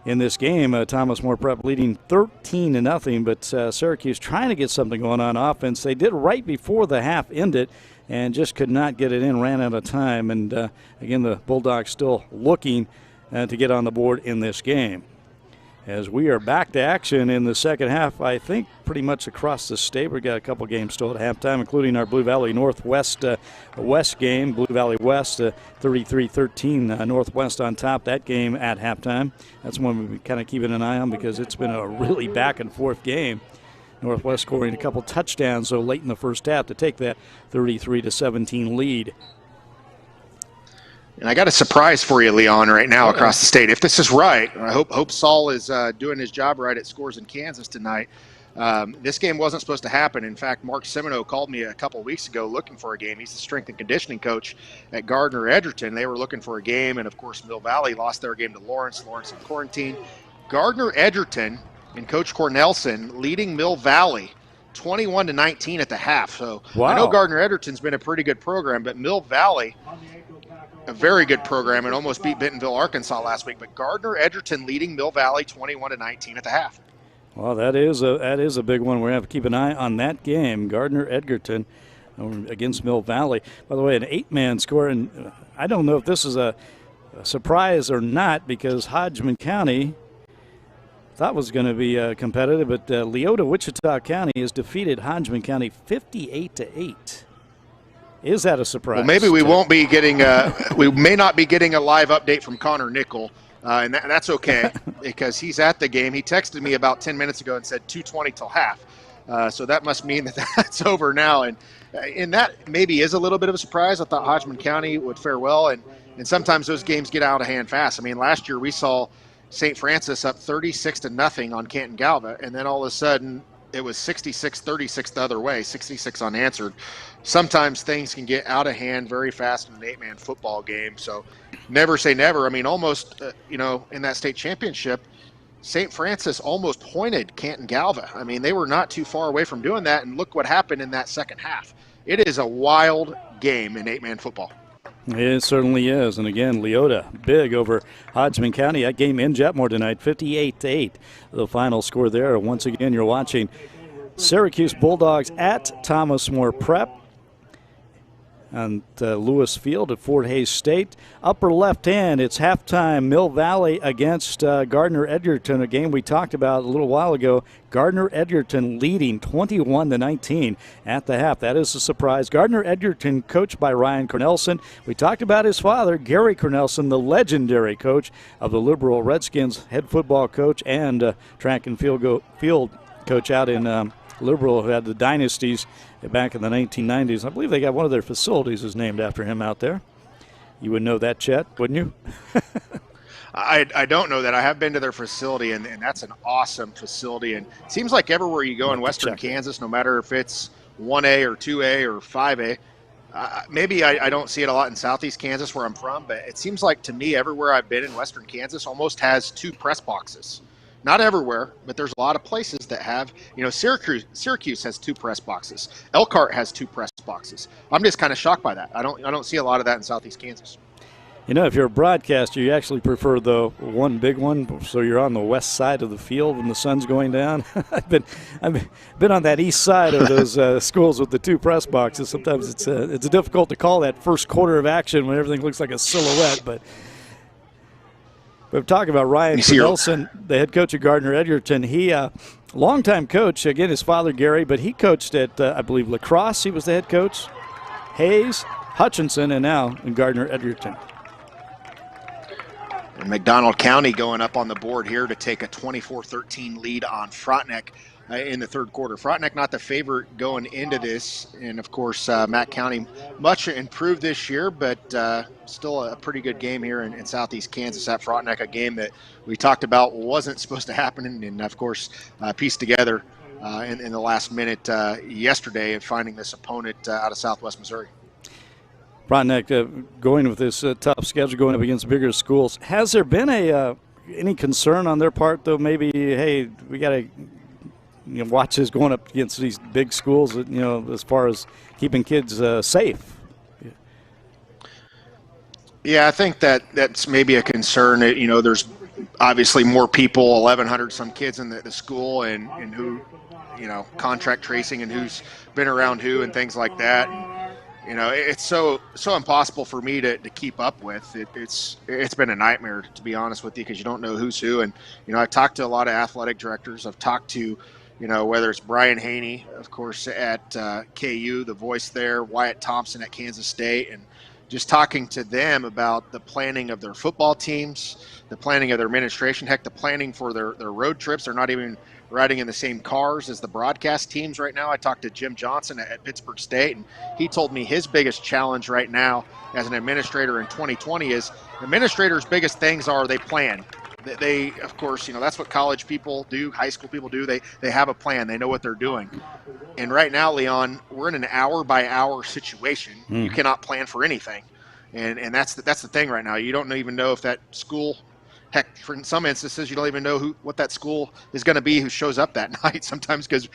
in this game. Thomas More Prep leading 13-0, but Syracuse trying to get something going on offense. They did right before the half ended and just could not get it in, ran out of time. And again, the Bulldogs still looking to get on the board in this game. As we are back to action in the second half, I think pretty much across the state. We've got a couple games still at halftime, including our Blue Valley Northwest West game. Blue Valley West 33-13 Northwest on top. That game at halftime. That's one we're kind of keeping an eye on because it's been a really back-and-forth game. Northwest scoring a couple touchdowns so late in the first half to take that 33-17 lead. And I got a surprise for you, Leon, right now across the state. If this is right, I hope Saul is doing his job right at Scores in Kansas tonight. This game wasn't supposed to happen. In fact, Mark Semino called me a couple of weeks ago looking for a game. He's the strength and conditioning coach at Gardner Edgerton. They were looking for a game, and, of course, Mill Valley lost their game to Lawrence. Lawrence in quarantine. Gardner Edgerton and Coach Cornelson leading Mill Valley 21-19 at the half. So wow. I know Gardner Edgerton's been a pretty good program, but Mill Valley – a very good program and almost beat Bentonville, Arkansas last week. But Gardner Edgerton leading Mill Valley 21-19 at the half. Well, that is a big one. We're going to have to keep an eye on that game. Gardner Edgerton against Mill Valley. By the way, an 8-man score, and I don't know if this is a surprise or not because Hodgman County thought was going to be competitive, but Leota Wichita County has defeated Hodgman County 58-8. Is that a surprise? Well, maybe we won't be getting we may not be getting a live update from Connor Nickel, and that's okay because he's at the game. He texted me about 10 minutes ago and said 2:20 till half. So that must mean that that's over now. And that maybe is a little bit of a surprise. I thought Hodgman County would fare well, and sometimes those games get out of hand fast. I mean, last year we saw St. Francis up 36-0 on Canton Galva, and then all of a sudden it was 66-36 the other way, 66 unanswered. Sometimes things can get out of hand very fast in an 8-man football game. So never say never. I mean, almost, in that state championship, St. Francis almost pointed Canton Galva. I mean, they were not too far away from doing that, and look what happened in that second half. It is a wild game in 8-man football. It certainly is. And again, Leota big over Hodgman County. That game in Jetmore tonight, 58-8. The final score there. Once again, you're watching Syracuse Bulldogs at Thomas More Prep and Lewis Field at Fort Hays State. Upper left hand, it's halftime. Mill Valley against Gardner Edgerton, a game we talked about a little while ago. Gardner Edgerton leading 21-19 at the half. That is a surprise. Gardner Edgerton coached by Ryan Cornelson. We talked about his father, Gary Cornelson, the legendary coach of the Liberal Redskins, head football coach and track and field coach out in Liberal, who had the dynasties back in the 1990s. I believe they got one of their facilities is named after him out there. You would know that, Chet, wouldn't you? I don't know that. I have been to their facility, and that's an awesome facility. And it seems like everywhere you go in western Kansas, no matter if it's 1A or 2A or 5A, maybe I don't see it a lot in southeast Kansas where I'm from, but it seems like to me everywhere I've been in western Kansas almost has 2 press boxes. Not everywhere, but there's a lot of places that have, Syracuse has 2 press boxes. Elkhart has 2 press boxes. I'm just kind of shocked by that. I don't see a lot of that in southeast Kansas. If you're a broadcaster, you actually prefer the one big one, so you're on the west side of the field when the sun's going down. I've been on that east side of those schools with the 2 press boxes. Sometimes it's difficult to call that first quarter of action when everything looks like a silhouette, but. We're talking about Ryan Cornelson, the head coach of Gardner Edgerton. He, longtime coach, again, his father, Gary, but he coached at, I believe, La Crosse. He was the head coach. Hayes, Hutchinson, and now in Gardner Edgerton. And McDonald County going up on the board here to take a 24-13 lead on Frontenac in the third quarter. Frontenac not the favorite going into this, and of course Mack County much improved this year, but still a pretty good game here in southeast Kansas at Frontenac, a game that we talked about wasn't supposed to happen, and of course pieced together in the last minute yesterday of finding this opponent out of southwest Missouri. Frontenac going with this tough schedule, going up against bigger schools. Has there been any concern on their part, though? Maybe, hey, we got to watch this going up against these big schools, as far as keeping kids safe. Yeah, I think that's maybe a concern. There's obviously more people, 1,100 some kids in the school, and who, contract tracing and who's been around who and things like that. It's so impossible for me to keep up with. It's been a nightmare, to be honest with you, because you don't know who's who. And, I've talked to a lot of athletic directors. I've talked to, whether it's Brian Haney, of course, at KU, the voice there, Wyatt Thompson at Kansas State, and just talking to them about the planning of their football teams, the planning of their administration, heck, the planning for their road trips. They're not even riding in the same cars as the broadcast teams right now. I talked to Jim Johnson at Pittsburgh State, and he told me his biggest challenge right now as an administrator in 2020 is administrators' biggest things are they plan. They, of course, that's what college people do, high school people do. They have a plan. They know what they're doing. And right now, Leon, we're in an hour-by-hour situation. You cannot plan for anything. And that's the thing right now. You don't even know if that school – heck, in some instances, you don't even know what that school is going to be who shows up that night sometimes because,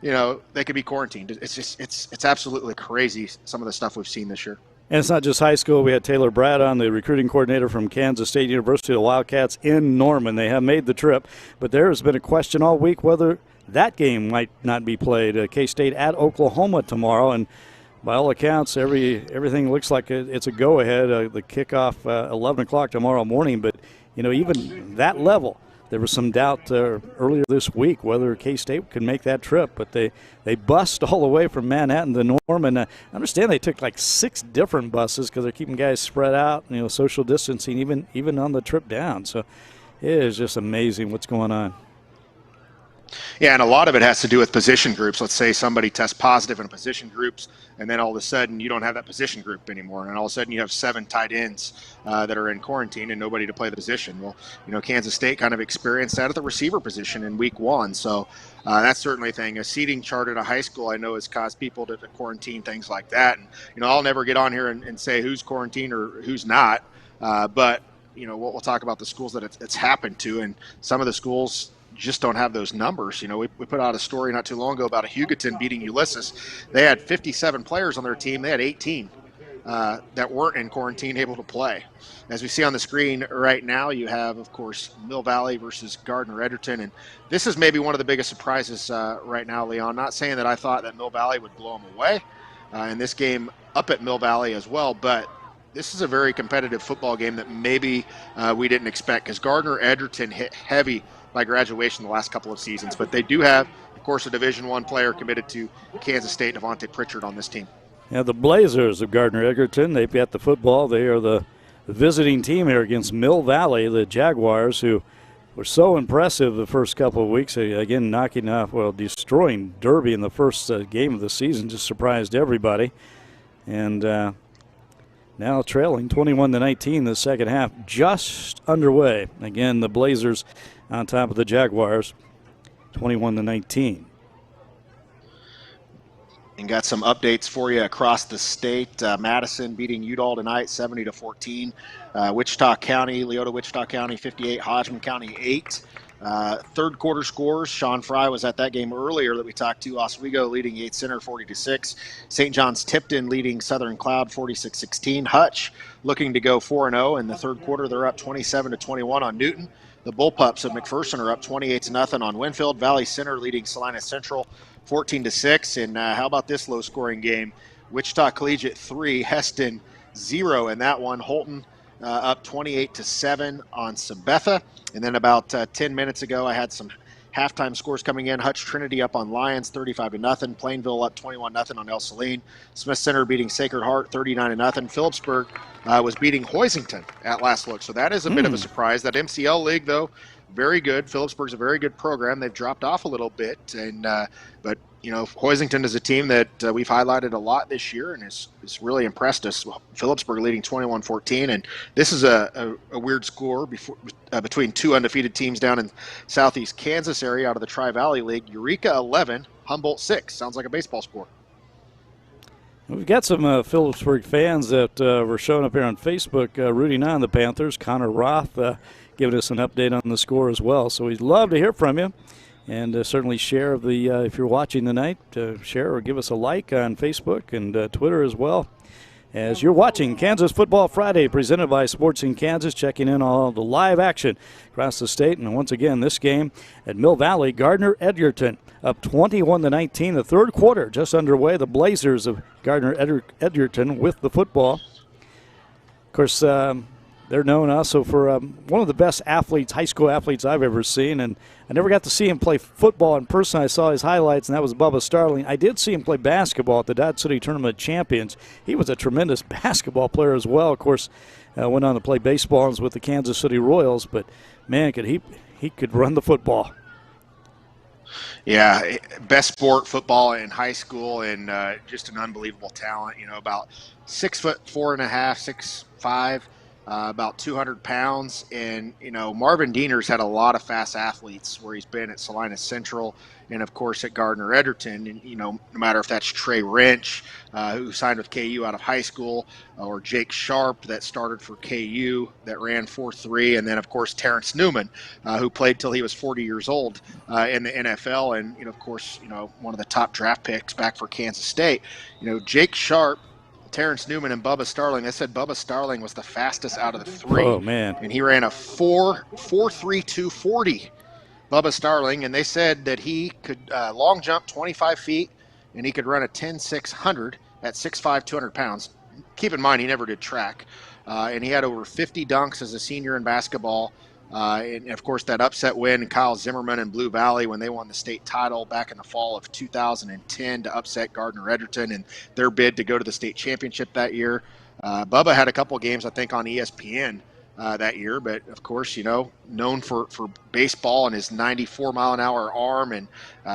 they could be quarantined. It's absolutely crazy, some of the stuff we've seen this year. And it's not just high school. We had Taylor Brad on, the recruiting coordinator from Kansas State University, the Wildcats in Norman. They have made the trip, but there has been a question all week whether that game might not be played. K-State at Oklahoma tomorrow, and by all accounts, everything looks like it's a go-ahead. The kickoff 11 o'clock tomorrow morning, but even that level, there was some doubt earlier this week whether K-State could make that trip, but they bust all the way from Manhattan to Norman. I understand they took like 6 different buses because they're keeping guys spread out, social distancing even on the trip down. So it is just amazing what's going on. Yeah, and a lot of it has to do with position groups. Let's say somebody tests positive in position groups, and then all of a sudden you don't have that position group anymore, and all of a sudden you have 7 tight ends that are in quarantine and nobody to play the position. Well, Kansas State kind of experienced that at the receiver position in week 1, so that's certainly a thing. A seating chart at a high school I know has caused people to quarantine, things like that. And I'll never get on here and say who's quarantined or who's not, but we'll talk about the schools that it's happened to, and some of the schools just don't have those numbers. We put out a story not too long ago about a Hugoton beating Ulysses. They had 57 players on their team. They had 18 that weren't in quarantine able to play. As we see on the screen right now, you have, of course, Mill Valley versus Gardner-Edgerton. And this is maybe one of the biggest surprises right now, Leon. Not saying that I thought that Mill Valley would blow them away in this game up at Mill Valley as well, but this is a very competitive football game that maybe we didn't expect because Gardner-Edgerton hit heavy by graduation the last couple of seasons. But they do have, of course, a Division I player committed to Kansas State, Devontae Pritchard, on this team. Yeah, the Blazers of Gardner-Edgerton, they've got the football. They are the visiting team here against Mill Valley, the Jaguars, who were so impressive the first couple of weeks. Again, destroying Derby in the first game of the season, just surprised everybody. And now trailing 21-19 the second half, just underway. Again, the Blazers on top of the Jaguars, 21-19. And got some updates for you across the state. Madison beating Udall tonight, 70-14. Wichita County, Leota Wichita County, 58. Hodgman County, 8. Third quarter scores. Sean Fry was at that game earlier that we talked to. Oswego leading Yates Center 40-6. St. John's Tipton leading Southern Cloud 46-16. Hutch looking to go 4-0 in the third quarter. They're up 27-21 on Newton. The Bullpups of McPherson are up 28-0 on Winfield. Valley Center leading Salina Central 14-6. And how about this low-scoring game? Wichita Collegiate 3, Heston 0 in that one. Holton up 28-7 on Sabetha. And then about 10 minutes ago, I had some halftime scores coming in. Hutch Trinity up on Lions 35-0. Plainville up 21-0 on El Saline. Smith Center beating Sacred Heart 39-0. Phillipsburg was beating Hoisington at last look. So that is a bit of a surprise. That MCL league, though, very good. Phillipsburg's a very good program. They've dropped off a little bit, but Hoisington is a team that we've highlighted a lot this year, and it's really impressed us. Phillipsburg leading 21-14, and this is a weird score between two undefeated teams down in southeast Kansas area out of the Tri-Valley League. Eureka 11, Humboldt 6. Sounds like a baseball score. We've got some Phillipsburg fans that were showing up here on Facebook, rooting on the Panthers. Connor Roth giving us an update on the score as well. So we'd love to hear from you. And certainly share if you're watching tonight, share or give us a like on Facebook and Twitter as well. As you're watching Kansas Football Friday, presented by Sports in Kansas, checking in on all the live action across the state. And once again, this game at Mill Valley, Gardner Edgerton up 21-19. The third quarter just underway. The Blazers of Gardner Edgerton with the football. Of course, they're known also for one of the best athletes, high school athletes I've ever seen. And I never got to see him play football in person. I saw his highlights, and that was Bubba Starling. I did see him play basketball at the Dodge City Tournament of Champions. He was a tremendous basketball player as well. Of course, went on to play baseball and was with the Kansas City Royals. But, man, he could run the football. Yeah, best sport, football in high school, and just an unbelievable talent. About 6'4.5", 6'5". About 200 pounds, and Marvin Diener's had a lot of fast athletes where he's been at Salinas Central and of course at Gardner Edgerton, and no matter if that's Trey Wrench, who signed with KU out of high school, or Jake Sharp that started for KU that ran 4.3, and then of course Terrence Newman, who played till he was 40 years old in the NFL, and of course one of the top draft picks back for Kansas State. Jake Sharp, Terrence Newman, and Bubba Starling. They said Bubba Starling was the fastest out of the three. Oh, man. And he ran a 4.32 40, Bubba Starling. And they said that he could long jump 25 feet, and he could run a 10.600 at 6'5", 200 pounds. Keep in mind, he never did track. And he had over 50 dunks as a senior in basketball. And, of course, that upset win, Kyle Zimmerman and Blue Valley when they won the state title back in the fall of 2010 to upset Gardner Edgerton and their bid to go to the state championship that year. Bubba had a couple games, I think, on ESPN that year, but, of course, known for baseball and his 94-mile-an-hour arm, and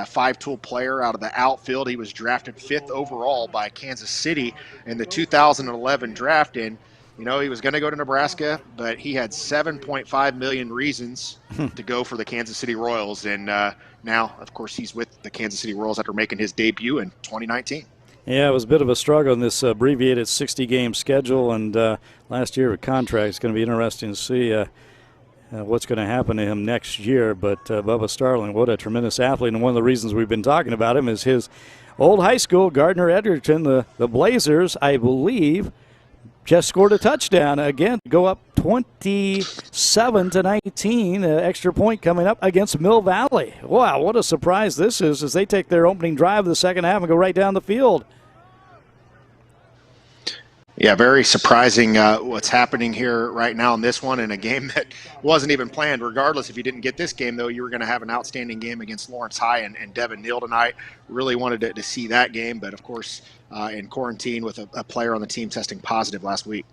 five-tool player out of the outfield. He was drafted 5th overall by Kansas City in the 2011 draft, and he was going to go to Nebraska, but he had 7.5 million reasons to go for the Kansas City Royals. And now, of course, he's with the Kansas City Royals after making his debut in 2019. Yeah, it was a bit of a struggle in this abbreviated 60-game schedule. And last year with contract, it's going to be interesting to see what's going to happen to him next year. But Bubba Starling, what a tremendous athlete. And one of the reasons we've been talking about him is his old high school, Gardner Edgerton, the Blazers, I believe, just scored a touchdown. Again, go up 27-19. Extra point coming up against Mill Valley. Wow, what a surprise this is as they take their opening drive of the second half and go right down the field. Yeah, very surprising what's happening here right now in this one, in a game that wasn't even planned. Regardless, if you didn't get this game, though, you were going to have an outstanding game against Lawrence High and Devin Neal tonight. Really wanted to see that game, but, of course, in quarantine with a player on the team testing positive last week.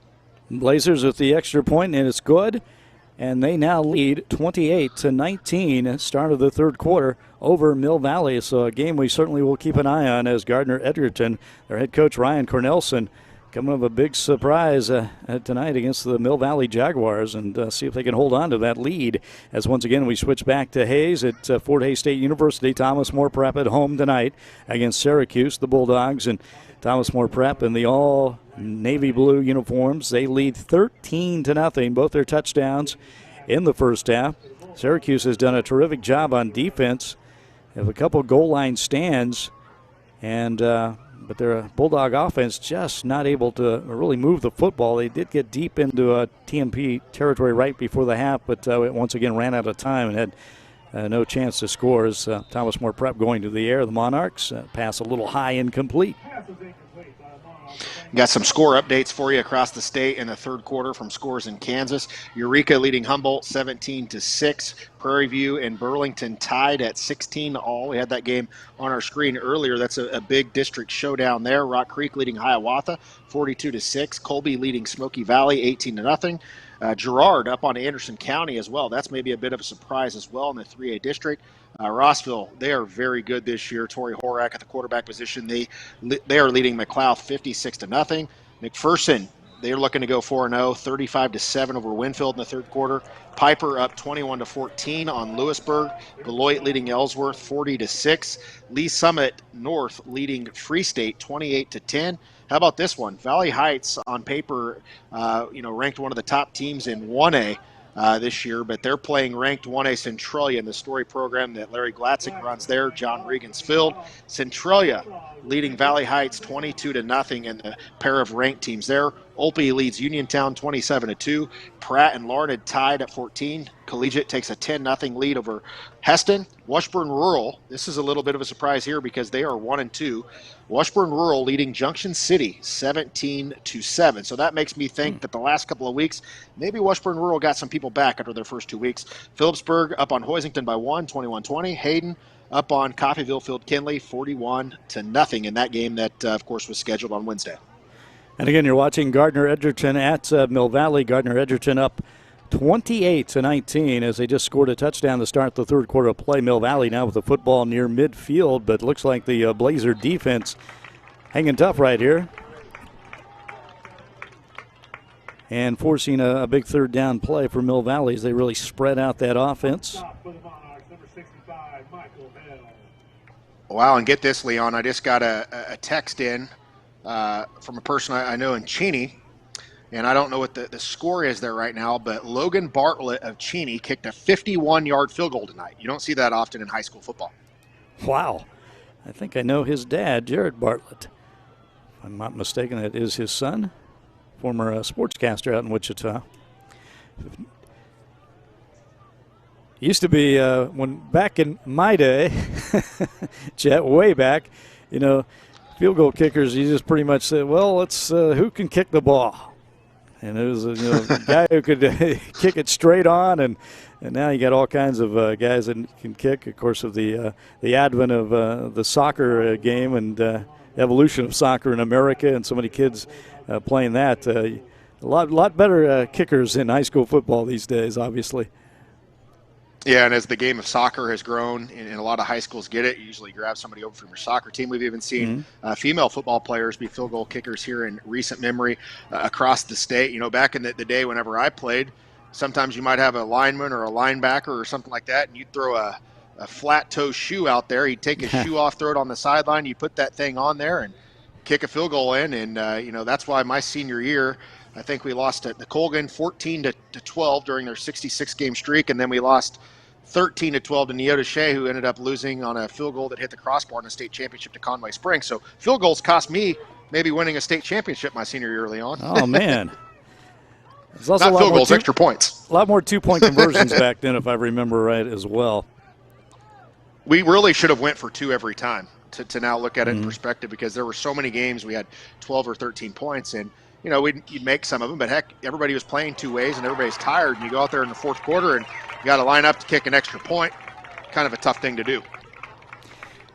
Blazers with the extra point, and it's good. And they now lead 28-19 start of the third quarter over Mill Valley. So a game we certainly will keep an eye on as Gardner Edgerton, their head coach Ryan Cornelson, coming up a big surprise tonight against the Mill Valley Jaguars, and see if they can hold on to that lead. As once again we switch back to Hayes at Fort Hays State University. Thomas More Prep at home tonight against Syracuse, the Bulldogs, and Thomas More Prep in the all navy blue uniforms. They lead 13-0, both their touchdowns in the first half. Syracuse has done a terrific job on defense. They have a couple goal line stands, and but their Bulldog offense just not able to really move the football. They did get deep into TMP territory right before the half, but it once again ran out of time and had no chance to score as Thomas More Prep going to the air. The Monarchs pass a little high, incomplete. Got some score updates for you across the state in the third quarter from scores in Kansas. Eureka leading Humboldt 17-6. Prairie View and Burlington tied at 16-all. We had that game on our screen earlier. That's a big district showdown there. Rock Creek leading Hiawatha 42-6. Colby leading Smoky Valley 18-0. Girard up on Anderson County as well. That's maybe a bit of a surprise as well in the 3A district. Rossville, they are very good this year. Torrey Horak at the quarterback position. They are leading McLeod 56-0. McPherson, they're looking to go 4-0, 35-7 over Winfield in the third quarter. Piper up 21-14 on Lewisburg. Beloit leading Ellsworth 40-6. Lee Summit North leading Free State 28-10. How about this one? Valley Heights on paper, ranked one of the top teams in 1A this year, but they're playing ranked 1A Centralia in the Story program that Larry Glatzik runs there, John Regan's field. Centralia leading Valley Heights 22-0 in the pair of ranked teams there. Olpe leads Uniontown 27-2. Pratt and Larned tied at 14. Collegiate takes a 10-0 lead over Heston. Washburn Rural, this is a little bit of a surprise here because they are 1-2. Washburn Rural leading Junction City 17-7. So that makes me think that the last couple of weeks, maybe Washburn Rural got some people back after their first 2 weeks. Phillipsburg up on Hoisington by 1, 21-20. Hayden up on Coffeyville Field Kinley 41-0 in that game that, of course, was scheduled on Wednesday. And again, you're watching Gardner Edgerton at Mill Valley. Gardner Edgerton up 28-19 as they just scored a touchdown to start the third quarter of play. Mill Valley now with the football near midfield, but looks like the Blazer defense hanging tough right here and forcing a big third down play for Mill Valley as they really spread out that offense. Wow, and get this, Leon. I just got a text in from a person I know in Cheney, and I don't know what the score is there right now, but Logan Bartlett of Cheney kicked a 51-yard field goal tonight. You don't see that often in high school football. Wow. I think I know his dad, Jared Bartlett. If I'm not mistaken, that is his son, former sportscaster out in Wichita. Used to be when back in my day, Chet, way back, field goal kickers, you just pretty much said, well, let's who can kick the ball. And it was a guy who could kick it straight on, and now you got all kinds of guys that can kick. Of course, of the advent of the soccer game and evolution of soccer in America, and so many kids playing that. A lot better kickers in high school football these days, obviously. Yeah, and as the game of soccer has grown, and a lot of high schools get it, you usually grab somebody over from your soccer team. We've even seen female football players be field goal kickers here in recent memory across the state. Back in the day whenever I played, sometimes you might have a lineman or a linebacker or something like that, and you'd throw a flat-toe shoe out there. He'd take his shoe off, throw it on the sideline. You put that thing on there and kick a field goal in, and, that's why my senior year, I think we lost at the Colgan 14-12 during their 66-game streak, and then we lost 13-12 to Neota Shea, who ended up losing on a field goal that hit the crossbar in the state championship to Conway Springs. So field goals cost me maybe winning a state championship my senior year early on. Oh, man. There's also not field goals, extra points. A lot more two-point conversions back then, if I remember right, as well. We really should have went for two every time to now look at it in perspective, because there were so many games we had 12 or 13 points, and you'd make some of them, but heck, everybody was playing two ways and everybody's tired, and you go out there in the fourth quarter and you got to line up to kick an extra point. Kind of a tough thing to do.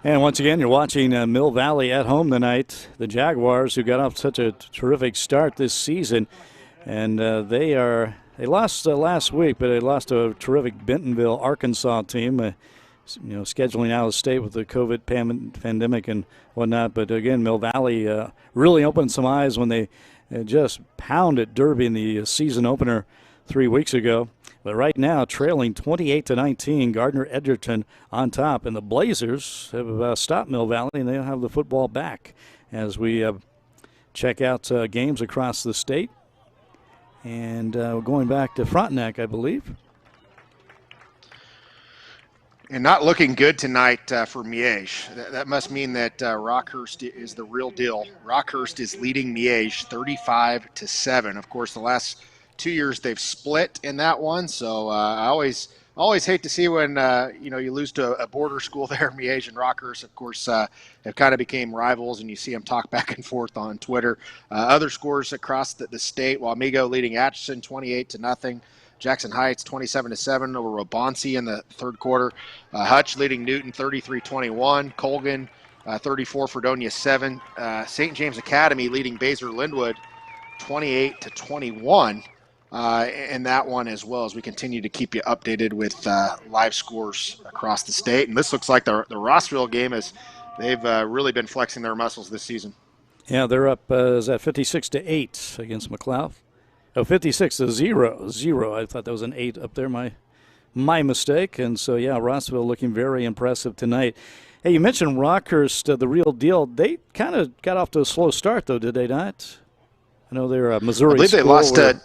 And once again, you're watching Mill Valley at home tonight. The Jaguars, who got off such a terrific start this season, and they lost last week, but they lost to a terrific Bentonville, Arkansas team. Scheduling out of state with the COVID pandemic and whatnot. But again, Mill Valley really opened some eyes when they just pounded Derby in the season opener 3 weeks ago. But right now, trailing 28-19, Gardner Edgerton on top. And the Blazers have stopped Mill Valley, and they'll have the football back as we check out games across the state. And we're going back to Frontenac, I believe. And not looking good tonight for Miege. That must mean that Rockhurst is the real deal. Rockhurst is leading Miege 35-7. Of course, the last 2 years they've split in that one, so I always always hate to see when, you lose to a border school there. Miege and Rockhurst, of course, have kind of became rivals, and you see them talk back and forth on Twitter. Other scores across the state, Wamego leading Atchison 28-0. Jackson Heights 27-7 over Waubonsie in the third quarter. Hutch leading Newton 33-21. Colgan 34, Fredonia 7. St. James Academy leading Basehor Linwood 28-21 in that one, as well, as we continue to keep you updated with live scores across the state. And this looks like the Rossville game is they've really been flexing their muscles this season. Yeah, they're up 56-8 against McLeod. Oh, 56-0. I thought that was an 8 up there. My mistake. And so, yeah, Rossville looking very impressive tonight. Hey, you mentioned Rockhurst, the real deal. They kind of got off to a slow start, though, did they not? I know they're a Missouri. I believe they lost to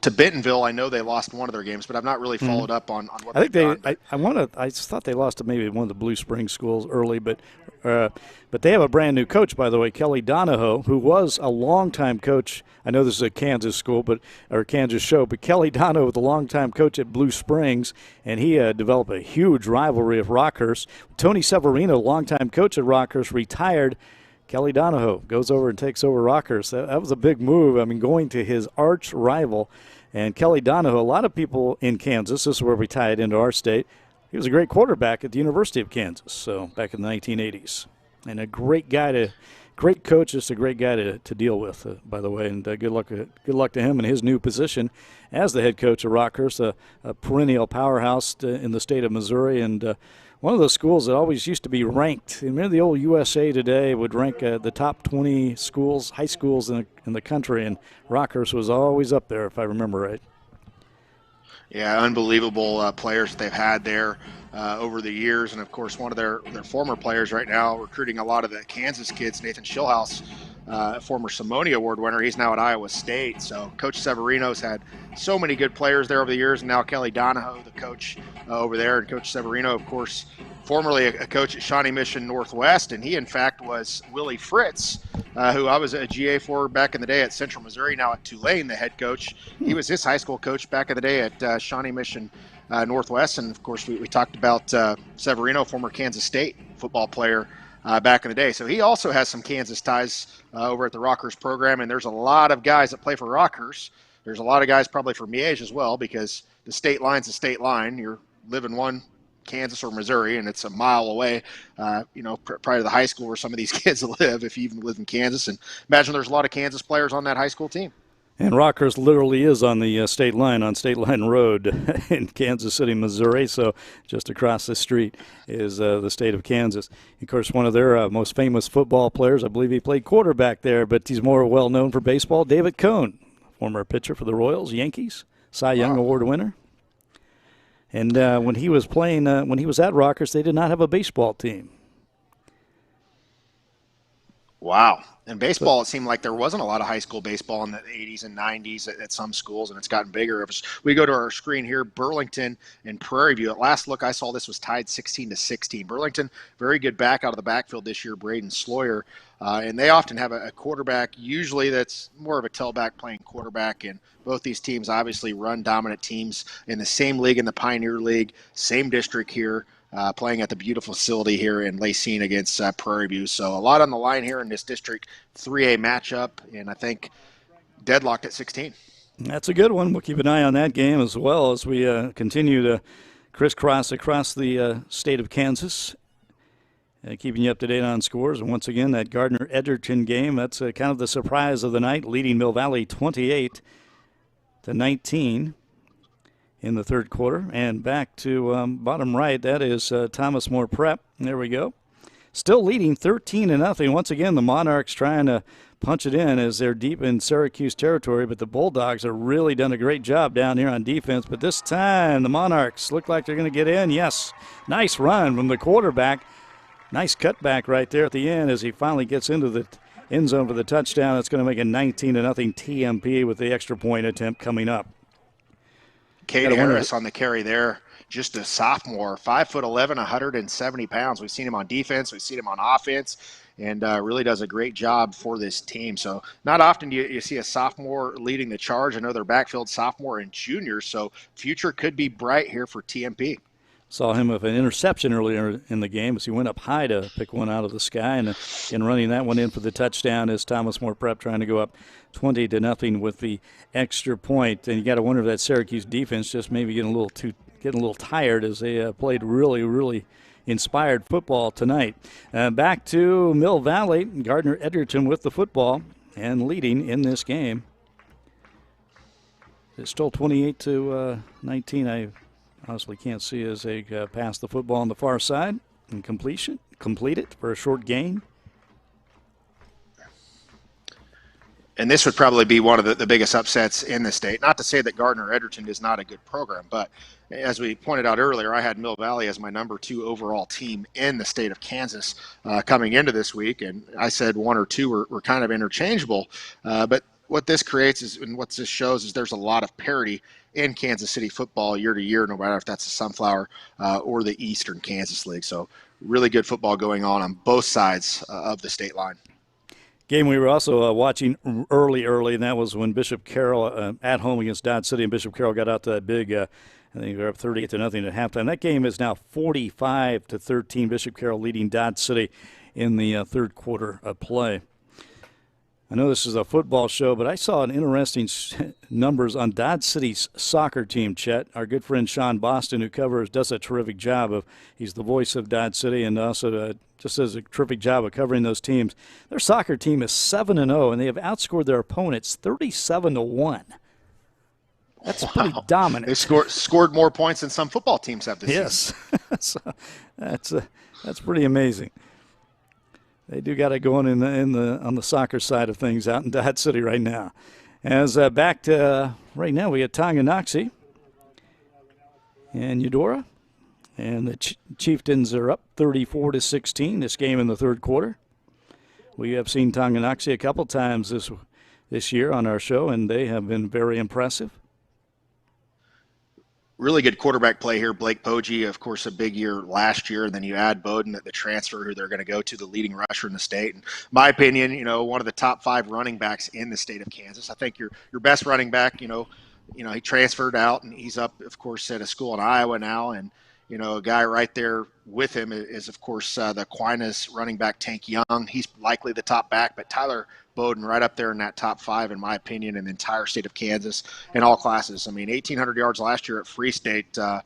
Bentonville. I know they lost one of their games, but I've not really followed up on what I think they've they. done. I thought they lost to maybe one of the Blue Springs schools early, but they have a brand new coach, by the way, Kelly Donahoe, who was a longtime coach. I know this is a Kansas school, or Kansas show, but Kelly Donahoe was a longtime coach at Blue Springs, and he developed a huge rivalry with Rockhurst. Tony Severino, longtime coach at Rockhurst, retired. Kelly Donahoe goes over and takes over Rockhurst. That was a big move. I mean, going to his arch rival. And Kelly Donahoe, a lot of people in Kansas, this is where we tie it into our state, he was a great quarterback at the University of Kansas, so back in the 1980s. And a great coach, just a great guy to deal with, by the way. And good luck to him in his new position as the head coach of Rockhurst, a perennial powerhouse in the state of Missouri, and one of those schools that always used to be ranked. Remember the old USA Today would rank the top 20 schools, high schools in the country, and Rockhurst was always up there, if I remember right. Yeah, unbelievable players they've had there over the years. And, of course, one of their former players right now recruiting a lot of the Kansas kids, Nathan Schillhouse, former Simone Award winner. He's now at Iowa State. So Coach Severino's had so many good players there over the years. And now Kelly Donahoe, the coach over there. And Coach Severino, of course, formerly a coach at Shawnee Mission Northwest. And he, in fact, was Willie Fritz, who I was a GA for back in the day at Central Missouri, now at Tulane, the head coach. He was his high school coach back in the day at Shawnee Mission Northwest. And, of course, we talked about Severino, former Kansas State football player back in the day. So he also has some Kansas ties over at the Rockhurst program. And there's a lot of guys that play for Rockhurst. There's a lot of guys probably for Miege as well, because the state line's a state line. You're living one Kansas or Missouri, and it's a mile away, prior to the high school where some of these kids live, if you even live in Kansas. And imagine there's a lot of Kansas players on that high school team. And Rockhurst literally is on the state line, on State Line Road in Kansas City, Missouri. So just across the street is the state of Kansas. Of course, one of their most famous football players, I believe he played quarterback there, but he's more well known for baseball, David Cone, former pitcher for the Royals, Yankees, Cy Young Award winner. And when he was playing, when he was at Rockhurst, they did not have a baseball team. Wow. In baseball, it seemed like there wasn't a lot of high school baseball in the 80s and 90s at some schools, and it's gotten bigger. We go to our screen here, Burlington and Prairie View. At last look, I saw this was tied 16-16. Burlington, very good back out of the backfield this year, Braden Sloyer. And they often have a quarterback, usually that's more of a tailback playing quarterback. And both these teams obviously run dominant teams in the same league, in the Pioneer League, same district here. Playing at the beautiful facility here in Lacine against Prairie View. So a lot on the line here in this District 3A matchup, and I think deadlocked at 16. That's a good one. We'll keep an eye on that game as well as we continue to crisscross across the state of Kansas, keeping you up to date on scores. And once again, that Gardner-Edgerton game, that's kind of the surprise of the night, leading Mill Valley 28-19. In the third quarter. And back to bottom right, that is Thomas More Prep. There we go. Still leading 13-0. Once again, the Monarchs trying to punch it in as they're deep in Syracuse territory, but the Bulldogs have really done a great job down here on defense. But this time, the Monarchs look like they're going to get in. Yes, nice run from the quarterback. Nice cutback right there at the end as he finally gets into the end zone for the touchdown. It's going to make it 19-0 TMP with the extra point attempt coming up. Cade Harris on the carry there, just a sophomore, 5'11", 170 pounds. We've seen him on defense. We've seen him on offense. and really does a great job for this team. So not often you see a sophomore leading the charge. I know they're backfield sophomore and junior, so future could be bright here for TMP. Saw him with an interception earlier in the game as he went up high to pick one out of the sky, and running that one in for the touchdown is Thomas More Prep trying to go up 20-0 with the extra point. And you got to wonder if that Syracuse defense just maybe getting a little tired as they played really, really inspired football tonight. Back to Mill Valley, Gardner Edgerton with the football and leading in this game. It's still 28-19. I honestly can't see as they pass the football on the far side and complete it for a short gain. And this would probably be one of the biggest upsets in the state. Not to say that Gardner Edgerton is not a good program, but as we pointed out earlier, I had Mill Valley as my number 2 overall team in the state of Kansas coming into this week, and I said 1 or 2 were kind of interchangeable. But what this creates is, and what this shows is there's a lot of parity in Kansas City football year to year, no matter if that's the Sunflower or the Eastern Kansas League. So really good football going on both sides of the state line. Game we were also watching early, and that was when Bishop Carroll at home against Dodge City, and Bishop Carroll got out to that big, I think they're up 38-0 at halftime. That game is now 45-13. Bishop Carroll leading Dodge City in the third quarter of play. I know this is a football show, but I saw an interesting numbers on Dodge City's soccer team, Chet. Our good friend Sean Boston, who does a terrific job he's the voice of Dodge City and also just does a terrific job of covering those teams. Their soccer team is 7-0, and they have outscored their opponents 37-1. That's pretty dominant. They scored more points than some football teams have this season. Yes, so that's pretty amazing. They do got it going on the soccer side of things out in Dodge City right now. As back to right now, we got Tonganoxie and Eudora, and the Chieftains are up 34-16 this game in the third quarter. We have seen Tonganoxie a couple times this year on our show, and they have been very impressive. Really good quarterback play here. Blake Poggi, of course, a big year last year, and then you add Bowden at the transfer, who they're going to go to, the leading rusher in the state. In my opinion, one of the top 5 running backs in the state of Kansas. I think your best running back, he transferred out, and he's up, of course, at a school in Iowa now, and a guy right there with him is, of course, the Aquinas running back Tank Young. He's likely the top back, but Tyler Bowden right up there in that top 5, in my opinion, in the entire state of Kansas in all classes. I mean, 1,800 yards last year at Free State, and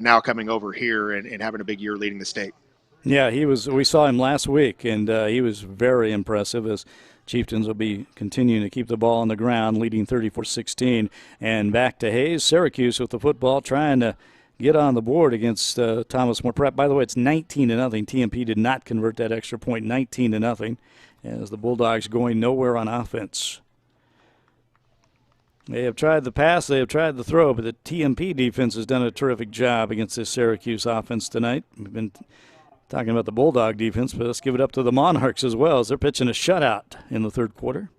now coming over here and having a big year leading the state. Yeah, we saw him last week, and he was very impressive as Chieftains will be continuing to keep the ball on the ground, leading 34-16. And back to Hayes, Syracuse with the football, trying to get on the board against Thomas More Prep. By the way, it's 19-0. TMP did not convert that extra point, 19-0, as the Bulldogs going nowhere on offense. They have tried the pass, they have tried the throw, but the TMP defense has done a terrific job against this Syracuse offense tonight. We've been talking about the Bulldog defense, but let's give it up to the Monarchs as well, as they're pitching a shutout in the third quarter.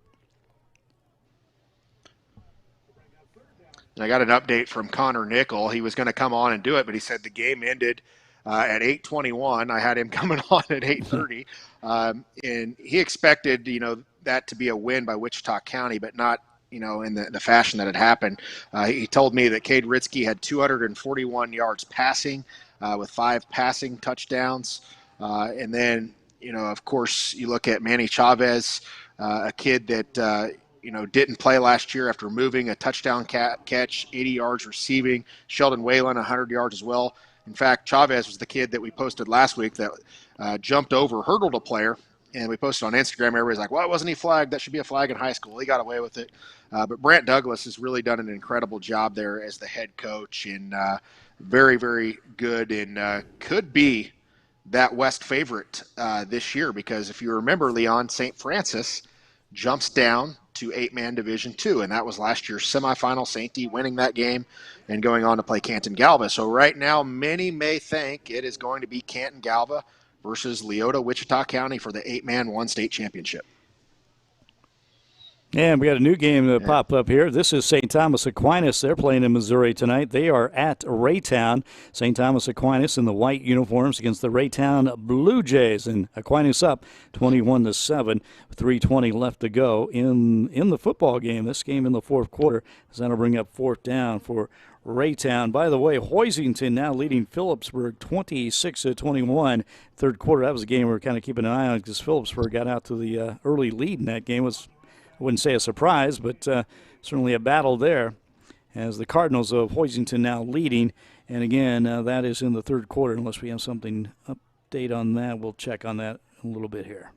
And I got an update from Connor Nickel. He was going to come on and do it, but he said the game ended at 8:21. I had him coming on at 8:30, and he expected, that to be a win by Wichita County, but not, in the fashion that it happened. He told me that Cade Ritzky had 241 yards passing with 5 passing touchdowns, and then, of course, you look at Manny Chavez, a kid that didn't play last year after moving, a touchdown catch, 80 yards receiving. Sheldon Whalen, 100 yards as well. In fact, Chavez was the kid that we posted last week that hurdled a player, and we posted on Instagram. Everybody's like, why wasn't he flagged? That should be a flag in high school. He got away with it. But Brant Douglas has really done an incredible job there as the head coach, and very, very good, and could be that West favorite this year, because if you remember, Leon, St. Francis jumps down to 8-man Division II, and that was last year's semifinal. St. D winning that game and going on to play Canton Galva. So right now, many may think it is going to be Canton Galva versus Leota Wichita County for the 8-man one state championship. And we got a new game to pop up here. This is St. Thomas Aquinas. They're playing in Missouri tonight. They are at Raytown. St. Thomas Aquinas in the white uniforms against the Raytown Blue Jays. And Aquinas up 21-7. 3:20 left to go in the football game. This game in the fourth quarter. So that'll bring up fourth down for Raytown. By the way, Hoisington now leading Phillipsburg 26-21. Third quarter, that was a game we were kind of keeping an eye on because Phillipsburg got out to the early lead in that game. I wouldn't say a surprise, but certainly a battle there as the Cardinals of Hoisington now leading. And again, that is in the third quarter. Unless we have something update on that, we'll check on that a little bit here.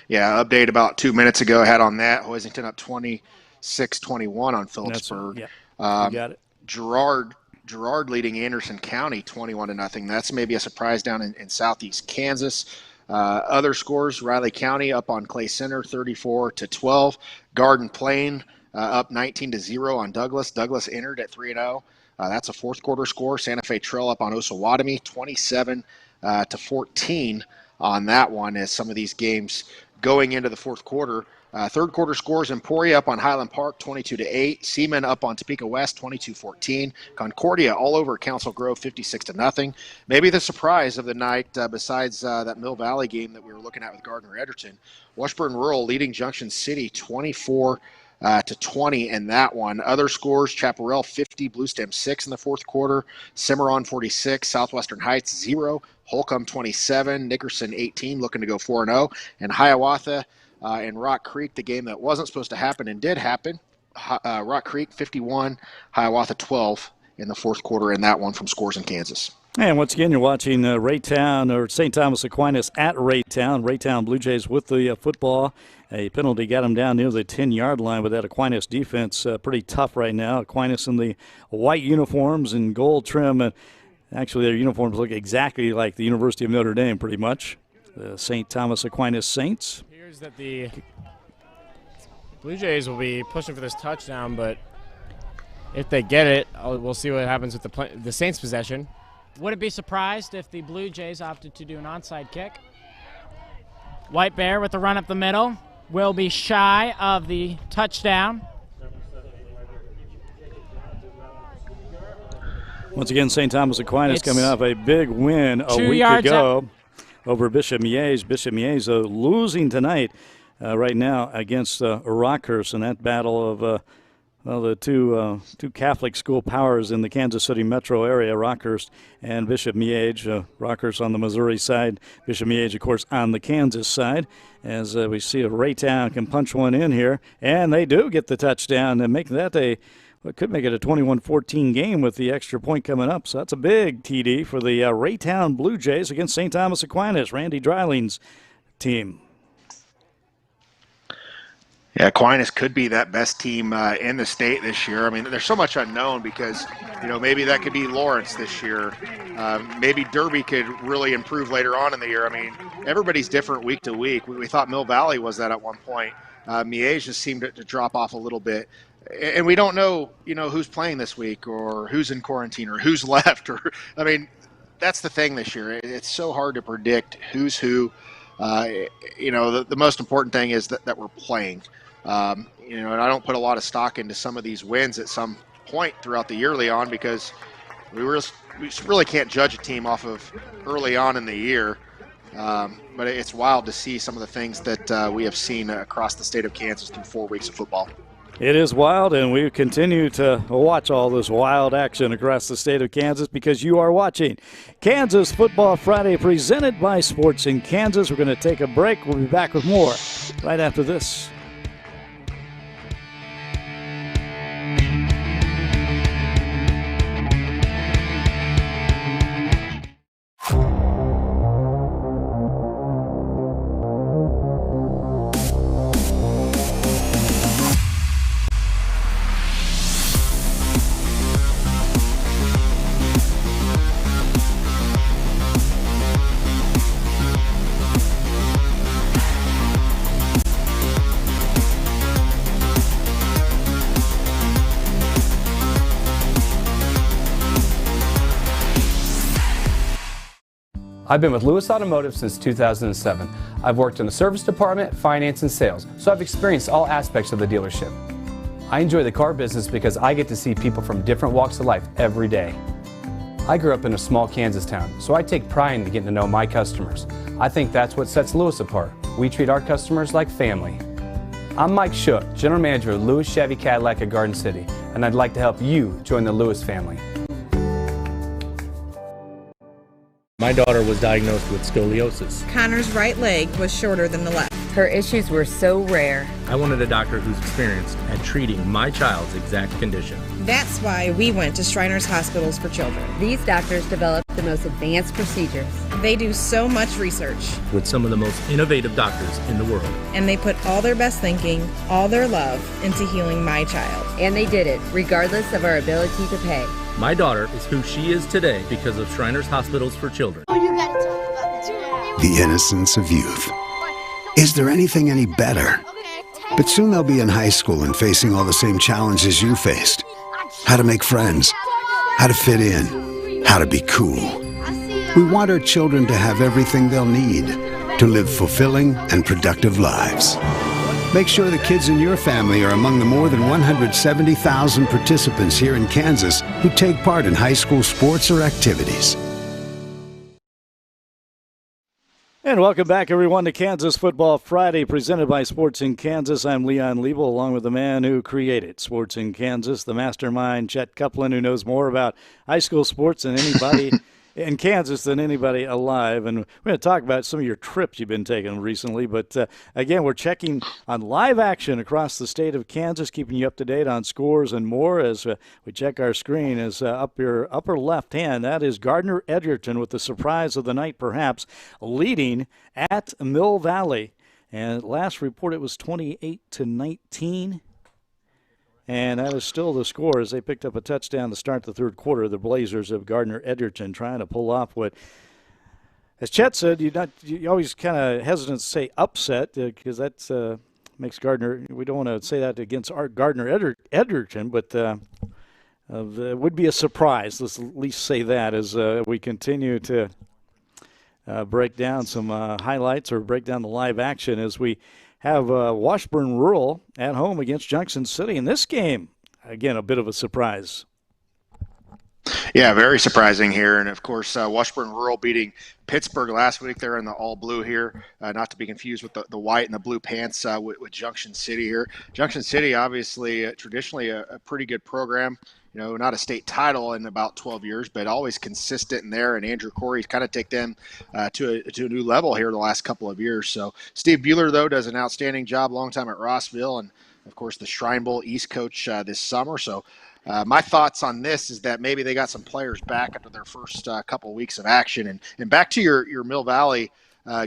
Yeah, update about 2 minutes ago I had on that. Hoisington up 26-21 on Phillipsburg. You got it. Girard leading Anderson County 21-0. That's maybe a surprise down in southeast Kansas. Other scores, Riley County up on Clay Center 34-12. Garden Plain up 19-0 on Douglas. Douglas entered at 3-0. That's a fourth quarter score. Santa Fe Trail up on Osawatomie 27-14 on that one as some of these games going into the fourth quarter. Third quarter scores, Emporia up on Highland Park 22-8. Seaman up on Topeka West 22-14. Concordia all over Council Grove 56-0. Maybe the surprise of the night, besides that Mill Valley game that we were looking at with Gardner Edgerton, Washburn Rural leading Junction City 24-20 in that one. Other scores, Chaparral 50, Blue Stem 6 in the fourth quarter. Cimarron 46, Southwestern Heights 0, Holcomb 27, Nickerson 18, looking to go 4-0, and Hiawatha and Rock Creek, the game that wasn't supposed to happen and did happen. Rock Creek 51, Hiawatha 12 in the fourth quarter in that one from Scores in Kansas. And once again, you're watching Raytown or St. Thomas Aquinas at Raytown. Raytown Blue Jays with the football. A penalty got them down near the 10-yard line, but that Aquinas defense pretty tough right now. Aquinas in the white uniforms and gold trim. And actually, their uniforms look exactly like the University of Notre Dame pretty much. The St. Thomas Aquinas Saints. That the Blue Jays will be pushing for this touchdown, but if they get it, we'll see what happens with the Saints' possession. Wouldn't be surprised if the Blue Jays opted to do an onside kick. White Bear with the run up the middle will be shy of the touchdown. Once again, St. Thomas Aquinas coming off a big win a week ago over Bishop Miege. Bishop Miege losing tonight right now against Rockhurst in that battle of the two Catholic school powers in the Kansas City metro area, Rockhurst and Bishop Miege. Rockhurst on the Missouri side, Bishop Miege, of course, on the Kansas side. As we see if Raytown can punch one in here, and they do get the touchdown and make that could make it a 21-14 game with the extra point coming up. So that's a big TD for the Raytown Blue Jays against St. Thomas Aquinas, Randy Dryling's team. Yeah, Aquinas could be that best team in the state this year. I mean, there's so much unknown because, maybe that could be Lawrence this year. Maybe Derby could really improve later on in the year. I mean, everybody's different week to week. We thought Mill Valley was that at one point. Miege just seemed to drop off a little bit. And we don't know, who's playing this week or who's in quarantine or who's left. That's the thing this year. It's so hard to predict who's who. The most important thing is that we're playing. And I don't put a lot of stock into some of these wins at some point throughout the year, Leon, because we really can't judge a team off of early on in the year. But it's wild to see some of the things that we have seen across the state of Kansas through 4 weeks of football. It is wild, and we continue to watch all this wild action across the state of Kansas because you are watching Kansas Football Friday presented by Sports in Kansas. We're going to take a break. We'll be back with more right after this. I've been with Lewis Automotive since 2007. I've worked in the service department, finance, and sales, so I've experienced all aspects of the dealership. I enjoy the car business because I get to see people from different walks of life every day. I grew up in a small Kansas town, so I take pride in getting to know my customers. I think that's what sets Lewis apart. We treat our customers like family. I'm Mike Shook, General Manager of Lewis Chevy Cadillac of Garden City, and I'd like to help you join the Lewis family. My daughter was diagnosed with scoliosis. Connor's right leg was shorter than the left. Her issues were so rare. I wanted a doctor who's experienced at treating my child's exact condition. That's why we went to Shriners Hospitals for Children. These doctors developed the most advanced procedures. They do so much research. With some of the most innovative doctors in the world. And they put all their best thinking, all their love into healing my child. And they did it, regardless of our ability to pay. My daughter is who she is today because of Shriners Hospitals for Children. The innocence of youth. Is there anything any better? But soon they'll be in high school and facing all the same challenges you faced. How to make friends, how to fit in, how to be cool. We want our children to have everything they'll need to live fulfilling and productive lives. Make sure the kids in your family are among the more than 170,000 participants here in Kansas who take part in high school sports or activities. And welcome back, everyone, to Kansas Football Friday, presented by Sports in Kansas. I'm Leon Liebel, along with the man who created Sports in Kansas, the mastermind, Chet Copeland, who knows more about high school sports than anybody in Kansas than anybody alive. And we're going to talk about some of your trips you've been taking recently. But, again, we're checking on live action across the state of Kansas, keeping you up to date on scores and more as we check our screen. As up your upper left hand, that is Gardner Edgerton with the surprise of the night, perhaps, leading at Mill Valley. And last report, it was 28-19. And that is still the score as they picked up a touchdown to start the third quarter. The Blazers of Gardner Edgerton trying to pull off what, as Chet said, you always kind of hesitant to say upset because that makes Gardner. We don't want to say that against Gardner Edgerton, but it would be a surprise. Let's at least say that as we continue to break down some highlights or break down the live action as we have Washburn Rural at home against Junction City. In this game, again, a bit of a surprise. Yeah, very surprising here. And, of course, Washburn Rural beating Pittsburgh last week. They're in the all blue here, not to be confused with the white and the blue pants with Junction City here. Junction City, obviously, traditionally a pretty good program. You know, not a state title in about 12 years, but always consistent in there. And Andrew Corey's kind of take them to a new level here the last couple of years. So Steve Bueller, though, does an outstanding job, long time at Rossville, and, of course, the Shrine Bowl East coach this summer. So my thoughts on this is that maybe they got some players back after their first couple weeks of action. And back to your Mill Valley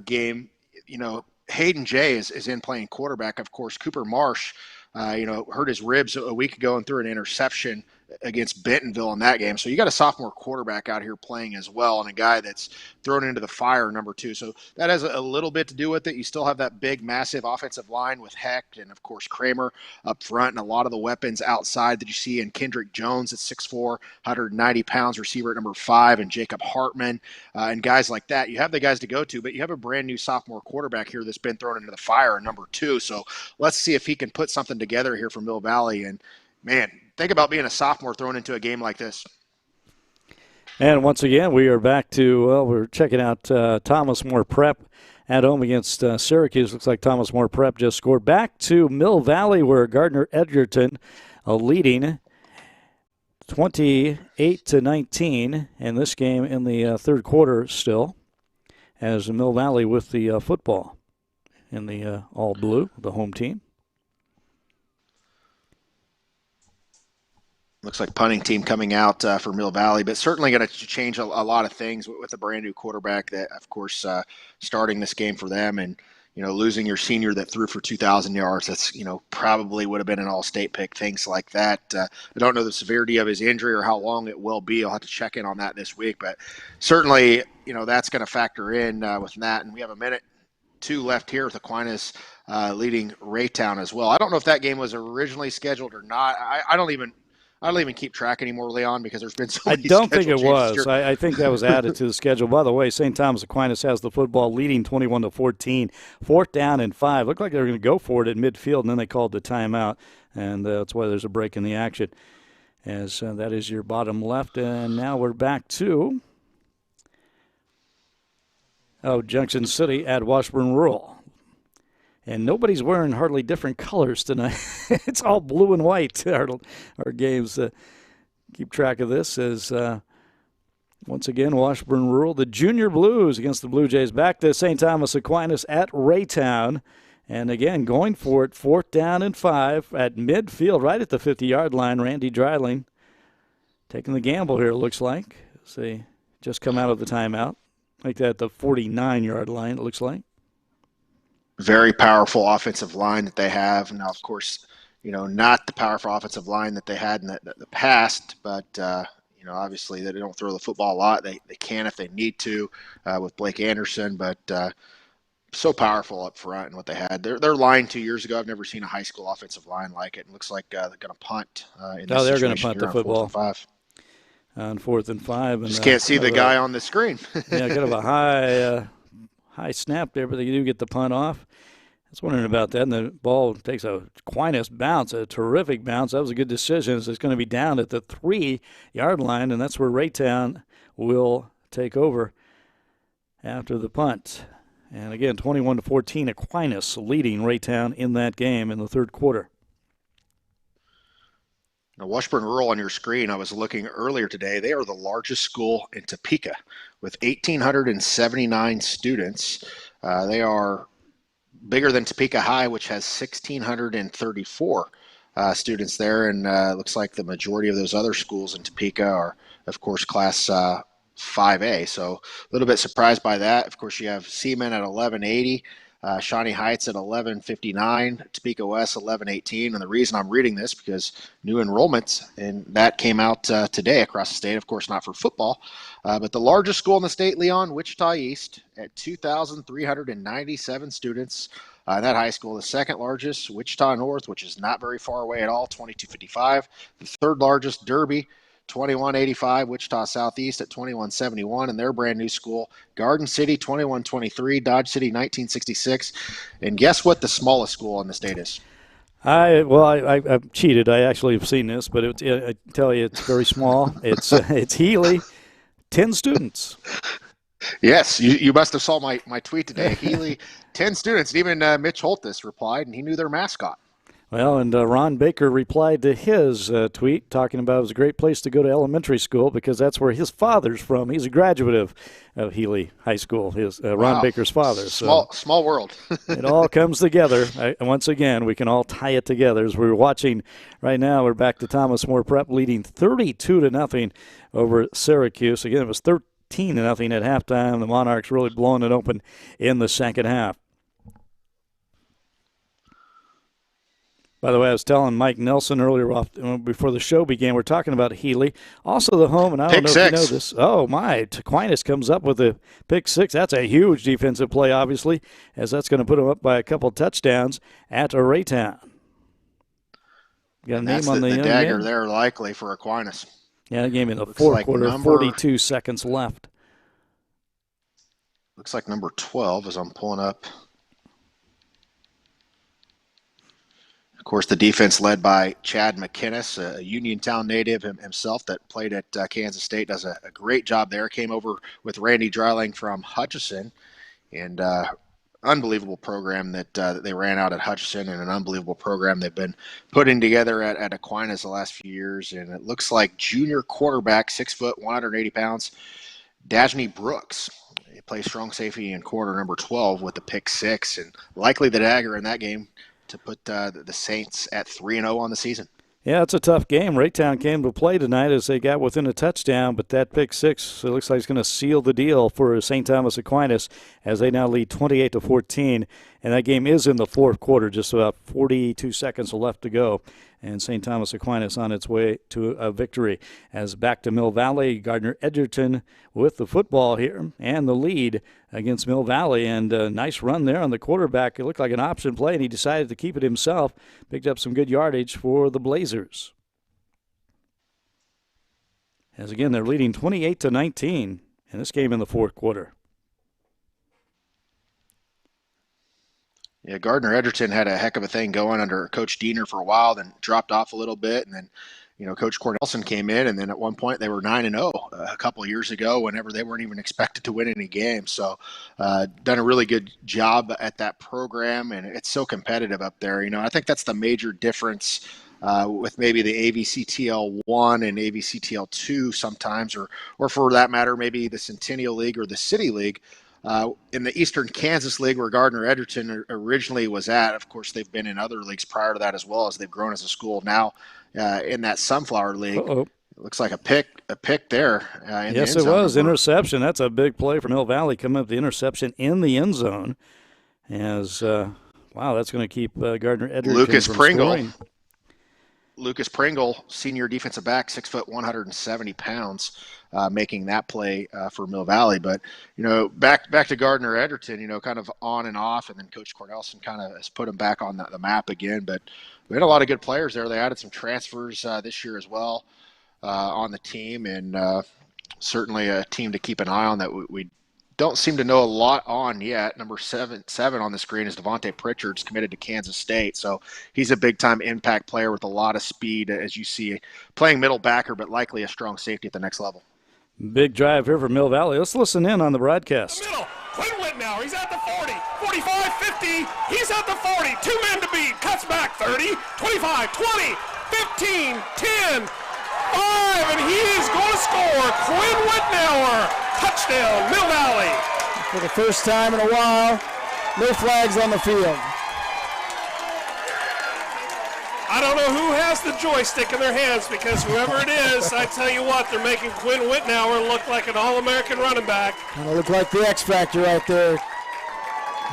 game, you know, Hayden Jay is in playing quarterback. Of course, Cooper Marsh, hurt his ribs a week ago and threw an interception against Bentonville in that game. So you got a sophomore quarterback out here playing as well, and a guy that's thrown into the fire, number 2. So that has a little bit to do with it. You still have that big, massive offensive line with Hecht and, of course, Kramer up front, and a lot of the weapons outside that you see in Kendrick Jones at 6'4", 190 pounds, receiver at number 5, and Jacob Hartman, and guys like that. You have the guys to go to, but you have a brand-new sophomore quarterback here that's been thrown into the fire, number 2. So let's see if he can put something together here for Mill Valley. And, man, think about being a sophomore thrown into a game like this. And once again, we are back to, we're checking out Thomas More Prep at home against Syracuse. Looks like Thomas More Prep just scored. Back to Mill Valley where Gardner Edgerton leading 28-19 in this game in the third quarter still, as Mill Valley with the football in the all blue, the home team. Looks like punting team coming out for Mill Valley, but certainly going to change a lot of things with a brand new quarterback that, of course, starting this game for them, and, you know, losing your senior that threw for 2,000 yards. That's, you know, probably would have been an all-state pick, things like that. I don't know the severity of his injury or how long it will be. I'll have to check in on that this week, but certainly, you know, that's going to factor in with that. And we have a minute 2 left here with Aquinas leading Raytown as well. I don't know if that game was originally scheduled or not. I don't even I don't even keep track anymore, Leon, because there's been so I many don't think schedule it changes was. here. I think that was added to the schedule. By the way, St. Thomas Aquinas has the football, leading 21-14. 4th down and 5. Looked like they were going to go for it at midfield, and then they called the timeout, and that's why there's a break in the action. As that is your bottom left, and now we're back to Junction City at Washburn Rural. And nobody's wearing hardly different colors tonight. It's all blue and white. Our games keep track of this as, once again, Washburn Rural, the Junior Blues against the Blue Jays. Back to St. Thomas Aquinas at Raytown. And, again, going for it, 4th down and 5 at midfield, right at the 50-yard line. Randy Dreiling taking the gamble here, it looks like. They just come out of the timeout. Like that at the 49-yard line, it looks like. Very powerful offensive line that they have. Now, of course, not the powerful offensive line that they had in the past, but, obviously they don't throw the football a lot. They can if they need to with Blake Anderson, but so powerful up front and what they had. Their line 2 years ago, I've never seen a high school offensive line like it. It looks like they're going to punt in this they're going to punt here the football. 4th and 5. On 4th and 5. And, just can't see the guy on the screen. Yeah, kind of a high snap there, but they do get the punt off. I was wondering about that, and the ball takes a Aquinas bounce, a terrific bounce. That was a good decision. It's going to be down at the 3-yard line, and that's where Raytown will take over after the punt. And again, 21-14, Aquinas leading Raytown in that game in the third quarter. Now, Washburn Rural on your screen, I was looking earlier today, they are the largest school in Topeka with 1,879 students. They are bigger than Topeka High, which has 1,634 students there. And it looks like the majority of those other schools in Topeka are, of course, Class 5A. So a little bit surprised by that. Of course, you have Seaman at 1180. Shawnee Heights at 1159, Topeka West 1118, and the reason I'm reading this because new enrollments, and that came out today across the state, of course not for football, but the largest school in the state, Leon, Wichita East, at 2,397 students. That high school, the second largest, Wichita North, which is not very far away at all, 2255. The third largest, Derby, 2185, Wichita Southeast at 2171, and their brand new school, Garden City 2123, Dodge City 1966. And guess what the smallest school in the state is? I've cheated. I actually have seen this, but I tell you, it's very small. It's Healy, 10 students. Yes, you must have saw my tweet today. Healy, 10 students. And even Mitch Holtis replied, and he knew their mascot. Well, and Ron Baker replied to his tweet talking about it was a great place to go to elementary school because that's where his father's from. He's a graduate of Healy High School, Ron Baker's father. Small world. It all comes together. Once again, we can all tie it together. As we're watching right now, we're back to Thomas More Prep leading 32-0 over Syracuse. Again, it was 13-0 at halftime. The Monarchs really blowing it open in the second half. By the way, I was telling Mike Nelson earlier before the show began, we're talking about Healy. Also the home, and I don't know if you know this. Oh, my. Aquinas comes up with a pick six. That's a huge defensive play, obviously, as that's going to put him up by a couple touchdowns at Raytown. Got a name on the young dagger man there likely for Aquinas. Yeah, game in the fourth quarter, 42 seconds left. Looks like number 12 as I'm pulling up. Of course, the defense led by Chad McInnes, a Uniontown native himself that played at Kansas State, does a great job there. Came over with Randy Dreiling from Hutchinson, and unbelievable program that they ran out at Hutchinson, and an unbelievable program they've been putting together at Aquinas the last few years. And it looks like junior quarterback, 6 foot, 180 pounds, Dajney Brooks. He plays strong safety in quarter number 12 with the pick six, and likely the dagger in that game to put the Saints at 3-0 on the season. Yeah, it's a tough game. Raytown came to play tonight as they got within a touchdown, but that pick six, it looks like it's going to seal the deal for St. Thomas Aquinas as they now lead 28-14. And that game is in the fourth quarter, just about 42 seconds left to go. And St. Thomas Aquinas on its way to a victory. As back to Mill Valley, Gardner Edgerton with the football here and the lead against Mill Valley. And a nice run there on the quarterback. It looked like an option play, and he decided to keep it himself. Picked up some good yardage for the Blazers. as again they're leading 28-19 in this game in the fourth quarter. Yeah, Gardner Edgerton had a heck of a thing going under Coach Diener for a while, then dropped off a little bit, and then Coach Cornelson came in, and then at one point they were 9-0 a couple of years ago whenever they weren't even expected to win any games. So done a really good job at that program, and it's so competitive up there. I think that's the major difference with maybe the AVCTL1 and AVCTL2 sometimes, or for that matter, maybe the Centennial League or the City League. In the Eastern Kansas League, where Gardner Edgerton originally was at, of course, they've been in other leagues prior to that as well as they've grown as a school. Now in that Sunflower League, it looks like a pick there. Yes, it was. Interception. That's a big play for Mill Valley, coming up the interception in the end zone. As, wow, that's going to keep Gardner Edgerton from scoring. Lucas Pringle, senior defensive back, 6 foot, 170 pounds, making that play for Mill Valley. But, back to Gardner Edgerton, kind of on and off, and then Coach Cornelson kind of has put him back on the map again. But we had a lot of good players there. They added some transfers this year as well on the team, and certainly a team to keep an eye on that we don't seem to know a lot on yet. Number 7 on the screen is Devontae Pritchard's committed to Kansas State. So he's a big-time impact player with a lot of speed, as you see, playing middle backer, but likely a strong safety at the next level. Big drive here for Mill Valley. Let's listen in on the broadcast. Middle, Quinn Whitnauer, he's at the 40, 45, 50, he's at the 40, 2 men to beat, cuts back 30, 25, 20, 15, 10, 5, and he is going to score. Quinn Whitnauer, touchdown, Mill Valley. For the first time in a while, no flags on the field. I don't know who has the joystick in their hands, because whoever it is, I tell you what, they're making Quinn Whitnauer look like an All-American running back. It'll look like the X Factor right there.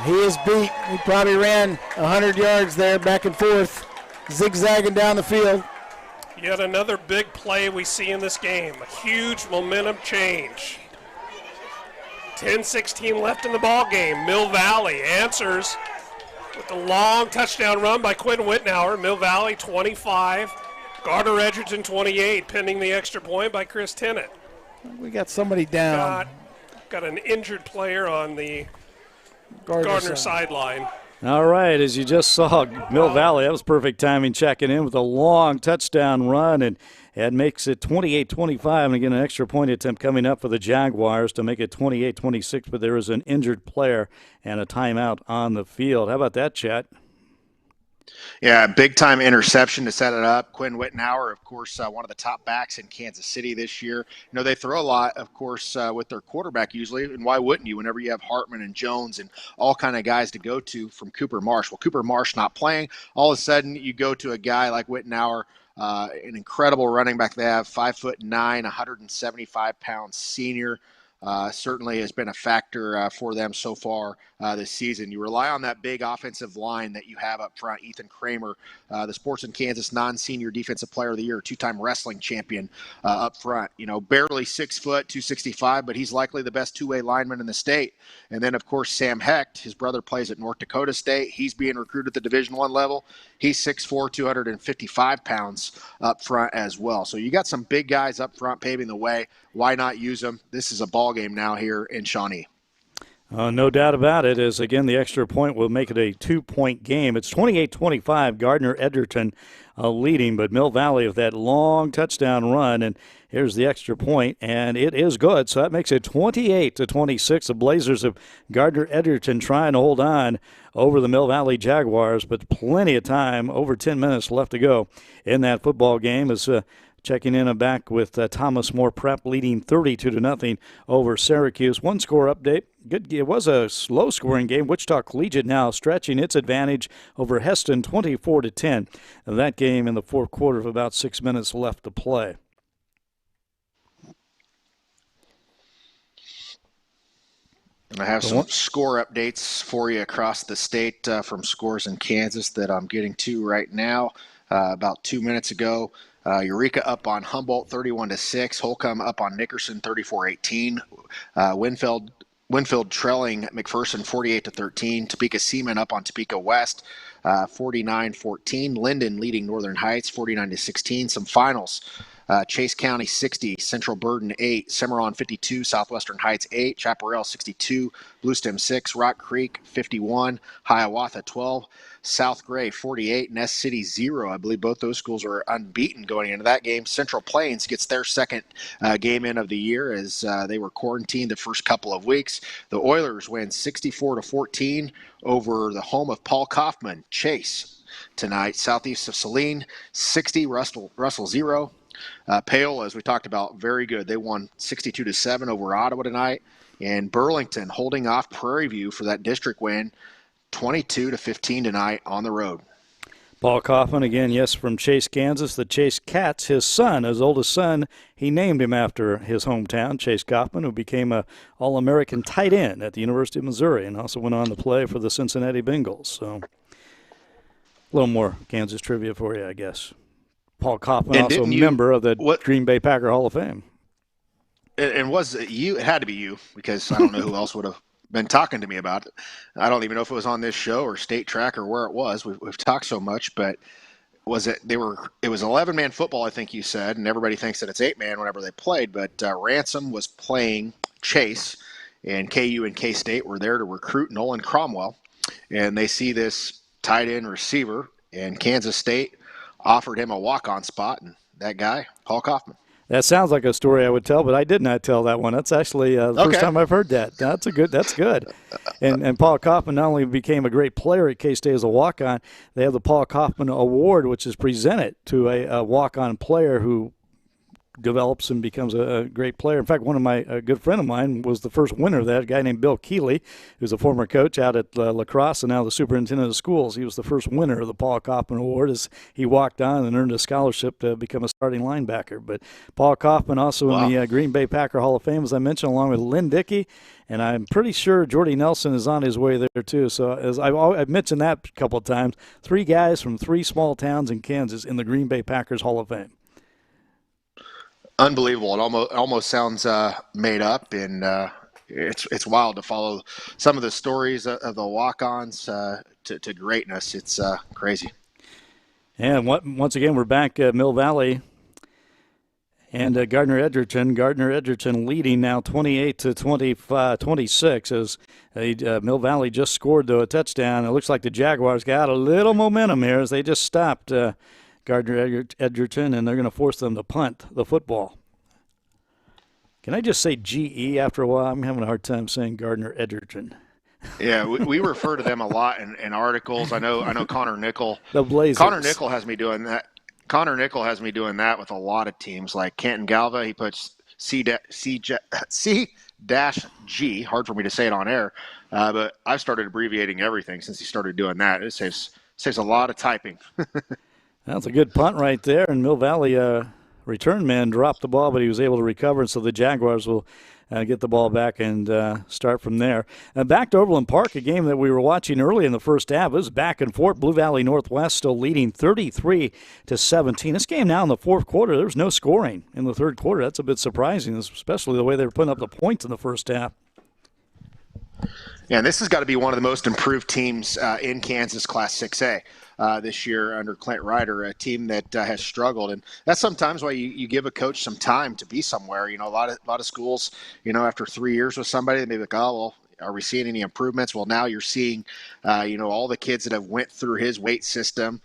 He is beat. He probably ran 100 yards there back and forth, zigzagging down the field. Yet another big play we see in this game. A huge momentum change. 10-16 left in the ball game. Mill Valley answers with a long touchdown run by Quinn Whitnauer. Mill Valley 25, Gardner Edgerton 28, pending the extra point by Chris Tennant. We got somebody down. Got an injured player on the Gardner sideline. All right, as you just saw, Mill Valley, that was perfect timing, checking in with a long touchdown run, and it makes it 28-25, and again, an extra point attempt coming up for the Jaguars to make it 28-26, but there is an injured player and a timeout on the field. How about that, Chet? Yeah, big-time interception to set it up. Quinn Whitnauer, of course, one of the top backs in Kansas City this year. They throw a lot, of course, with their quarterback usually, and why wouldn't you whenever you have Hartman and Jones and all kind of guys to go to from Cooper Marsh? Well, Cooper Marsh not playing. All of a sudden, you go to a guy like Whitnauer, an incredible running back they have, 5'9", 175-pound senior. Certainly has been a factor for them so far this season. You rely on that big offensive line that you have up front. Ethan Kramer, the Sports in Kansas non-senior defensive player of the year, two-time wrestling champion up front. Barely 6 foot, 265, but he's likely the best two-way lineman in the state. And then, of course, Sam Hecht, his brother plays at North Dakota State. He's being recruited at the Division I level. He's 6'4", 255 pounds up front as well. So you got some big guys up front paving the way. Why not use them? This is a ball game now here in Shawnee. No doubt about it, as again the extra point will make it a 2-point game. It's 28-25, Gardner Edgerton leading, but Mill Valley with that long touchdown run, and here's the extra point, and it is good. So that makes it 28-26. The Blazers of Gardner Edgerton trying to hold on over the Mill Valley Jaguars, but plenty of time, over 10 minutes left to go in that football game. As checking in and back with Thomas More Prep leading 32-0 over Syracuse. One score update. Good. It was a low-scoring game. Wichita Collegiate now stretching its advantage over Heston 24-10. And that game in the fourth quarter of about 6 minutes left to play. And I have some score updates for you across the state from scores in Kansas that I'm getting to right now. About 2 minutes ago, Eureka up on Humboldt 31-6. Holcomb up on Nickerson 34-18. Winfield trailing McPherson 48-13. Topeka Seaman up on Topeka West 49-14. Linden leading Northern Heights 49-16. Some finals. Chase County 60, Central Burden 8, Cimarron 52, Southwestern Heights 8, Chaparral 62, Bluestem 6, Rock Creek 51, Hiawatha 12, South Gray 48, Nest City 0. I believe both those schools are unbeaten going into that game. Central Plains gets their second game in of the year as they were quarantined the first couple of weeks. The Oilers win 64-14 over the home of Paul Kaufman, Chase, tonight. Southeast of Saline 60, Russell 0. Pale, as we talked about, very good. They won 62-7 over Ottawa tonight. And Burlington holding off Prairie View for that district win, 22-15 tonight on the road. Paul Kaufman, again, yes, from Chase, Kansas. The Chase Cats, his son, his oldest son, he named him after his hometown, Chase Kaufman, who became a All-American tight end at the University of Missouri and also went on to play for the Cincinnati Bengals. So a little more Kansas trivia for you, I guess. Paul Kaufman, and also a member of the Green Bay Packer Hall of Fame. And was it you? It had to be you, because I don't know who else would have been talking to me about it. I don't even know if it was on this show or State Track or where it was. We've talked so much, but was it? It was 11-man football, I think you said, and everybody thinks that it's 8-man whenever they played. But Ransom was playing Chase, and KU and K-State were there to recruit Nolan Cromwell, and they see this tight end receiver, and Kansas State offered him a walk-on spot, and that guy, Paul Kaufman. That sounds like a story I would tell, but I did not tell that one. That's actually the first time I've heard that. That's good. And Paul Kaufman not only became a great player at K-State as a walk-on, they have the Paul Kaufman Award, which is presented to a walk-on player who develops and becomes a great player. In fact, one of a good friend of mine was the first winner of that, a guy named Bill Keeley, who's a former coach out at La Crosse and now the superintendent of schools. He was the first winner of the Paul Kaufman Award as he walked on and earned a scholarship to become a starting linebacker. But Paul Kaufman also in the Green Bay Packer Hall of Fame, as I mentioned, along with Lynn Dickey, and I'm pretty sure Jordy Nelson is on his way there too. So as I've mentioned that a couple of times, 3 guys from 3 small towns in Kansas in the Green Bay Packers Hall of Fame. Unbelievable. It almost sounds made up, and it's wild to follow some of the stories of the walk-ons to greatness. It's crazy. And once again, we're back at Mill Valley and Gardner Edgerton. Gardner Edgerton leading now 28-26 as Mill Valley just scored a touchdown. It looks like the Jaguars got a little momentum here as they just stopped Gardner Edgerton, and they're going to force them to punt the football. Can I just say GE after a while? I'm having a hard time saying Gardner Edgerton. Yeah, we refer to them a lot in articles. I know Connor Nickel. The Blazers. Connor Nickel has me doing that. Connor Nickel has me doing that with a lot of teams like Canton Galva. He puts C-G. Hard for me to say it on air, but I've started abbreviating everything since he started doing that. It saves a lot of typing. That's a good punt right there, and Mill Valley return man dropped the ball, but he was able to recover, so the Jaguars will get the ball back and start from there. Back to Overland Park, a game that we were watching early in the first half. It was back and forth. Blue Valley Northwest still leading 33-17. This game now in the fourth quarter, there was no scoring in the third quarter. That's a bit surprising, especially the way they were putting up the points in the first half. Yeah, and this has got to be one of the most improved teams in Kansas Class 6A. This year under Clint Ryder, a team that has struggled, and that's sometimes why you give a coach some time to be somewhere. You know, a lot of schools, after 3 years with somebody, they may be like, oh well, are we seeing any improvements? Well, now you're seeing, all the kids that have went through his weight system,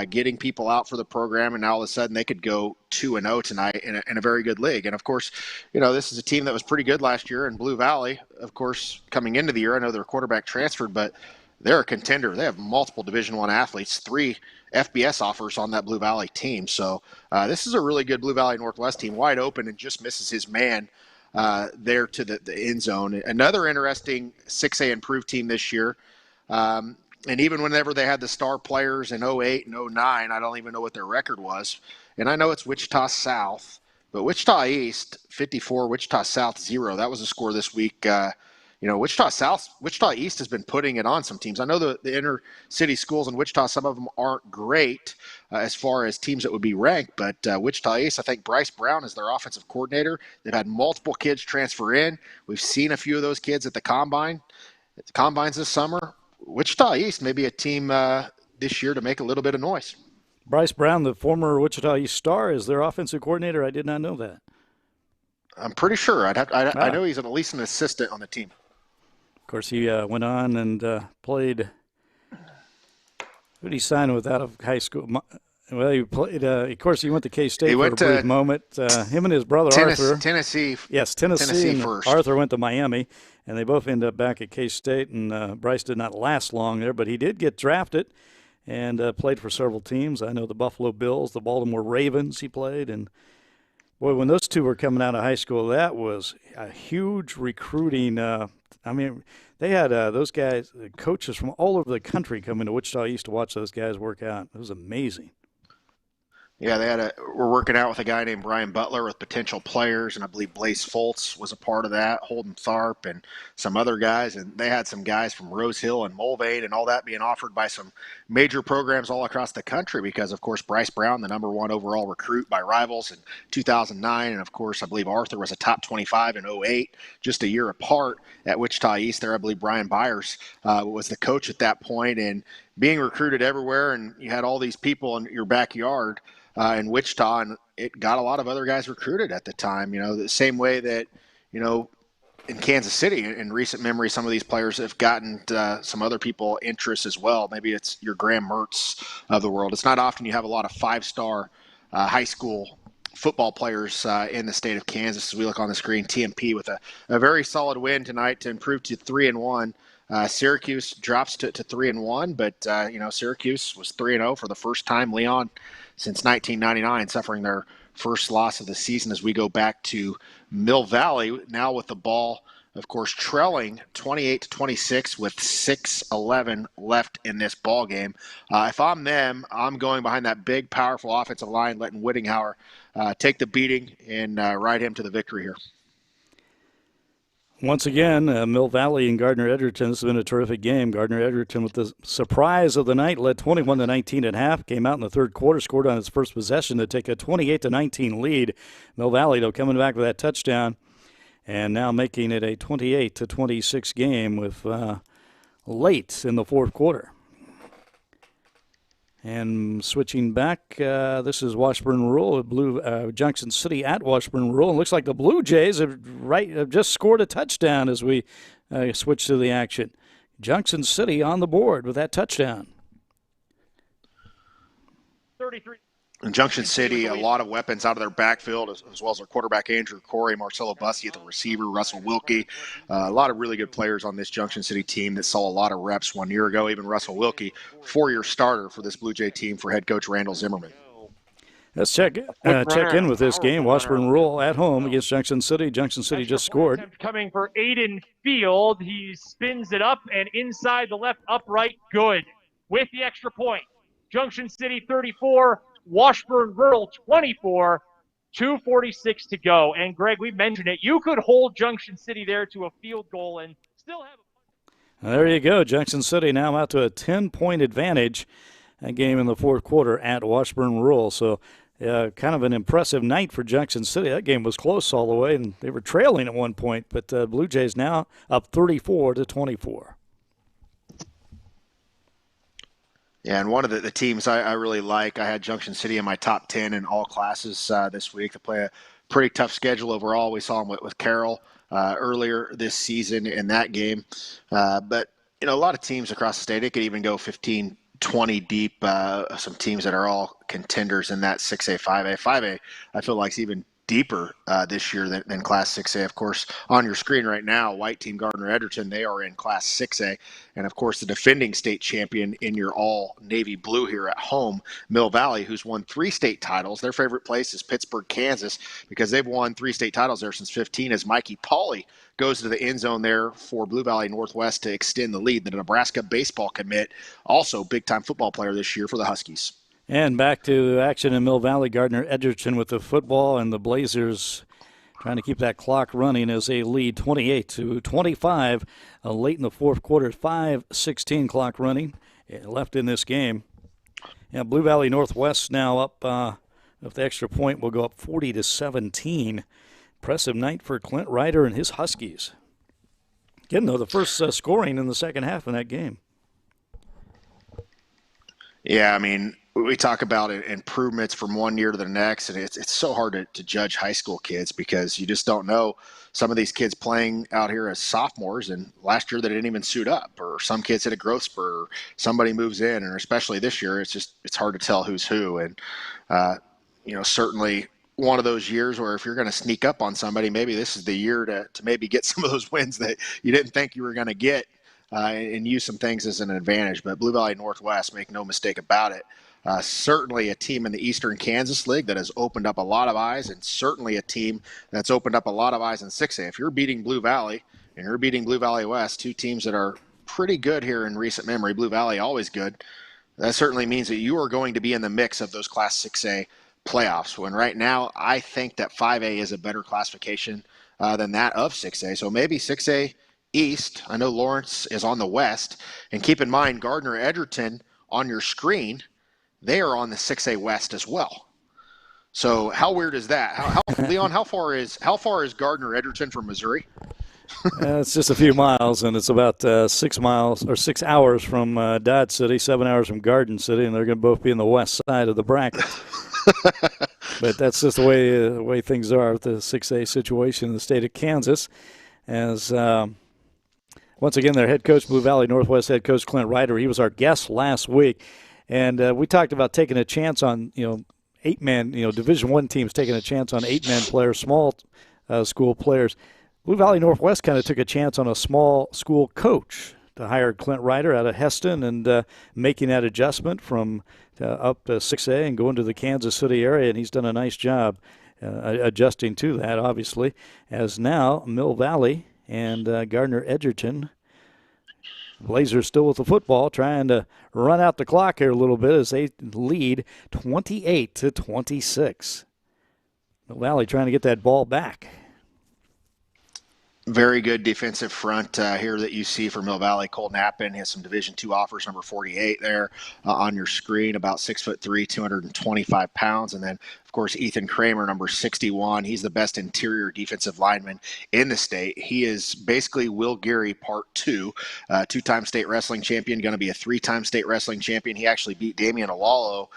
getting people out for the program, and now all of a sudden they could go 2-0 tonight in a very good league. And of course, this is a team that was pretty good last year in Blue Valley. Of course, coming into the year, I know their quarterback transferred, but they're a contender. They have multiple Division I athletes, 3 FBS offers on that Blue Valley team. So this is a really good Blue Valley Northwest team, wide open, and just misses his man there to the end zone. Another interesting 6A improved team this year. And even whenever they had the star players in 08 and 09, I don't even know what their record was. And I know it's Wichita South, but Wichita East, 54, Wichita South, 0. That was the score this week. Wichita East has been putting it on some teams. I know the inner city schools in Wichita, some of them aren't great as far as teams that would be ranked, but Wichita East, I think Bryce Brown is their offensive coordinator. They've had multiple kids transfer in. We've seen a few of those kids at the combines this summer. Wichita East may be a team this year to make a little bit of noise. Bryce Brown, the former Wichita East Star, is their offensive coordinator. I did not know that. I'm pretty sure. I know he's at least an assistant on the team. Of course, he went on and played. Who did he sign with out of high school? Well, he played. Of course, he went to K-State for a brief moment. Him and his brother Arthur. Tennessee. Yes, Tennessee first. Arthur went to Miami, and they both ended up back at K-State. And Bryce did not last long there, but he did get drafted and played for several teams. I know the Buffalo Bills, the Baltimore Ravens. He played, and boy, when those two were coming out of high school, that was a huge recruiting. I mean, they had those guys, coaches from all over the country coming to Wichita East to watch those guys work out. It was amazing. Yeah, we're working out with a guy named Brian Butler with potential players, and I believe Blaze Foltz was a part of that, Holden Tharp, and some other guys. And they had some guys from Rose Hill and Mulvane and all that being offered by some major programs all across the country because, of course, Bryce Brown, the number 1 overall recruit by Rivals in 2009, and, of course, I believe Arthur was a top 25 in 2008, just a year apart at Wichita East there. I believe Brian Byers was the coach at that point, and being recruited everywhere, and you had all these people in your backyard in Wichita, and it got a lot of other guys recruited at the time. You know, the same way that, you know, in Kansas City, in recent memory, some of these players have gotten some other people interest as well. Maybe it's your Graham Mertz of the world. It's not often you have a lot of 5-star high school football players in the state of Kansas. As we look on the screen, TMP with a very solid win tonight to improve to 3-1. Syracuse drops to 3-1, but you know, Syracuse was 3-0 for the first time, Leon, since 1999, suffering their first loss of the season as we go back to Mill Valley, now with the ball, of course, trailing 28-26 with 6:11 left in this ball game. If I'm them, I'm going behind that big, powerful offensive line, letting Whittinghauer take the beating and ride him to the victory here. Once again, Mill Valley and Gardner Edgerton. This has been a terrific game. Gardner Edgerton with the surprise of the night, led 21-19 at half, came out in the third quarter, scored on its first possession to take a 28-19 lead. Mill Valley, though, coming back with that touchdown and now making it a 28-26 game with late in the fourth quarter. And switching back, this is Washburn Rural, Junction City at Washburn Rural. It looks like the Blue Jays have just scored a touchdown as we switch to the action. Junction City on the board with that touchdown. 33. In Junction City, a lot of weapons out of their backfield, as well as their quarterback, Andrew Corey, Marcelo Bussey at the receiver, Russell Wilkie. A lot of really good players on this Junction City team that saw a lot of reps 1 year ago. Even Russell Wilkie, 4-year starter for this Blue Jay team for head coach Randall Zimmerman. Let's check in with this game. Washburn Rural at home against Junction City. Junction City just scored. Coming for Aiden Field. He spins it up and inside the left upright. Good. With the extra point. Junction City 34. Washburn Rural 24, 2:46 to go. And, Greg, we mentioned it. You could hold Junction City there to a field goal and still have a... There you go. Junction City now out to a 10-point advantage. That game in the fourth quarter at Washburn Rural. So kind of an impressive night for Junction City. That game was close all the way, and they were trailing at one point. But Blue Jays now up 34-24. Yeah, and one of the teams I really like, I had Junction City in my top 10 in all classes this week. They play a pretty tough schedule overall. We saw them with Carroll earlier this season in that game. But, you know, a lot of teams across the state, it could even go 15, 20 deep. Some teams that are all contenders in that 6A, 5A. 5A, I feel like, is even deeper this year than Class 6A. Of course, on your screen right now, white team Gardner Edgerton, they are in Class 6A. And, of course, the defending state champion in your all-navy blue here at home, Mill Valley, who's won 3 state titles. Their favorite place is Pittsburgh, Kansas, because they've won 3 state titles there since 15, as Mikey Pauley goes to the end zone there for Blue Valley Northwest to extend the lead. The Nebraska baseball commit, also big-time football player this year for the Huskies. And back to action in Mill Valley. Gardner Edgerton with the football, and the Blazers trying to keep that clock running as they lead 28-25 late in the fourth quarter. 5:16 clock running left in this game. And Blue Valley Northwest now up, with the extra point, will go up 40-17. Impressive night for Clint Ryder and his Huskies. Again, though, the first scoring in the second half in that game. Yeah, I mean, we talk about improvements from one year to the next, and it's so hard to judge high school kids because you just don't know. Some of these kids playing out here as sophomores, and last year they didn't even suit up, or some kids hit a growth spur, or somebody moves in, and especially this year, it's hard to tell who's who. And certainly one of those years where if you're going to sneak up on somebody, maybe this is the year to maybe get some of those wins that you didn't think you were going to get, and use some things as an advantage. But Blue Valley Northwest, make no mistake about it, certainly a team in the Eastern Kansas League that has opened up a lot of eyes, and certainly a team that's opened up a lot of eyes in 6A. If you're beating Blue Valley and you're beating Blue Valley West, two teams that are pretty good here in recent memory, Blue Valley always good, that certainly means that you are going to be in the mix of those Class 6A playoffs. When right now I think that 5A is a better classification than that of 6A. So maybe 6A East, I know Lawrence is on the West, and keep in mind Gardner Edgerton on your screen, they are on the 6A West as well. So how weird is that? Leon, how far is Gardner Edgerton from Missouri? It's just a few miles, and it's about 6 hours from Dodge City, 7 hours from Garden City, and they're going to both be in the west side of the bracket. But that's just the way things are with the 6A situation in the state of Kansas. As once again, their head coach, Blue Valley Northwest head coach Clint Ryder, he was our guest last week. And we talked about taking a chance on, 8-man, Division I teams taking a chance on 8-man players, small school players. Blue Valley Northwest kind of took a chance on a small school coach to hire Clint Ryder out of Heston and making that adjustment from up to 6A and going to the Kansas City area. And he's done a nice job adjusting to that, obviously, as now Mill Valley and Gardner Edgerton, Blazers still with the football, trying to run out the clock here a little bit as they lead 28-26. Mill Valley trying to get that ball back. Very good defensive front here that you see for Mill Valley. Cole Knappen has some Division II offers, number 48 there on your screen, about 6'3", 225 pounds. And then, of course, Ethan Kramer, number 61. He's the best interior defensive lineman in the state. He is basically Will Geary Part 2, two-time state wrestling champion, going to be a 3-time state wrestling champion. He actually beat Damian Alalo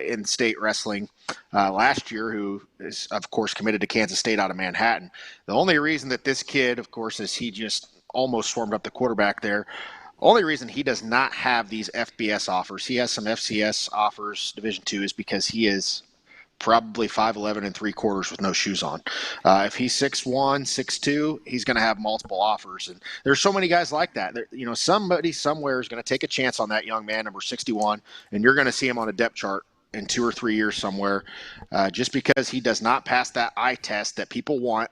in state wrestling last year, who is, of course, committed to Kansas State out of Manhattan. The only reason that this kid, of course, is he just almost swarmed up the quarterback there. Only reason he does not have these FBS offers, he has some FCS offers, Division II, is because he is probably 5'11" 3/4 with no shoes on. If he's 6'1", 6'2", he's going to have multiple offers. And there's so many guys like that. Somebody somewhere is going to take a chance on that young man, number 61, and you're going to see him on a depth chart in 2 or 3 years somewhere, just because he does not pass that eye test that people want,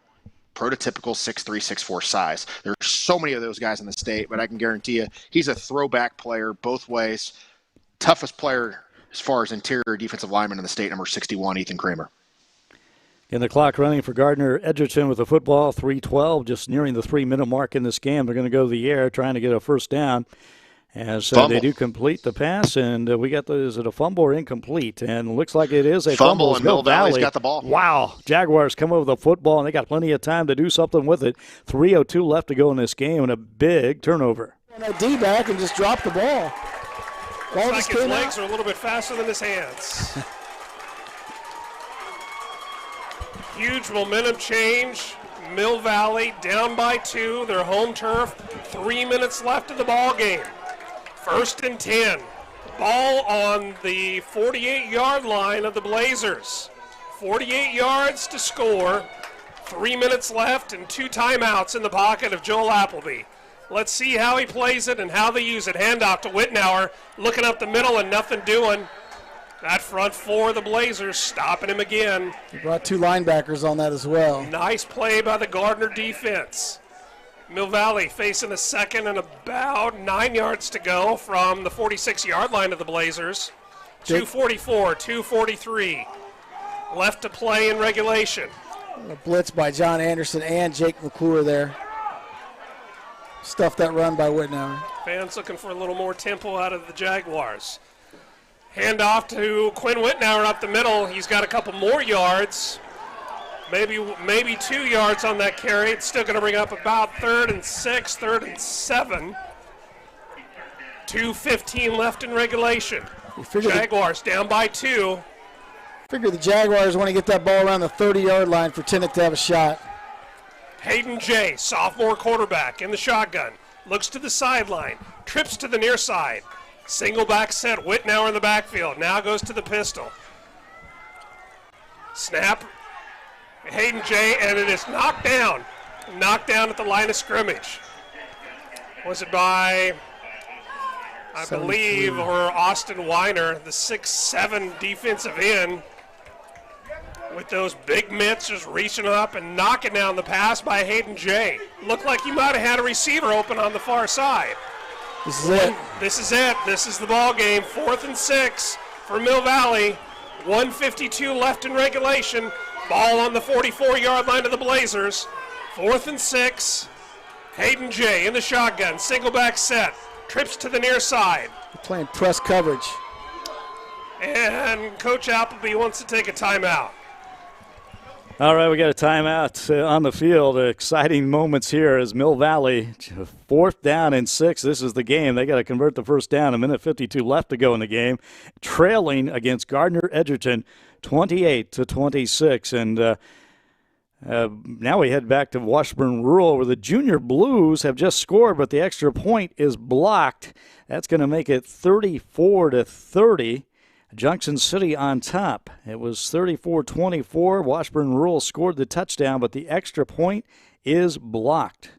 prototypical 6'3", 6'4" size. There's so many of those guys in the state, but I can guarantee you he's a throwback player both ways. Toughest player as far as interior defensive lineman in the state, number 61, Ethan Kramer. And the clock running for Gardner Edgerton with the football, 3:12, just nearing the 3-minute mark in this game. They're going to go to the air trying to get a first down. As they do complete the pass, and we got is it a fumble or incomplete? And looks like it is a fumble. And Mill Valley's got the ball. Wow. Jaguars come over the football, and they got plenty of time to do something with it. 3:02 left to go in this game, and a big turnover. And a D-back and just dropped the ball. Looks like his legs are a little bit faster than his hands. Huge momentum change. Mill Valley down by 2. Their home turf. 3 minutes left in the ball game. 1st and 10. Ball on the 48-yard line of the Blazers. 48 yards to score. 3 minutes left and 2 timeouts in the pocket of Joel Appleby. Let's see how he plays it and how they use it. Handoff to Wittenauer, looking up the middle and nothing doing. That front 4 of the Blazers stopping him again. He brought 2 linebackers on that as well. Nice play by the Gardner defense. Mill Valley facing a second and about 9 yards to go from the 46-yard line of the Blazers. 2:44, 2:43 left to play in regulation. A blitz by John Anderson and Jake McClure there. Stuffed that run by Wittenauer. Fans looking for a little more tempo out of the Jaguars. Handoff to Quinn Wittenauer up the middle. He's got a couple more yards. Maybe 2 yards on that carry. It's still going to bring up about 3rd and 6, 3rd and 7. 2:15 left in regulation. Jaguars down by 2. Figure the Jaguars want to get that ball around the 30-yard line for Tinnick to have a shot. Hayden Jay, sophomore quarterback in the shotgun, looks to the sideline, trips to the near side. Single back set, Whitnauer in the backfield, now goes to the pistol. Snap, Hayden Jay, and it is knocked down at the line of scrimmage. Was it by, I believe, or Austin Weiner, the 6'7" defensive end, with those big mitts just reaching up and knocking down the pass by Hayden Jay. Looked like he might have had a receiver open on the far side. This is it. This is it. This is the ball game. 4th and 6 for Mill Valley. 1:52 left in regulation. Ball on the 44-yard line of the Blazers. 4th and 6. Hayden Jay in the shotgun. Single back set. Trips to the near side. They're playing press coverage. And Coach Appleby wants to take a timeout. All right, we got a timeout on the field. Exciting moments here as Mill Valley, 4th down and 6. This is the game. They got to convert the first down. 1:52 left to go in the game. Trailing against Gardner Edgerton, 28-26. And now we head back to Washburn Rural, where the Junior Blues have just scored, but the extra point is blocked. That's going to make it 34-30. Junction City on top. It was 34-24. Washburn Rural scored the touchdown, but the extra point is blocked.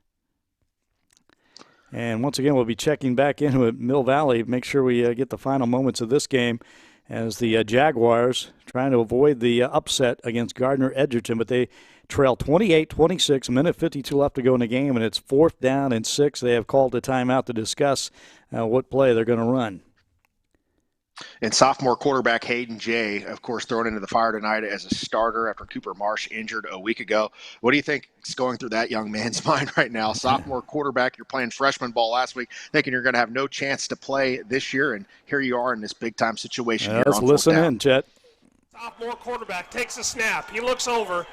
And once again, we'll be checking back in with Mill Valley, make sure we get the final moments of this game as the Jaguars trying to avoid the upset against Gardner Edgerton, but they trail 28-26, 1:52 left to go in the game, and it's 4th down and 6. They have called a timeout to discuss what play they're going to run. And sophomore quarterback Hayden Jay, of course, thrown into the fire tonight as a starter after Cooper Marsh injured a week ago. What do you think is going through that young man's mind right now? Sophomore quarterback, you're playing freshman ball last week, thinking you're going to have no chance to play this year, and here you are in this big-time situation. Let's listen in, Chet. Sophomore quarterback takes a snap. He looks over.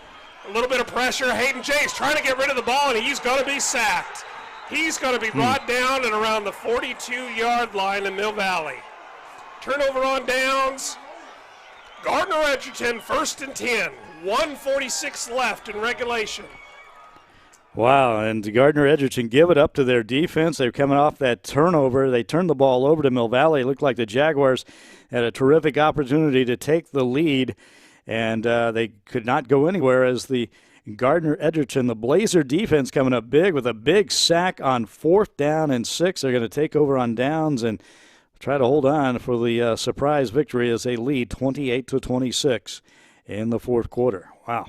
A little bit of pressure. Hayden Jay's trying to get rid of the ball, and he's going to be sacked. He's going to be brought down and around the 42-yard line in Mill Valley. Turnover on downs. Gardner Edgerton, 1st and 10. 1:46 left in regulation. Wow, and Gardner Edgerton give it up to their defense. They're coming off that turnover. They turned the ball over to Mill Valley. It looked like the Jaguars had a terrific opportunity to take the lead, and they could not go anywhere as the Gardner Edgerton, the Blazer defense coming up big with a big sack on 4th down and 6. They're going to take over on downs and try to hold on for the surprise victory as they lead 28-26 in the 4th quarter. Wow.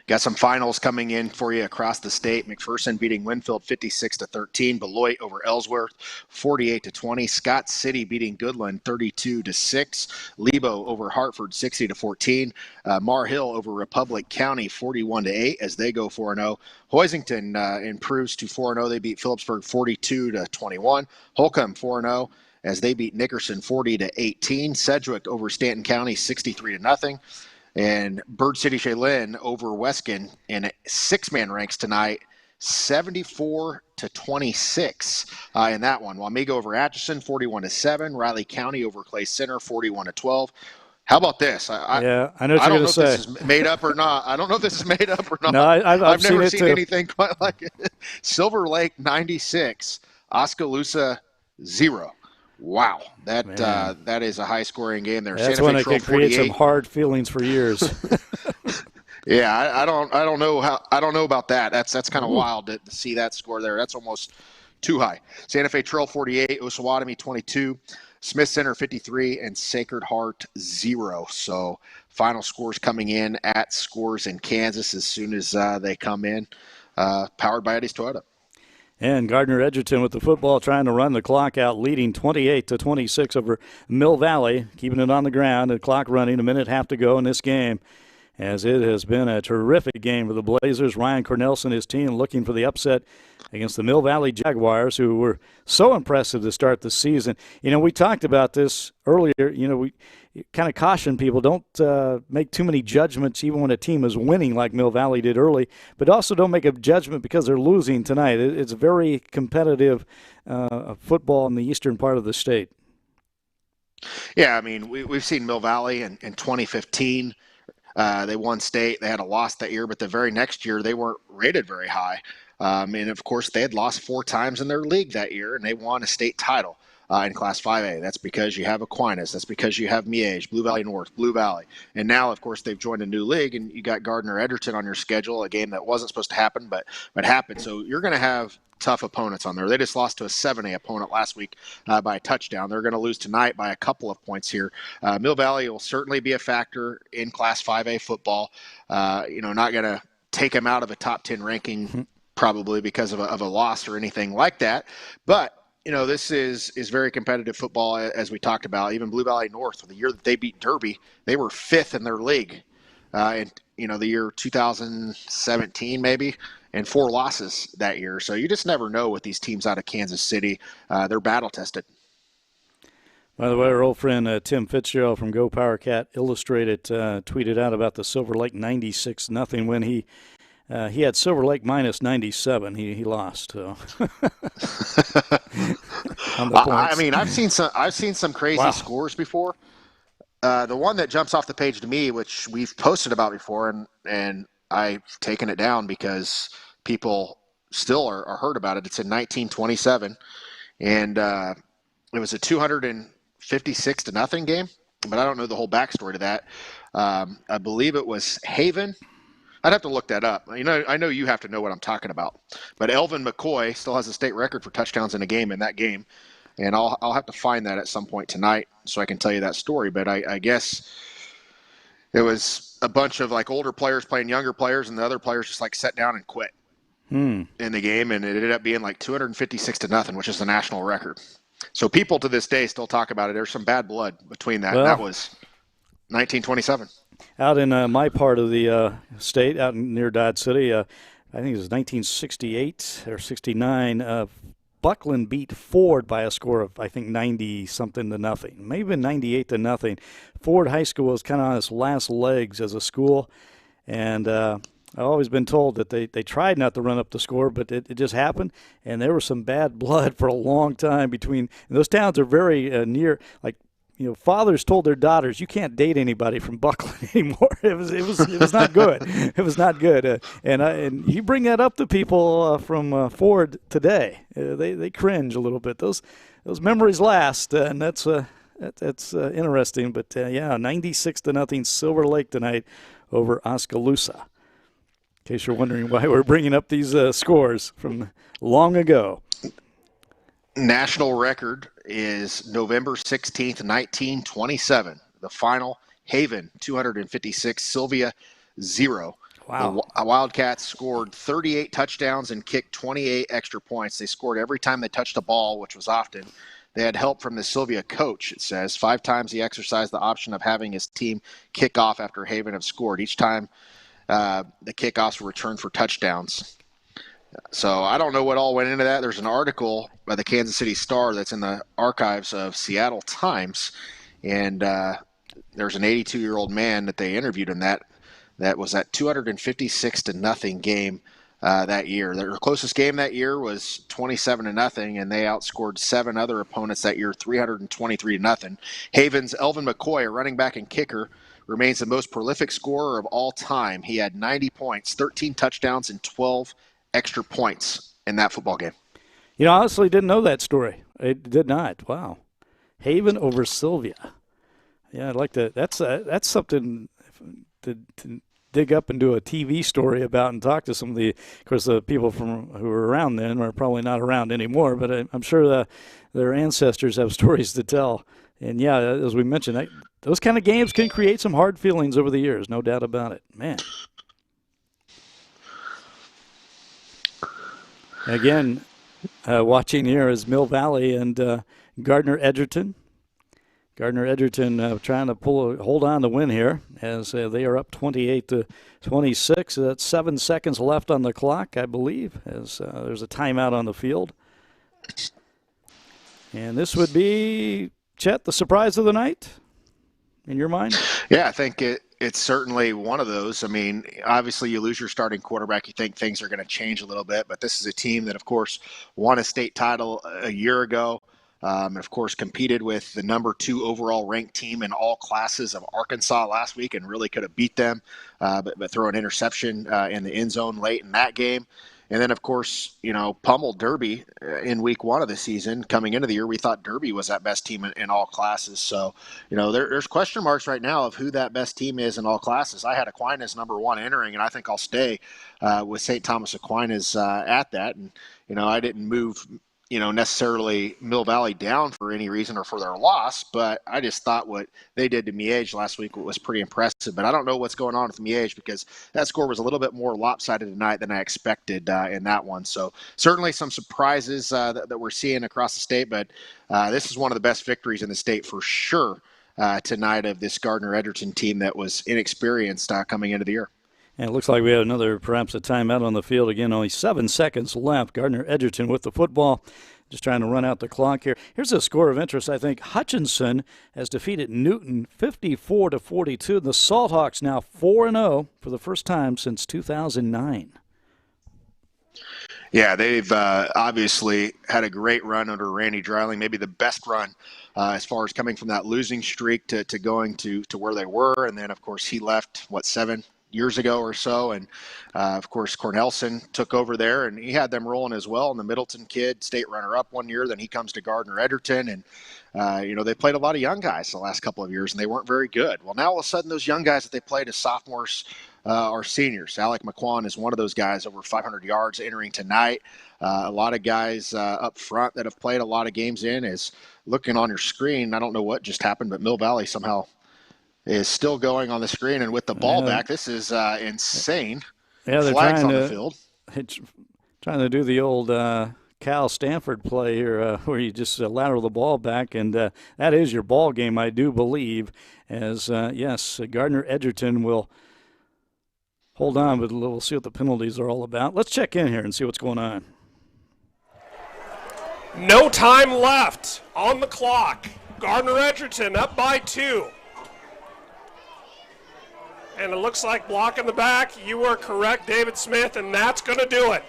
Got some finals coming in for you across the state. McPherson beating Winfield 56-13. Beloit over Ellsworth 48-20. Scott City beating Goodland 32-6. Lebo over Hartford 60-14. Mar Hill over Republic County 41-8 as they go 4-0. Hoisington improves to 4-0. They beat Phillipsburg 42-21. Holcomb 4-0 as they beat Nickerson 40-18. Sedgwick over Stanton County 63-0. And Bird City Cheylin over Weskin in 6-man ranks tonight, 74-26 in that one. Wamego over Atchison, 41-7. Riley County over Clay Center, 41-12. How about this? I know what you're going to say. This is made up or not. I don't know if this is made up or not. No, I've never seen seen anything quite like it. Silver Lake 96, Oskaloosa 0. Wow, that is a high-scoring game there. That's Santa when Fe it could create some hard feelings for years. Yeah, I don't know about that. That's kind of wild to see that score there. That's almost too high. Santa Fe Trail 48, Osawatomie 22, Smith Center 53, and Sacred Heart 0. So final scores coming in at Scores in Kansas as soon as they come in. Powered by Eddie's Toyota. And Gardner Edgerton with the football trying to run the clock out, leading 28-26 over Mill Valley, keeping it on the ground, the clock running, 1.5 minutes to go in this game, as it has been a terrific game for the Blazers. Ryan Cornelson, his team, looking for the upset against the Mill Valley Jaguars, who were so impressive to start the season. You know, we talked about this earlier. You know, we kind of caution people, don't make too many judgments even when a team is winning like Mill Valley did early, but also don't make a judgment because they're losing tonight. It's very competitive football in the eastern part of the state. Yeah, I mean, we've seen Mill Valley in 2015. They won state. They had a loss that year, but the very next year they weren't rated very high. And of course, they had lost 4 times in their league that year, and they won a state title in Class 5A. That's because you have Aquinas. That's because you have Miege, Blue Valley North, Blue Valley. And now, of course, they've joined a new league, and you got Gardner Edgerton on your schedule, a game that wasn't supposed to happen, but happened. So you're going to have tough opponents on there. They just lost to a 7A opponent last week by a touchdown. They're going to lose tonight by a couple of points here. Mill Valley will certainly be a factor in Class 5A football. Not going to take them out of a top 10 ranking probably because of a loss or anything like that. But this is very competitive football, as we talked about. Even Blue Valley North, the year that they beat Derby, they were 5th in their league. And the year 2017 maybe, and 4 losses that year. So you just never know with these teams out of Kansas City. They're battle tested. By the way, our old friend Tim Fitzgerald from Go Power Cat Illustrated tweeted out about the Silver Lake 96-0 win. He had Silver Lake minus 97. He lost. So. I mean, I've seen some crazy scores before. The one that jumps off the page to me, which we've posted about before, and I've taken it down because people still are heard about it. It's in 1927, and it was a 256-0 game, but I don't know the whole backstory to that. I believe it was Haven. I'd have to look that up. I know you have to know what I'm talking about. But Elvin McCoy still has a state record for touchdowns in a game in that game, and I'll have to find that at some point tonight so I can tell you that story. But I guess it was a bunch of older players playing younger players, and the other players just sat down and quit in the game, and it ended up being 256-0, which is the national record. So people to this day still talk about it. There's some bad blood between that. That was 1927. Out in my part of the state, out near Dodge City, I think it was 1968 or 69, Buckland beat Ford by a score of, I think, 90-something-0. Maybe 98-0. Ford High School was kind of on its last legs as a school, and I've always been told that they tried not to run up the score, but it just happened, and there was some bad blood for a long time between – those towns are very near – fathers told their daughters, "You can't date anybody from Buckland anymore." It was not good. It was not good. And you bring that up to people from Ford today, they cringe a little bit. Those memories last, and that's interesting. But 96-0 Silver Lake tonight over Oskaloosa. In case you're wondering why we're bringing up these scores from long ago. National record is November 16th, 1927. The final, Haven, 256, Sylvia, 0. Wow. The Wildcats scored 38 touchdowns and kicked 28 extra points. They scored every time they touched a ball, which was often. They had help from the Sylvia coach, it says. 5 times he exercised the option of having his team kick off after Haven have scored. Each time the kickoffs were returned for touchdowns. So I don't know what all went into that. There's an article by the Kansas City Star that's in the archives of Seattle Times, and there's an 82-year-old man that they interviewed in that was that 256-0 game that year. Their closest game that year was 27-0, and they outscored 7 other opponents that year, 323-0. Haven's Elvin McCoy, a running back and kicker, remains the most prolific scorer of all time. He had 90 points, 13 touchdowns, and 12 extra points in that football game. I honestly didn't know that story. I did not. Wow. Haven over Sylvia. Yeah, I'd like to. That's something to dig up and do a TV story about and talk to some of the people who were around then are probably not around anymore, but I'm sure their ancestors have stories to tell. And, yeah, as we mentioned, those kind of games can create some hard feelings over the years, no doubt about it. Man. Again, watching here is Mill Valley and Gardner Edgerton. Gardner Edgerton trying to hold on to win here as they are up 28-26. That's 7 seconds left on the clock, I believe, as there's a timeout on the field. And this would be, Chet, the surprise of the night in your mind? Yeah, I think it's certainly one of those. I mean, obviously you lose your starting quarterback, you think things are going to change a little bit, but this is a team that, of course, won a state title a year ago. And of course, competed with the number 2 overall ranked team in all classes of Arkansas last week and really could have beat them, but throw an interception in the end zone late in that game. And then, of course, pummeled Derby in week 1 of the season. Coming into the year, we thought Derby was that best team in all classes. So, there's question marks right now of who that best team is in all classes. I had Aquinas number 1 entering, and I think I'll stay with St. Thomas Aquinas at that. And, I didn't move necessarily Mill Valley down for any reason or for their loss, but I just thought what they did to Miege last week was pretty impressive. But I don't know what's going on with Miege because that score was a little bit more lopsided tonight than I expected in that one. So certainly some surprises that we're seeing across the state, but this is one of the best victories in the state for sure tonight of this Gardner-Edgerton team that was inexperienced coming into the year. And it looks like we have perhaps a timeout on the field. Again, only 7 seconds left. Gardner-Edgerton with the football. Just trying to run out the clock here. Here's a score of interest, I think. Hutchinson has defeated Newton 54-42. The Salthawks now 4-0 for the first time since 2009. Yeah, they've obviously had a great run under Randy Dreiling, maybe the best run as far as coming from that losing streak to going to where they were. And then, of course, he left, 7 years ago or so, and of course Cornelson took over there, and he had them rolling as well. And the Middleton kid, state runner-up one year, then he comes to Gardner-Edgerton, and they played a lot of young guys the last couple of years, and they weren't very good. Well, now all of a sudden, those young guys that they played as sophomores are seniors. Alec McQuan is one of those guys, over 500 yards entering tonight. A lot of guys up front that have played a lot of games is looking on your screen. I don't know what just happened, but Mill Valley somehow is still going on the screen, and with the ball back, this is insane. Yeah, they're Flags trying on to the field. Trying to do the old Cal Stanford play here, where you just lateral the ball back, and that is your ball game, I do believe. As yes, Gardner-Edgerton will hold on, but we'll see what the penalties are all about. Let's check in here and see what's going on. No time left on the clock. Gardner-Edgerton up by 2. And it looks like block in the back. You were correct, David Smith, and that's going to do it.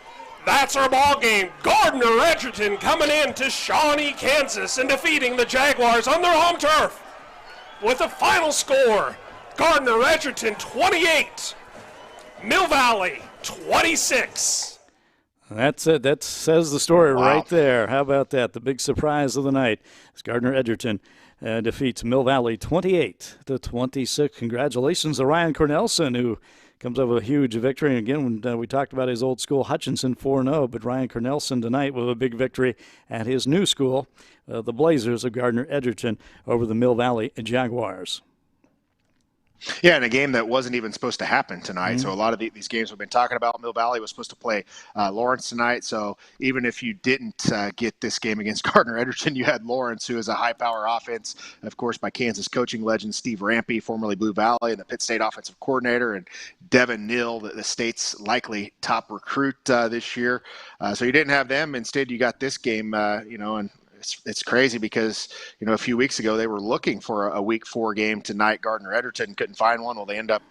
That's our ball game. Gardner-Edgerton coming in to Shawnee, Kansas, and defeating the Jaguars on their home turf with a final score. Gardner-Edgerton 28, Mill Valley 26. That's it. That says the story Wow. right there. How about that? The big surprise of the night is Gardner-Edgerton defeats Mill Valley 28-26. Congratulations to Ryan Cornelson, who comes up with a huge victory. And again, when we talked about his old school, Hutchinson 4-0, but Ryan Cornelson tonight with a big victory at his new school, the Blazers of Gardner-Edgerton, over the Mill Valley Jaguars. Yeah, in a game that wasn't even supposed to happen tonight. Mm-hmm. So a lot of these games we've been talking about, Mill Valley was supposed to play Lawrence tonight. So even if you didn't get this game against Gardner-Edgerton, you had Lawrence, who is a high-power offense, of course, by Kansas coaching legend Steve Rampy, formerly Blue Valley, and the Pitt State offensive coordinator, and Devin Neal, the state's likely top recruit this year. So you didn't have them. Instead, you got this game, and it's crazy because, a few weeks ago they were looking for a week 4 game tonight. Gardner-Edgerton couldn't find one. Well, they end up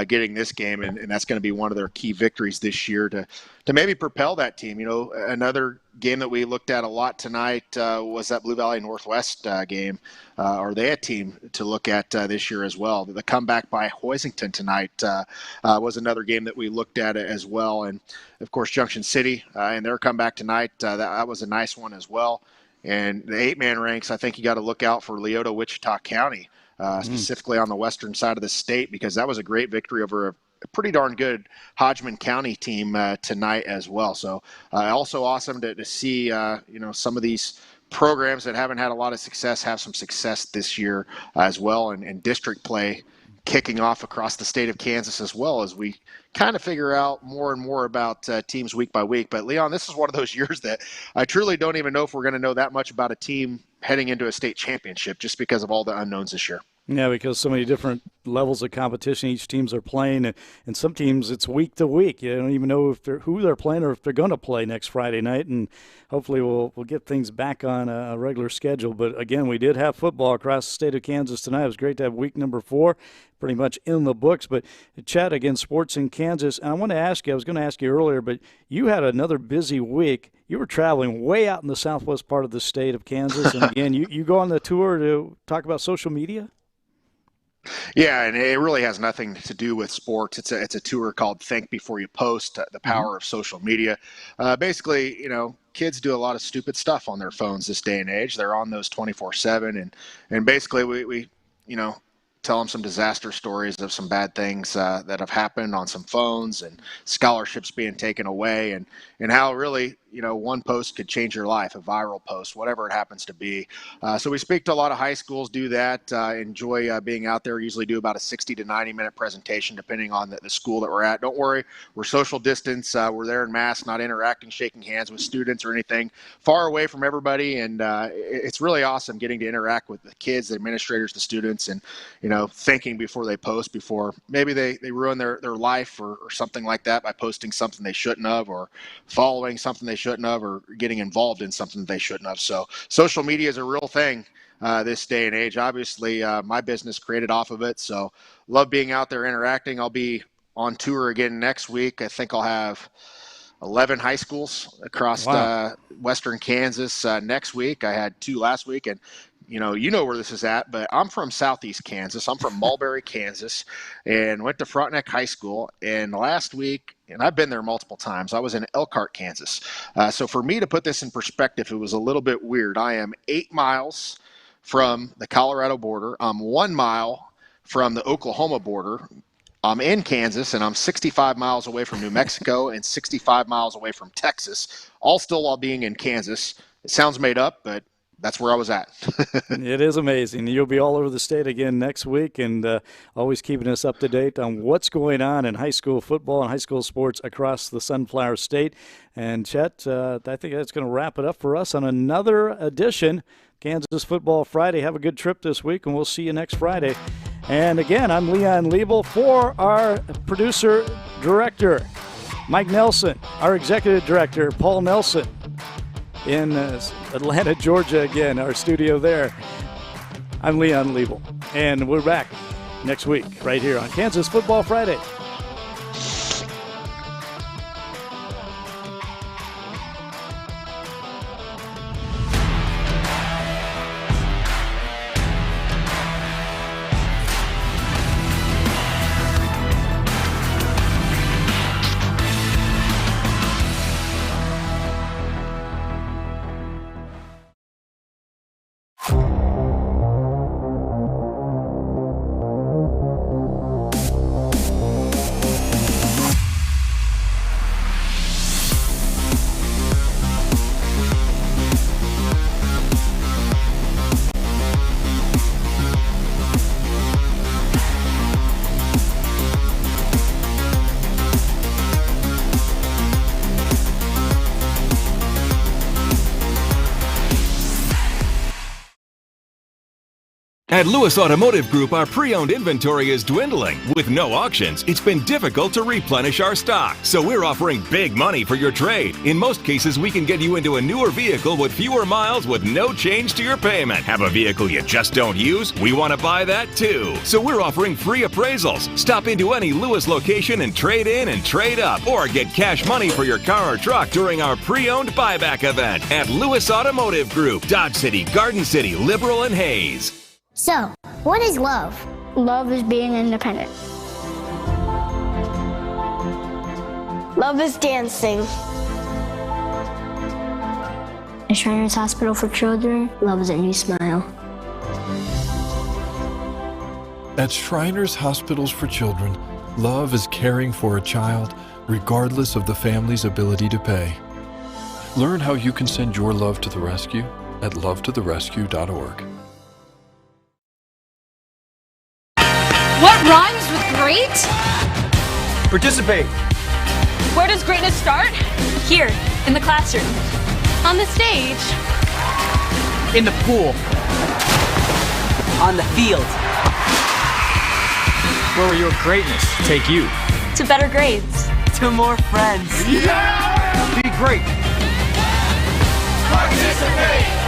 getting this game, and that's going to be one of their key victories this year to maybe propel that team. Another game that we looked at a lot tonight was that Blue Valley Northwest game. Are they a team to look at this year as well? The comeback by Hoisington tonight was another game that we looked at as well. And, of course, Junction City and their comeback tonight, that was a nice one as well. And the 8-man ranks, I think you got to look out for Leota, Wichita County, specifically on the western side of the state, because that was a great victory over a pretty darn good Hodgman County team tonight as well. So also awesome to see, some of these programs that haven't had a lot of success have some success this year as well, and district play kicking off across the state of Kansas as well, as we kind of figure out more and more about teams week by week. But Leon, this is one of those years that I truly don't even know if we're going to know that much about a team heading into a state championship just because of all the unknowns this year. Yeah, because so many different levels of competition each teams are playing, and some teams it's week to week. You don't even know who they're playing or if they're going to play next Friday night, and hopefully we'll get things back on a regular schedule. But again, we did have football across the state of Kansas tonight. It was great to have week number 4 pretty much in the books. But Chet, again, sports in Kansas, and I want to ask you, I was going to ask you earlier, but you had another busy week. You were traveling way out in the southwest part of the state of Kansas, and again, you go on the tour to talk about social media? Yeah, and it really has nothing to do with sports. It's a tour called Think Before You Post, The Power of Social Media. Basically, kids do a lot of stupid stuff on their phones this day and age. They're on those 24/7, and basically we tell them some disaster stories of some bad things that have happened on some phones and scholarships being taken away, and how really one post could change your life, a viral post, whatever it happens to be. So we speak to a lot of high schools, do that, enjoy being out there, usually do about a 60 to 90 minute presentation depending on the school that we're at. Don't worry, we're social distance, we're there in mass, not interacting, shaking hands with students or anything, far away from everybody, and it's really awesome getting to interact with the kids, the administrators, the students, and thinking before they post, before maybe they ruin their life or something like that by posting something they shouldn't have, or following something they shouldn't have, or getting involved in something they shouldn't have. So social media is a real thing this day and age. Obviously, my business created off of it, so love being out there interacting. I'll be on tour again next week. I think I'll have 11 high schools across western Kansas next week. I had 2 last week, and you know where this is at, but I'm from southeast Kansas. I'm from Mulberry, Kansas, and went to Frontenac High School. And last week, and I've been there multiple times, I was in Elkhart, Kansas. So for me to put this in perspective, it was a little bit weird. I am 8 miles from the Colorado border. I'm 1 mile from the Oklahoma border. I'm in Kansas, and I'm 65 miles away from New Mexico and 65 miles away from Texas, all still while being in Kansas. It sounds made up, but that's where I was at. It is amazing. You'll be all over the state again next week, and always keeping us up to date on what's going on in high school football and high school sports across the Sunflower State. And Chet, I think that's going to wrap it up for us on another edition Kansas Football Friday. Have a good trip this week, and we'll see you next Friday. And again, I'm Leon Liebel for our producer-director, Mike Nelson, our executive director, Paul Nelson, in Atlanta, Georgia, again, our studio there. I'm Leon Liebel, and we're back next week right here on Kansas Football Friday. At Lewis Automotive Group, our pre-owned inventory is dwindling. With no auctions, it's been difficult to replenish our stock. So we're offering big money for your trade. In most cases, we can get you into a newer vehicle with fewer miles with no change to your payment. Have a vehicle you just don't use? We want to buy that too. So we're offering free appraisals. Stop into any Lewis location and trade in and trade up. Or get cash money for your car or truck during our pre-owned buyback event at Lewis Automotive Group, Dodge City, Garden City, Liberal, and Hayes. So, what is love? Love is being independent. Love is dancing. At Shriners Hospital for Children, love is a new smile. At Shriners Hospitals for Children, love is caring for a child regardless of the family's ability to pay. Learn how you can send your love to the rescue at lovetotherescue.org. What rhymes with great? Participate. Where does greatness start? Here, in the classroom. On the stage. In the pool. On the field. Where will your greatness take you? To better grades. To more friends. Yeah! Be great. Participate!